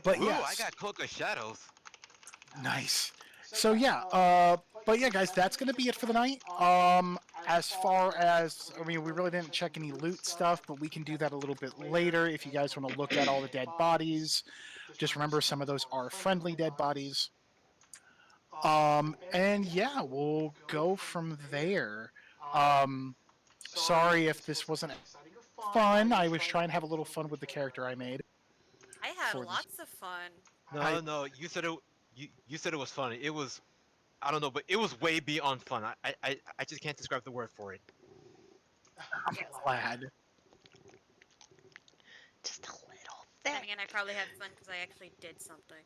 but Ooh, I yes, got Cloak of Shadows. nice. So yeah, but yeah, guys, that's gonna be it for the night. As far as I mean, we really didn't check any loot stuff, but we can do that a little bit later if you guys want to look at all the dead bodies. Just remember, some of those are friendly dead bodies. And yeah, we'll go from there. Um, Sorry if this wasn't fun. I was trying to have a little fun with the character I made I had for this. lots of fun. No, you said it was funny. It was I don't know, but it was way beyond fun. I just can't describe the word for it. I'm glad. Just a little Then bit. again, I probably had fun because I actually did something.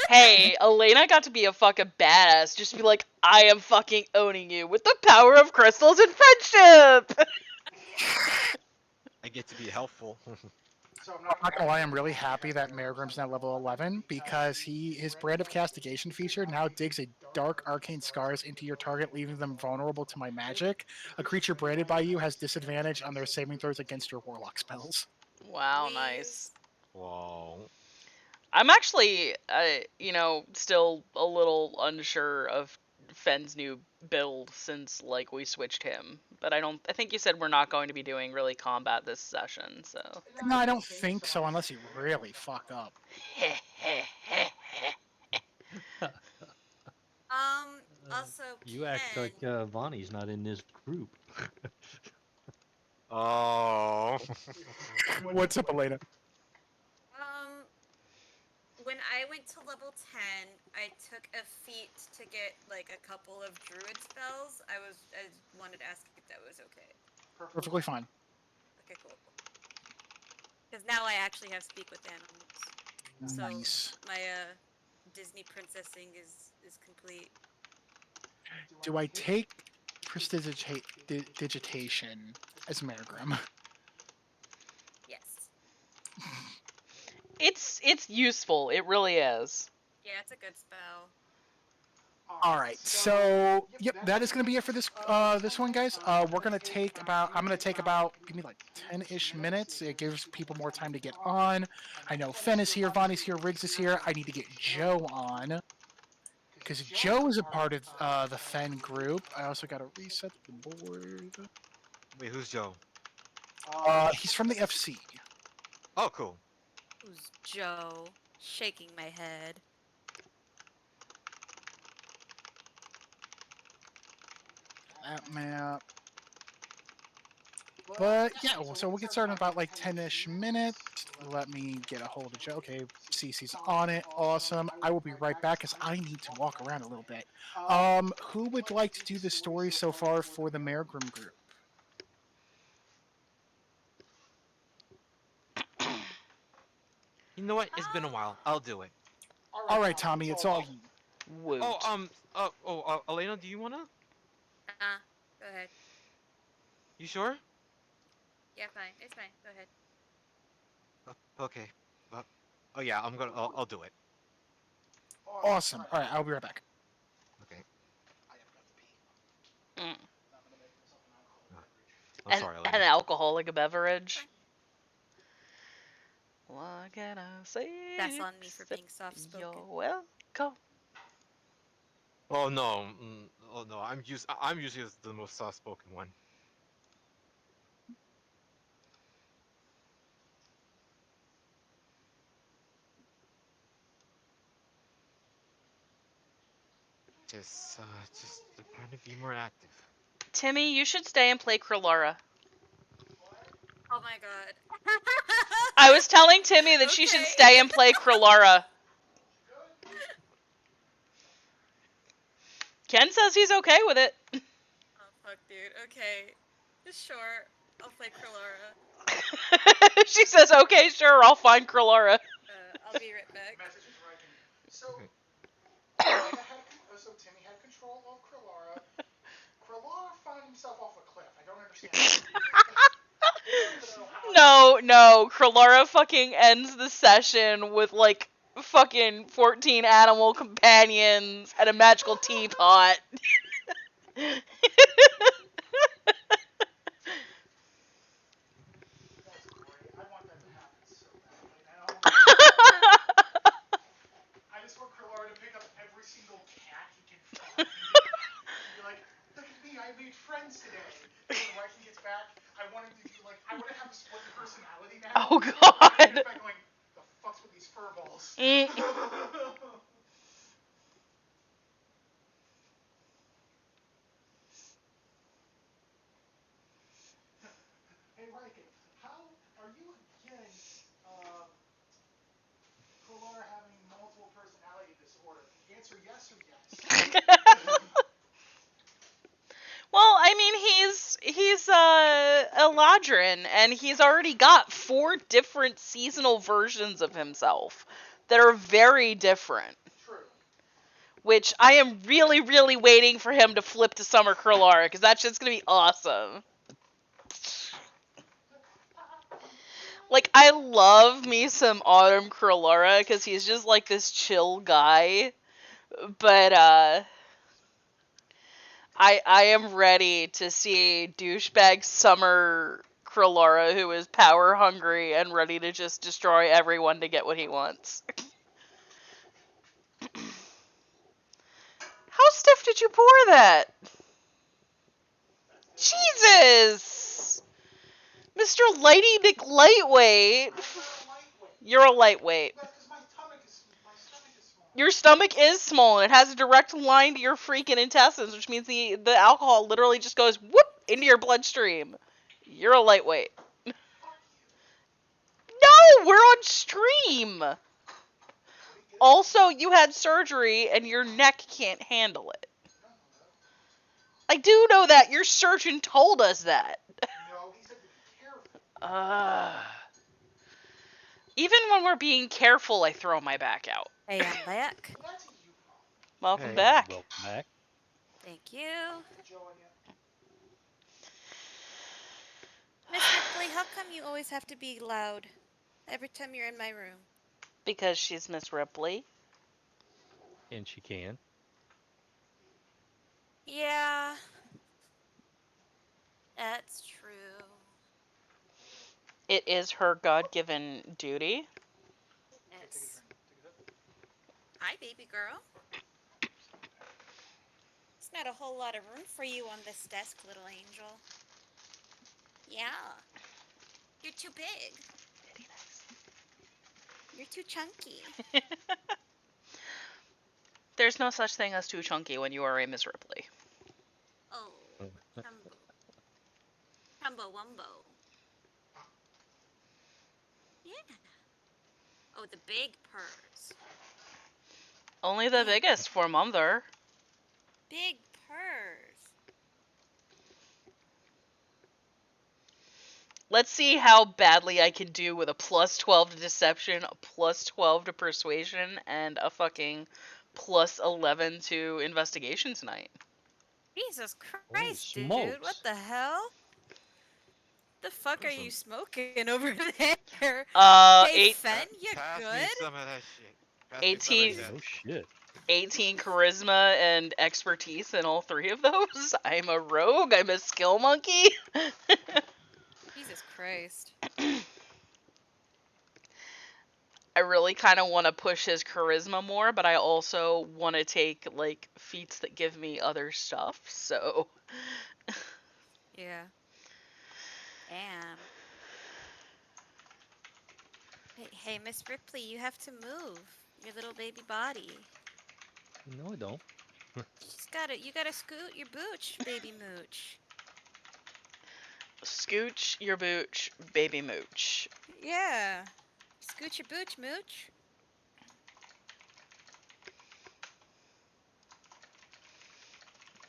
Hey, Elena got to be a fucking badass. Just be like, I am fucking owning you with the power of crystals and friendship. I get to be helpful. I'm not gonna lie, I'm really happy that Marigrim's now level 11 because his brand of castigation feature now digs a dark arcane scars into your target, leaving them vulnerable to my magic. A creature branded by you has disadvantage on their saving throws against your warlock spells. Wow, nice. Wow. I'm actually, still a little unsure of Fenn's new build since like we switched him. But I think you said we're not going to be doing really combat this session, so. No, I don't think so, unless you really fuck up. Also, You act Ken, like Vonnie's not in this group. Oh. What's up, Elena? um, when I went to level 10, I took a feat to get like a couple of druid spells. I wanted to ask if that was okay. Perfectly fine. Okay, cool. Because now I actually have speak with animals. So Nice. my Disney princessing is complete. Do I take prestidigitation as Marigrim? Yes. It's useful. It really is. Yeah, it's a good spell. All right, so yep, that is going to be it for this one, guys. We're going to take about I'm going to take about give me like 10-ish minutes. It gives people more time to get on. I know Fen is here, Vonnie's here, Riggs is here. I need to get Joe on because Joe is a part of the Fen group. I also got to reset the board. Wait, who's Joe? He's from the FC. Oh, cool. Who's Joe? Shaking my head. That map. But yeah, so we'll get started in about like 10-ish minutes. Let me get a hold of Joe. Okay, Cece's on it. Awesome. I will be right back because I need to walk around a little bit. Who would like to do the story so far for the Marigrim group? You know what? It's been a while. I'll do it. All right, Tommy, it's all you. Woot. Elena, do you wanna? Go ahead. You sure? Yeah, fine. It's fine. Go ahead. Okay. Uh, oh yeah, I'll do it. Awesome. All right, I'll be right back. Okay. Mm. I'm sorry, An Elena. alcoholic beverage. What can I say? That's on me for except being soft-spoken. You're welcome. Oh no. Oh no. I'm usually the most soft-spoken one. Just trying to be more active. Timmy, you should stay and play Krilara. Oh my god. I was telling Timmy that she should stay and play Krilara. Ken says he's okay with it. Oh fuck, dude. Okay. Sure. I'll play Krilara. She says, okay, sure, I'll find Krilara. I'll be right back. Messages where I can. So, so Timmy had control of Krilara. Krilara found himself off a cliff. I don't understand. No, Krilara fucking ends the session with like fucking 14 animal companions and a magical teapot. That's great. I want that to happen so badly now. I just want Krilara to pick up every single cat he can find. And be like, look at me, I made friends today. And when Riken gets back, I want him to be like, I want to have a split personality now. Oh god. And he's back going, the fuck's with these fur balls? Hey Riken, how are you against Krilara having multiple personality disorder? Answer yes or yes. Well, I mean, he's Eladrin, and he's already got 4 different seasonal versions of himself that are very different. True. Which I am really, really waiting for him to flip to Summer Krilara, because that's just gonna be awesome. Like, I love me some Autumn Krilara, because he's just like this chill guy. But, I am ready to see douchebag Summer Krilara, who is power hungry and ready to just destroy everyone to get what he wants. How's stiff did you pour that? Jesus! Mr. Lighty McLightweight. You're a lightweight. That's because my stomach is small. Your stomach is small and it has a direct line to your freaking intestines, which means the alcohol literally just goes whoop into your bloodstream. You're a lightweight. Fuck you. No, we're on stream. Let me get Also, you had surgery and your neck can't handle it. I don't know that. I do know that. Your surgeon told us that. No, he said to be careful. Even when we're being careful, I throw my back out. Hey, I'm back. Well, that's a you problem. Welcome Hey. back. Welcome back. Thank you. Joe on you. Miss Ripley, how come you always have to be loud every time you're in my room? Because she's Miss Ripley. And she can. Yeah. That's true. It is her God-given duty. Yes. Hi, baby girl. There's not a whole lot of room for you on this desk, little angel. Yeah. You're too big. You're too chunky. There's no such thing as too chunky when you are a Miss Ripley. Oh, Chumbo. Chumbo Wumbo. Yeah. Oh, the big purrs. Only the Yeah. biggest for Mother. Big purrs. Let's see how badly I can do with a plus 12 to deception, a plus 12 to persuasion, and a fucking plus 11 to investigation tonight. Jesus Holy Christ, dude. What smokes. the hell? The fuck are you smoking over there? Hey, Eight, Fen, you Pass me good? some of that shit. Pass me some of 18, that. No shit. 18 charisma and expertise in all three of those. I'm a rogue, I'm a skill monkey. Jesus Christ. I really kind of want to push his charisma more, but I also want to take like feats that give me other stuff. So Yeah. Damn. Hey, Miss Ripley, you have to move your little baby body. No, I don't. You gotta scoot your booch, baby mooch. scooch your booch, baby mooch. Yeah. Scoot your booch, mooch.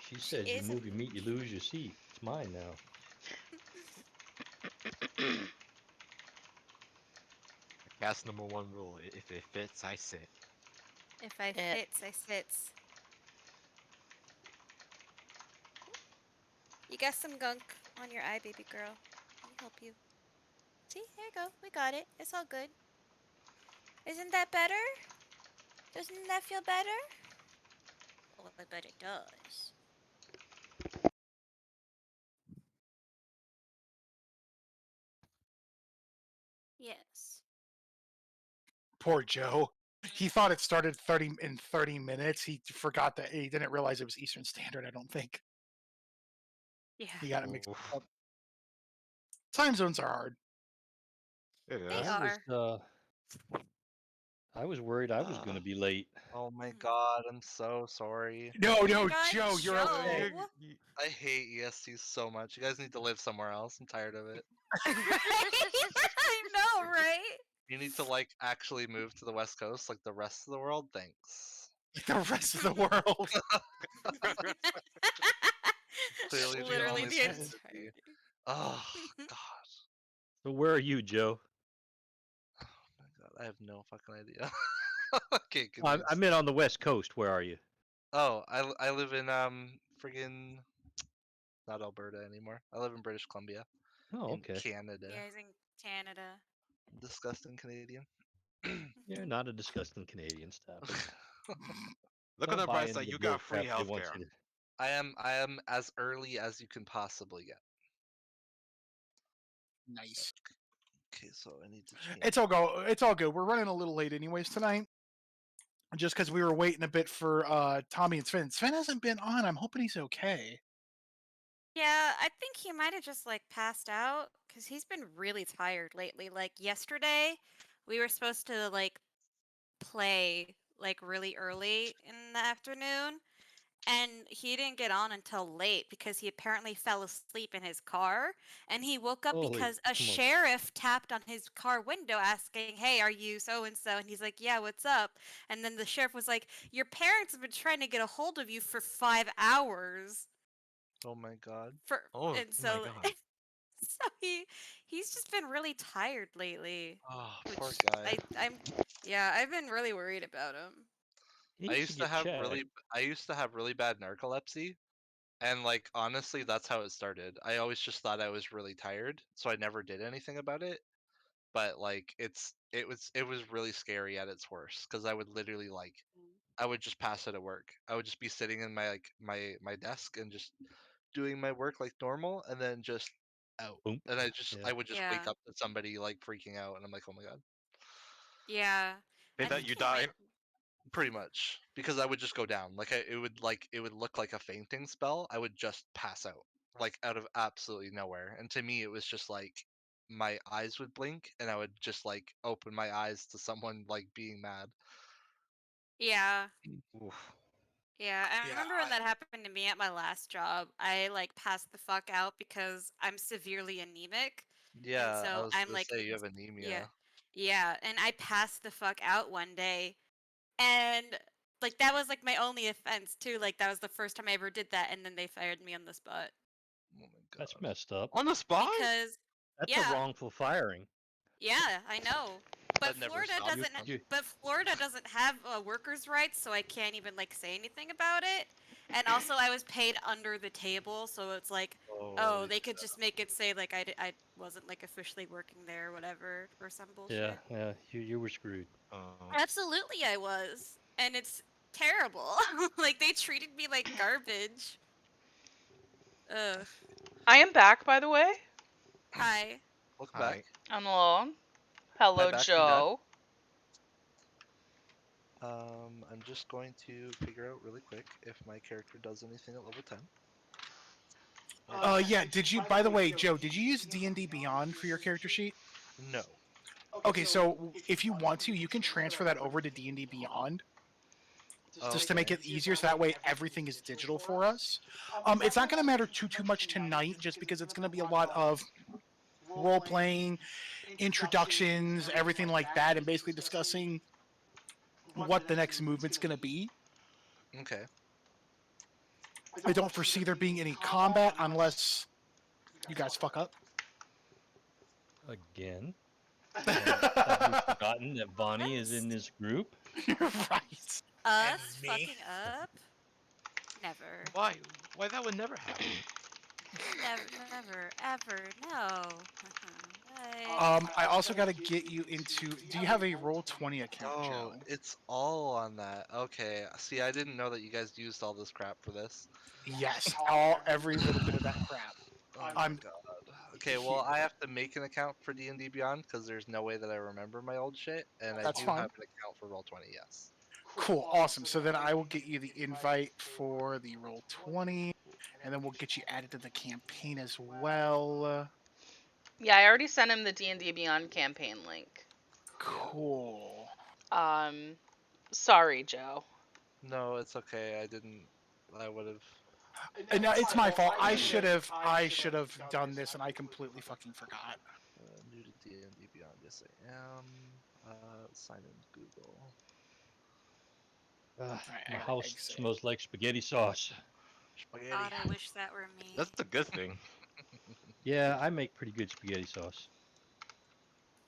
She She says you is a move your meat, you mooch. lose your seat. It's mine now. Cast number one rule: if it fits, I sit. If I It, fits, I sits. You got some gunk on your eye, baby girl. Let me help you. See, there you go. We got it. It's all good. Isn't that better? Doesn't that feel better? Oh, I bet it does. Yes. Poor Joe. He thought it started 30 minutes. He forgot that he didn't realize it was Eastern Standard, I don't think. Yeah. He got it mixed Oof. up. Time zones are hard. It They is. are. I was worried I was gonna be late. Oh my Mhm. god, I'm so sorry. No, Oh my no, God, Joe, you're okay. Joe. I hate EST so much. You guys need to live somewhere else. I'm tired of it. Right? I know, right? You need to like actually move to the West Coast like the rest of the world. Thanks. Like the rest of the world. Clearly the Literally only the strategy. entire. Oh god. So where are you, Joe? Oh my god, I have no fucking idea. Okay, I goodness. meant on the West Coast. Where are you? Oh, I live in friggin' not Alberta anymore. I live in British Columbia Oh, in okay. Canada. Yeah, he's in Canada. Disgusting Canadian. You're not a disgusting Canadian. Stop it. Look on Don't the buy bright into side. the You bull got free crap they want healthcare. you to. I am as early as you can possibly get. Nice. Okay, so I need to change. It's all good. We're running a little late anyways tonight. just because we were waiting a bit for Tommy and Sven. Sven hasn't been on. I'm hoping he's okay. Yeah, I think he might have just like passed out because he's been really tired lately. Like yesterday, we were supposed to like play like really early in the afternoon, and he didn't get on until late because he apparently fell asleep in his car, and he woke up Holy because a smoke. sheriff tapped on his car window asking, "Hey, are you so and so?" And he's like, "Yeah, what's up?" And then the sheriff was like, "Your parents have been trying to get a hold of you for 5 hours." Oh my god. For Oh and my so god. so he's just been really tired lately, Oh, poor which guy. I'm yeah, I've been really worried about him. He I needs to used to get have checked. I used to have really bad narcolepsy, and like honestly, that's how it started. I always just thought I was really tired, so I never did anything about it. But like it was really scary at its worst because I would literally like I would just pass it at work. I would just be sitting in my like my desk and just doing my work like normal, and then just out. Boom. And Yeah. I would just wake Yeah. up to somebody like freaking out, and I'm like, oh my god. Yeah. They I thought think you he might died. Pretty much, because I would just go down. It would look like a fainting spell. I would just pass out, like out of absolutely nowhere. And to me, it was just like my eyes would blink, and I would just like open my eyes to someone like being mad. Yeah. Oof. Yeah, I Yeah, remember when that happened to me at my last job. I like passed the fuck out because I'm severely anemic. And Yeah, I so was I'm gonna like say you have yeah. anemia. Yeah, and I passed the fuck out one day, and like that was like my only offense too. Like that was the first time I ever did that, and then they fired me on the spot. Oh my That's god. messed up. On the spot? Because That's a yeah, wrongful firing. yeah, I know. But That never Florida stopped You, doesn't them. you, but Florida doesn't have workers' rights, so I can't even like say anything about it. And also I was paid under the table, so it's like, oh, Holy they could shit. just make it say like I wasn't like officially working there or whatever or some yeah, bullshit. yeah, you were screwed. Oh. Absolutely I was. And it's terrible. Like they treated me like garbage. Ugh. I am back, by the way. Hi. Welcome back. Hi. Hello. Hi Hello, back from death. Joe. I'm just going to figure out really quick if my character does anything at level 10. Yeah. Did you? By the way, Joe, did you use D&D Beyond for your character sheet? No. Okay, so if you want to, you can transfer that over to D&D Beyond Oh, just to make okay. it easier. So that way, everything is digital for us. It's not going to matter too much tonight, just because it's going to be a lot of role playing, introductions, everything like that, and basically discussing what the next movement's going to be. Okay. I don't foresee there being any combat unless you guys fuck up. Again. Have we forgotten that Bonnie is in this group? You're right. Us me? fucking up? Never. Why? Why that would never happen? Never, never, ever, no. What? I also got to get you into. Do you have a Roll20 account, Oh, Joe? it's all on that. Okay. See, I didn't know that you guys used all this crap for this. Yes, all every little bit of that crap. Oh my I'm god. Okay, well, I have to make an account for D&D Beyond because there's no way that I remember my old shit, and I That's do have fine. an account for Roll20. Yes. Cool, awesome. So then I will get you the invite for the Roll20, and then we'll get you added to the campaign as well. Yeah, I already sent him the D&D Beyond campaign link. Cool. Um, sorry, Joe. No, it's okay. I didn't. I would have. And now it's my fault. I should have done this, and I completely fucking forgot. New to D&D Beyond. Yes, I am. Sign in Google. All right, I My gotta house exit. smells like spaghetti sauce. Spaghetti. God, I wish that were me. That's a good thing. Yeah, I make pretty good spaghetti sauce.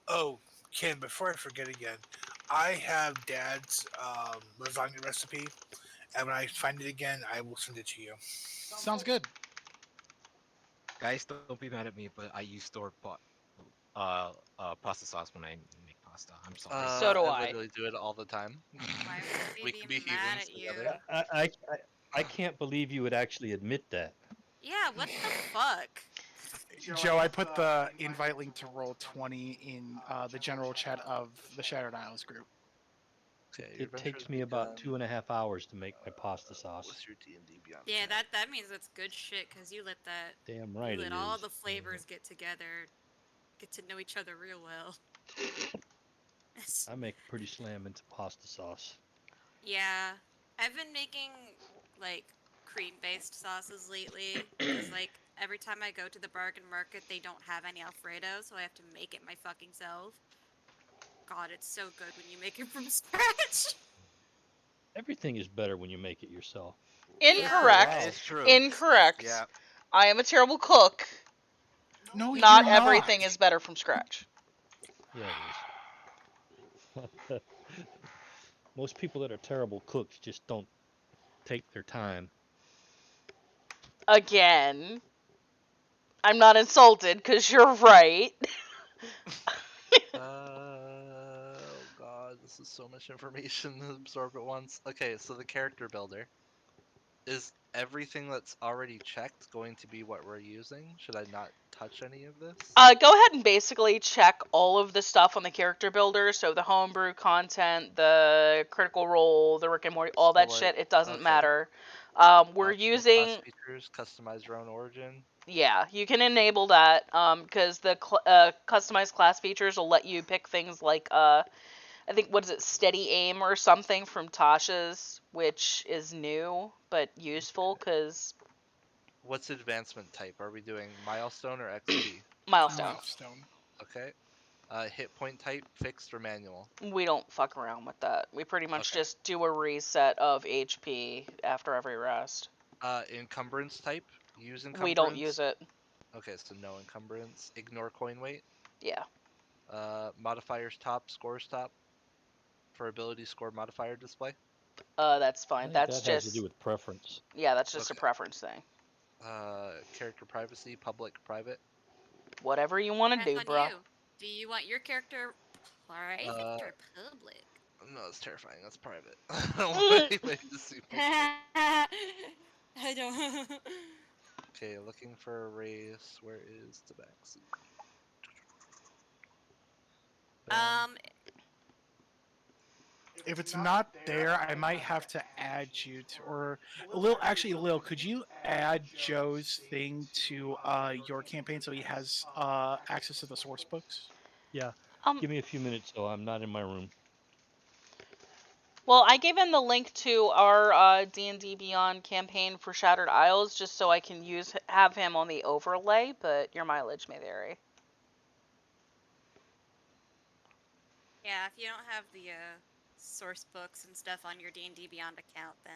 Oh, Ken, before I forget again, I have Dad's lasagna recipe, and when I find it again, I will send it to you. Sounds good. Guys, don't be mad at me, but I use store bought pasta sauce when I make pasta. I'm sorry. So do I I. literally do it all the time. Why would we We be can be mad heathens at together. you? I can't believe you would actually admit that. Yeah, what the fuck? Joe, I put the invite link to Roll20 in the general chat of the Shattered Isles group. Okay, your It adventure has takes me about begun. 2.5 hours to make my pasta sauce. What's your D&D Beyond Yeah, account? that means it's good shit because Damn you right let it all is. the flavors get together, get to know each other real well. I make a pretty slam into pasta sauce. Yeah, I've been making like cream-based sauces lately because like every time I go to the bargain market, they don't have any Alfredo, so I have to make it my fucking self. God, it's so good when you make it from scratch. Everything is better when you make it yourself. Yeah. That Incorrect. is true. Incorrect. Yeah. I am a terrible cook. No, you're Not not. everything is better from scratch. Yeah, it is. Most people that are terrible cooks just don't take their time. Again, I'm not insulted because you're right. Oh god, this is so much information to absorb at once. Okay, so the character builder. Is everything that's already checked going to be what we're using? Should I not touch any of this? Go ahead and basically check all of the stuff on the character builder. So the homebrew content, the critical role, the Rick and Morty, all So that like, shit. It doesn't okay. matter. We're Optional class using. features, customize your own origin. Yeah, you can enable that because the customized class features will let you pick things like I think what is it, steady aim or something from Tasha's, which is new but useful because What's advancement type? Are we doing milestone or XP? milestone. Milestone. Okay. Hit point type, fixed or manual? We don't fuck around with that. We pretty much Okay. just do a reset of HP after every rest. Encumbrance type, use We don't use encumbrance. it. Okay, so no encumbrance. Ignore coin weight. Yeah. Modifiers top, scores top for ability score modifier display. That's I fine. think That's that has to do just with preference. yeah, that's just a Okay. preference thing. Character privacy, public, private. Whatever you want to Depends do, on bruh. you. Do you want your character private Uh, or public? no, it's terrifying. That's private. I don't want Mm. anybody to see my shit. I don't. Okay, looking for a race. Where is Tabaxi? Bam. um, If it's not there, I might have to add you to, or Lil. Actually, Lil, could you add Joe's thing to your campaign so he has access to the source books? Yeah, um. give me a few minutes though. I'm not in my room. Well, I gave him the link to our D&D Beyond campaign for Shattered Isles just so I can have him on the overlay, but your mileage may vary. yeah, if you don't have the source books and stuff on your D&D Beyond account, then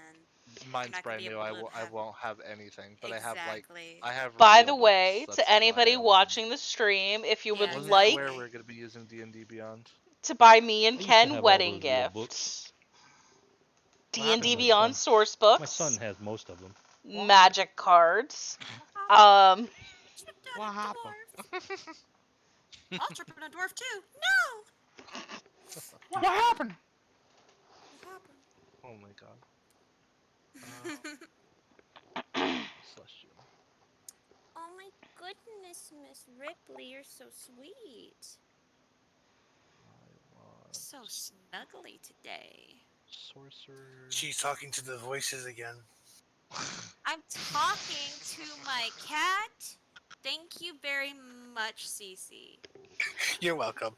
you're Mine's not gonna brand be new. able to I have won't have anything, but exactly. I have By real the books. way, That's to why anybody I was. watching the stream, if you Yeah, would Wasn't swear like we're exactly. gonna be using D&D Beyond. to buy me and I used to Ken have all wedding those real books. gifts, What But D&D happened? my Beyond son, source my son books, has most of them. magic cards, Oh, um, trip down What a happened? dwarf. I'll trip on a dwarf too. No. What happened? What happened? Oh my god. Uh, Celestial. Oh my goodness, Miss Ripley, you're so sweet. I want So snuggly today. sorcerer. She's talking to the voices again. I'm talking to my cat. Thank you very much, Cece. You're welcome.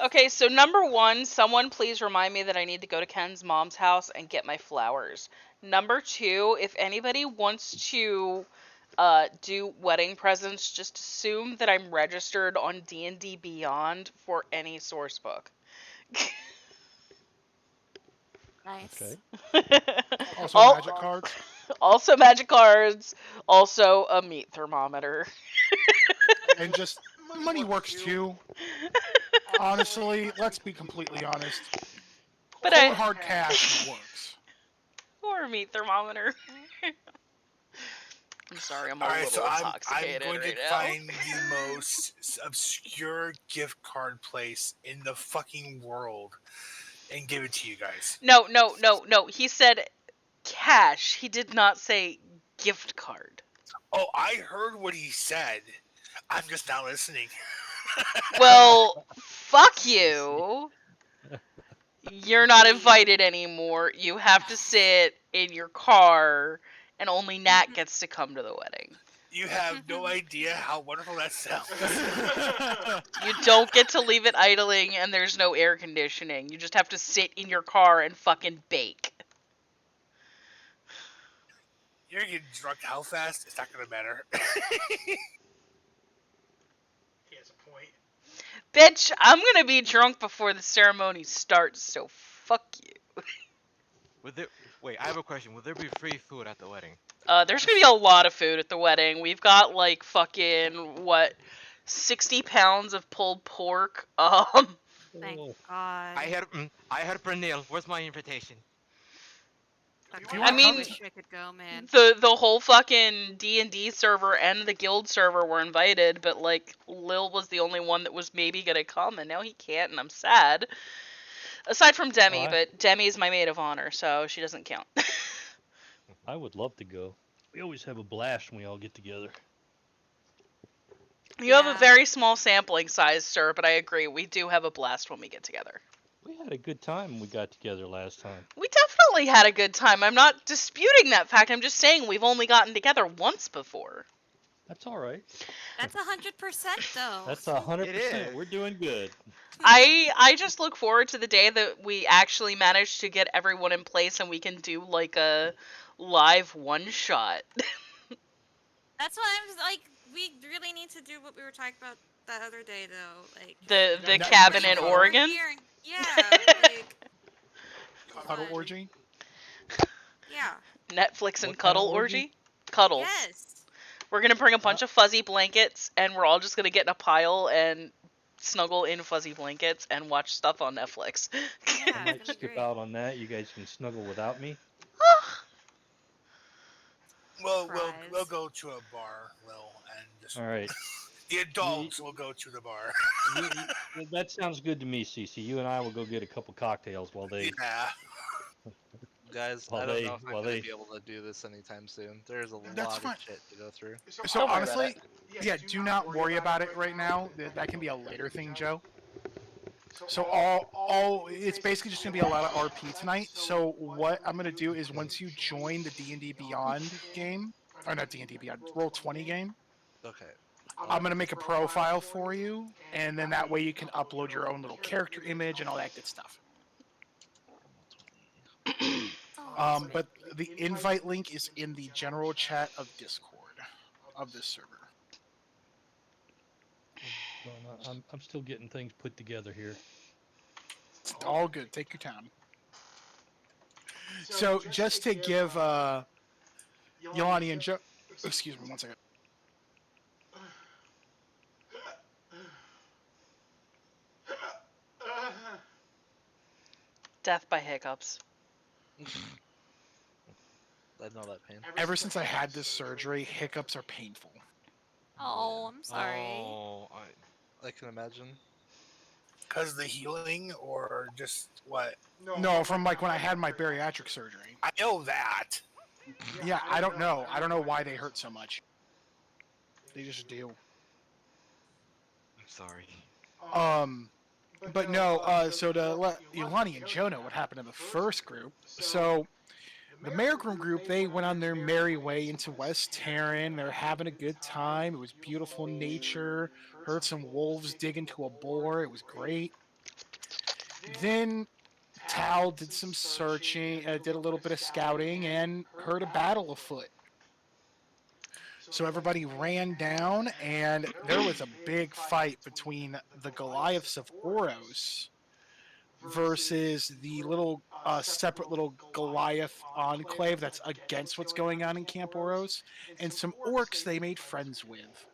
okay, so number one, someone please remind me that I need to go to Ken's mom's house and get my flowers. Number two, if anybody wants to do wedding presents, just assume that I'm registered on D&D Beyond for any source book. Nice. Okay. Also, All, magic cards. also magic cards, also a meat thermometer. And just money works too. Honestly, let's be completely honest. But Cold hard cash works. or a meat thermometer. I'm sorry, I'm a All right, so little I'm intoxicated going to right now. find the most obscure gift card place in the fucking world and give it to you guys. No, no, no, no. He said cash. He did not say gift card. Oh, I heard what he said. I'm just not listening. Well, fuck I see. you. You're not invited anymore. You have to sit in your car, and only Nat gets to come to the wedding. You have no idea how wonderful that sounds. You don't get to leave it idling, and there's no air conditioning. You just have to sit in your car and fucking bake. You're getting drunk how fast? It's not gonna matter. He has a point. Bitch, I'm gonna be drunk before the ceremony starts, so fuck you. Wait, I have a question. Will there be free food at the wedding? There's gonna be a lot of food at the wedding. We've got like fucking what, 60 pounds of pulled pork. Thank Oh, God. I heard Pernille. Where's my invitation? Fuck If you yeah, wanna I come wish to- I could go, man. the whole fucking D&D server and the guild server were invited, but like Lil was the only one that was maybe gonna come, and now he can't, and I'm sad. Aside from Demi, I but Demi's my maid of honor, so she doesn't count. I would love to go. We always have a blast when we all get together. You have a Yeah. very small sampling size, sir, but I agree, we do have a blast when we get together. We had a good time when we got together last time. We definitely had a good time. I'm not disputing that fact. I'm just saying we've only gotten together once before. That's all right. That's 100% though. That's It 100%. is. We're doing good. I just look forward to the day that we actually manage to get everyone in place and we can do like a live one shot. That's why I'm just, like, we really need to do what we were talking about that other day though. Like The No, cabin bring in them over Oregon. here and- yeah, like Cuddle fun. orgy? Yeah. Netflix and What kind of cuddle orgy? Cuddles. Yes. We're gonna bring a bunch of fuzzy blankets and we're all just gonna get in a pile and snuggle in fuzzy blankets and watch stuff on Netflix. Yeah, I it's might gonna be skip great. out on that. You guys can snuggle without me. We'll Surprise. go to a bar, Lil, and just All right. the adults will go to the bar. Well, that sounds good to me, Cece. You and I will go get a couple cocktails while they Yeah. Guys, While I don't they- know if I'm while gonna they- be able to do this anytime soon. There's a That's lot fine. of shit to go through. So Don't worry about honestly, yeah, do not worry about it right now. That can be a later thing, Joe. So all it's basically just gonna be a lot of RP tonight. So what I'm gonna do is once you join the D&D Beyond game, or not D&D Beyond, Roll20 game, Okay. I'm gonna make a profile for you, and then that way you can upload your own little character image and all that good stuff. Oh, But the invite link is in the general chat of Discord of this server. I'm still getting things put together here. It's all good. Take your time. So just to give Yolani and Joe, excuse me, one second. Death by hiccups. I know that pain. Ever since I had this surgery, hiccups are painful. Oh, I'm sorry. Oh, I can imagine. Because of the healing, or just what? No, from like when I had my bariatric surgery. I know that. Yeah, I don't know. I don't know why they hurt so much. They just do. I'm sorry. But no. So to let Ilani and Joe know what happened in the first group. So the Merigrum group, they went on their merry way into West Teren. They're having a good time. It was beautiful nature. Heard some wolves dig into a boar. It was great. Then Tal did some searching, did a little bit of scouting, and heard a battle afoot. So everybody ran down, and there was a big fight between the Goliaths of Oros versus the little separate little Goliath enclave that's against what's going on in Camp Oros, and some orcs they made friends with.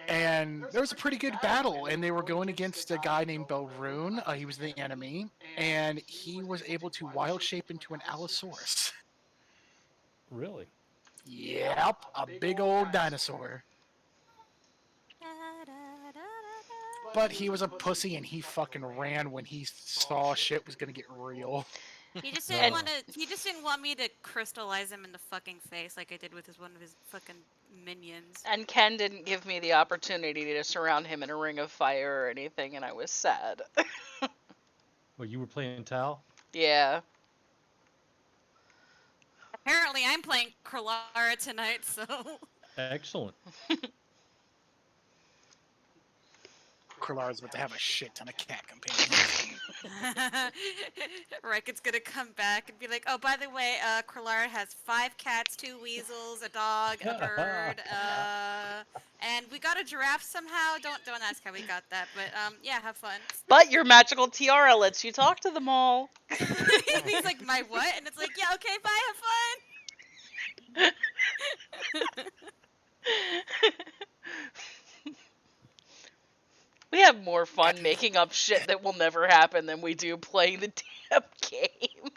And there was a pretty good battle, and they were going against a guy named Belrune. He was the enemy, and he was able to wild shape into an Allosaurus. Really? Yep, a big old dinosaur. But he was a pussy, and he fucking ran when he saw shit was gonna get real. He just No. didn't want to. He just didn't want me to crystallize him in the fucking face like I did with one of his fucking minions. And Ken didn't give me the opportunity to surround him in a ring of fire or anything, and I was sad. Well, you were playing Tau? Yeah. Apparently, I'm playing Kralara tonight, so. Excellent. Krillara's about to have a shit ton of cat companions. Riket's gonna come back and be like, "Oh, by the way, Kralara has 5 cats, 2 weasels, a dog, a bird, and we got a giraffe somehow. Don't ask how we got that, but yeah, have fun." But your magical tiara lets you talk to them all. He's like, "My what?" And it's like, "Yeah, okay, bye, have fun." We have more fun And, making up shit that will never happen than we do playing the damn game.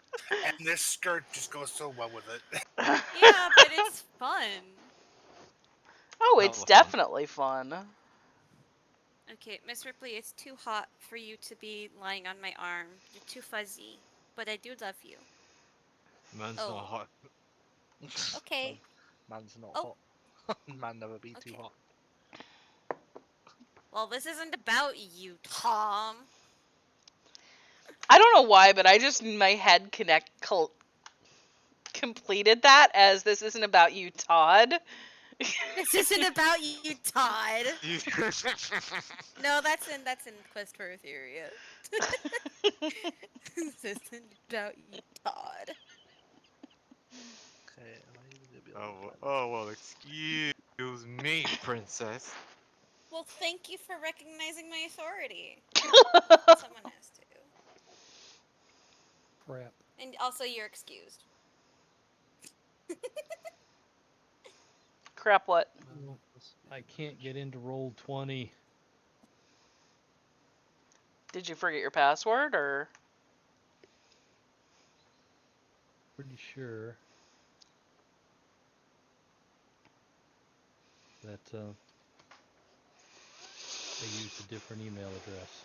and this skirt just goes so well with it. Yeah, but it's fun. Oh, Hella it's fun. definitely fun. Okay, Miss Ripley, it's too hot for you to be lying on my arm. You're too fuzzy, but I do love you. Man's not Oh, hot. okay. Man's not Oh, hot. Man never be too okay. hot. Well, this isn't about you, Tom. I don't know why, but I just in my head completed that as this isn't about you, Todd. This isn't about you, Todd. No, that's in Quest for Etheria. This isn't about you, Todd. Okay, am I even gonna be able to oh, find this? oh well, excuse me, princess. Well, thank you for recognizing my authority. Someone has to. Crap. And also, you're excused. Crap, what? Well, I can't get into roll 20. Did you forget your password or? Pretty sure that I used a different email address.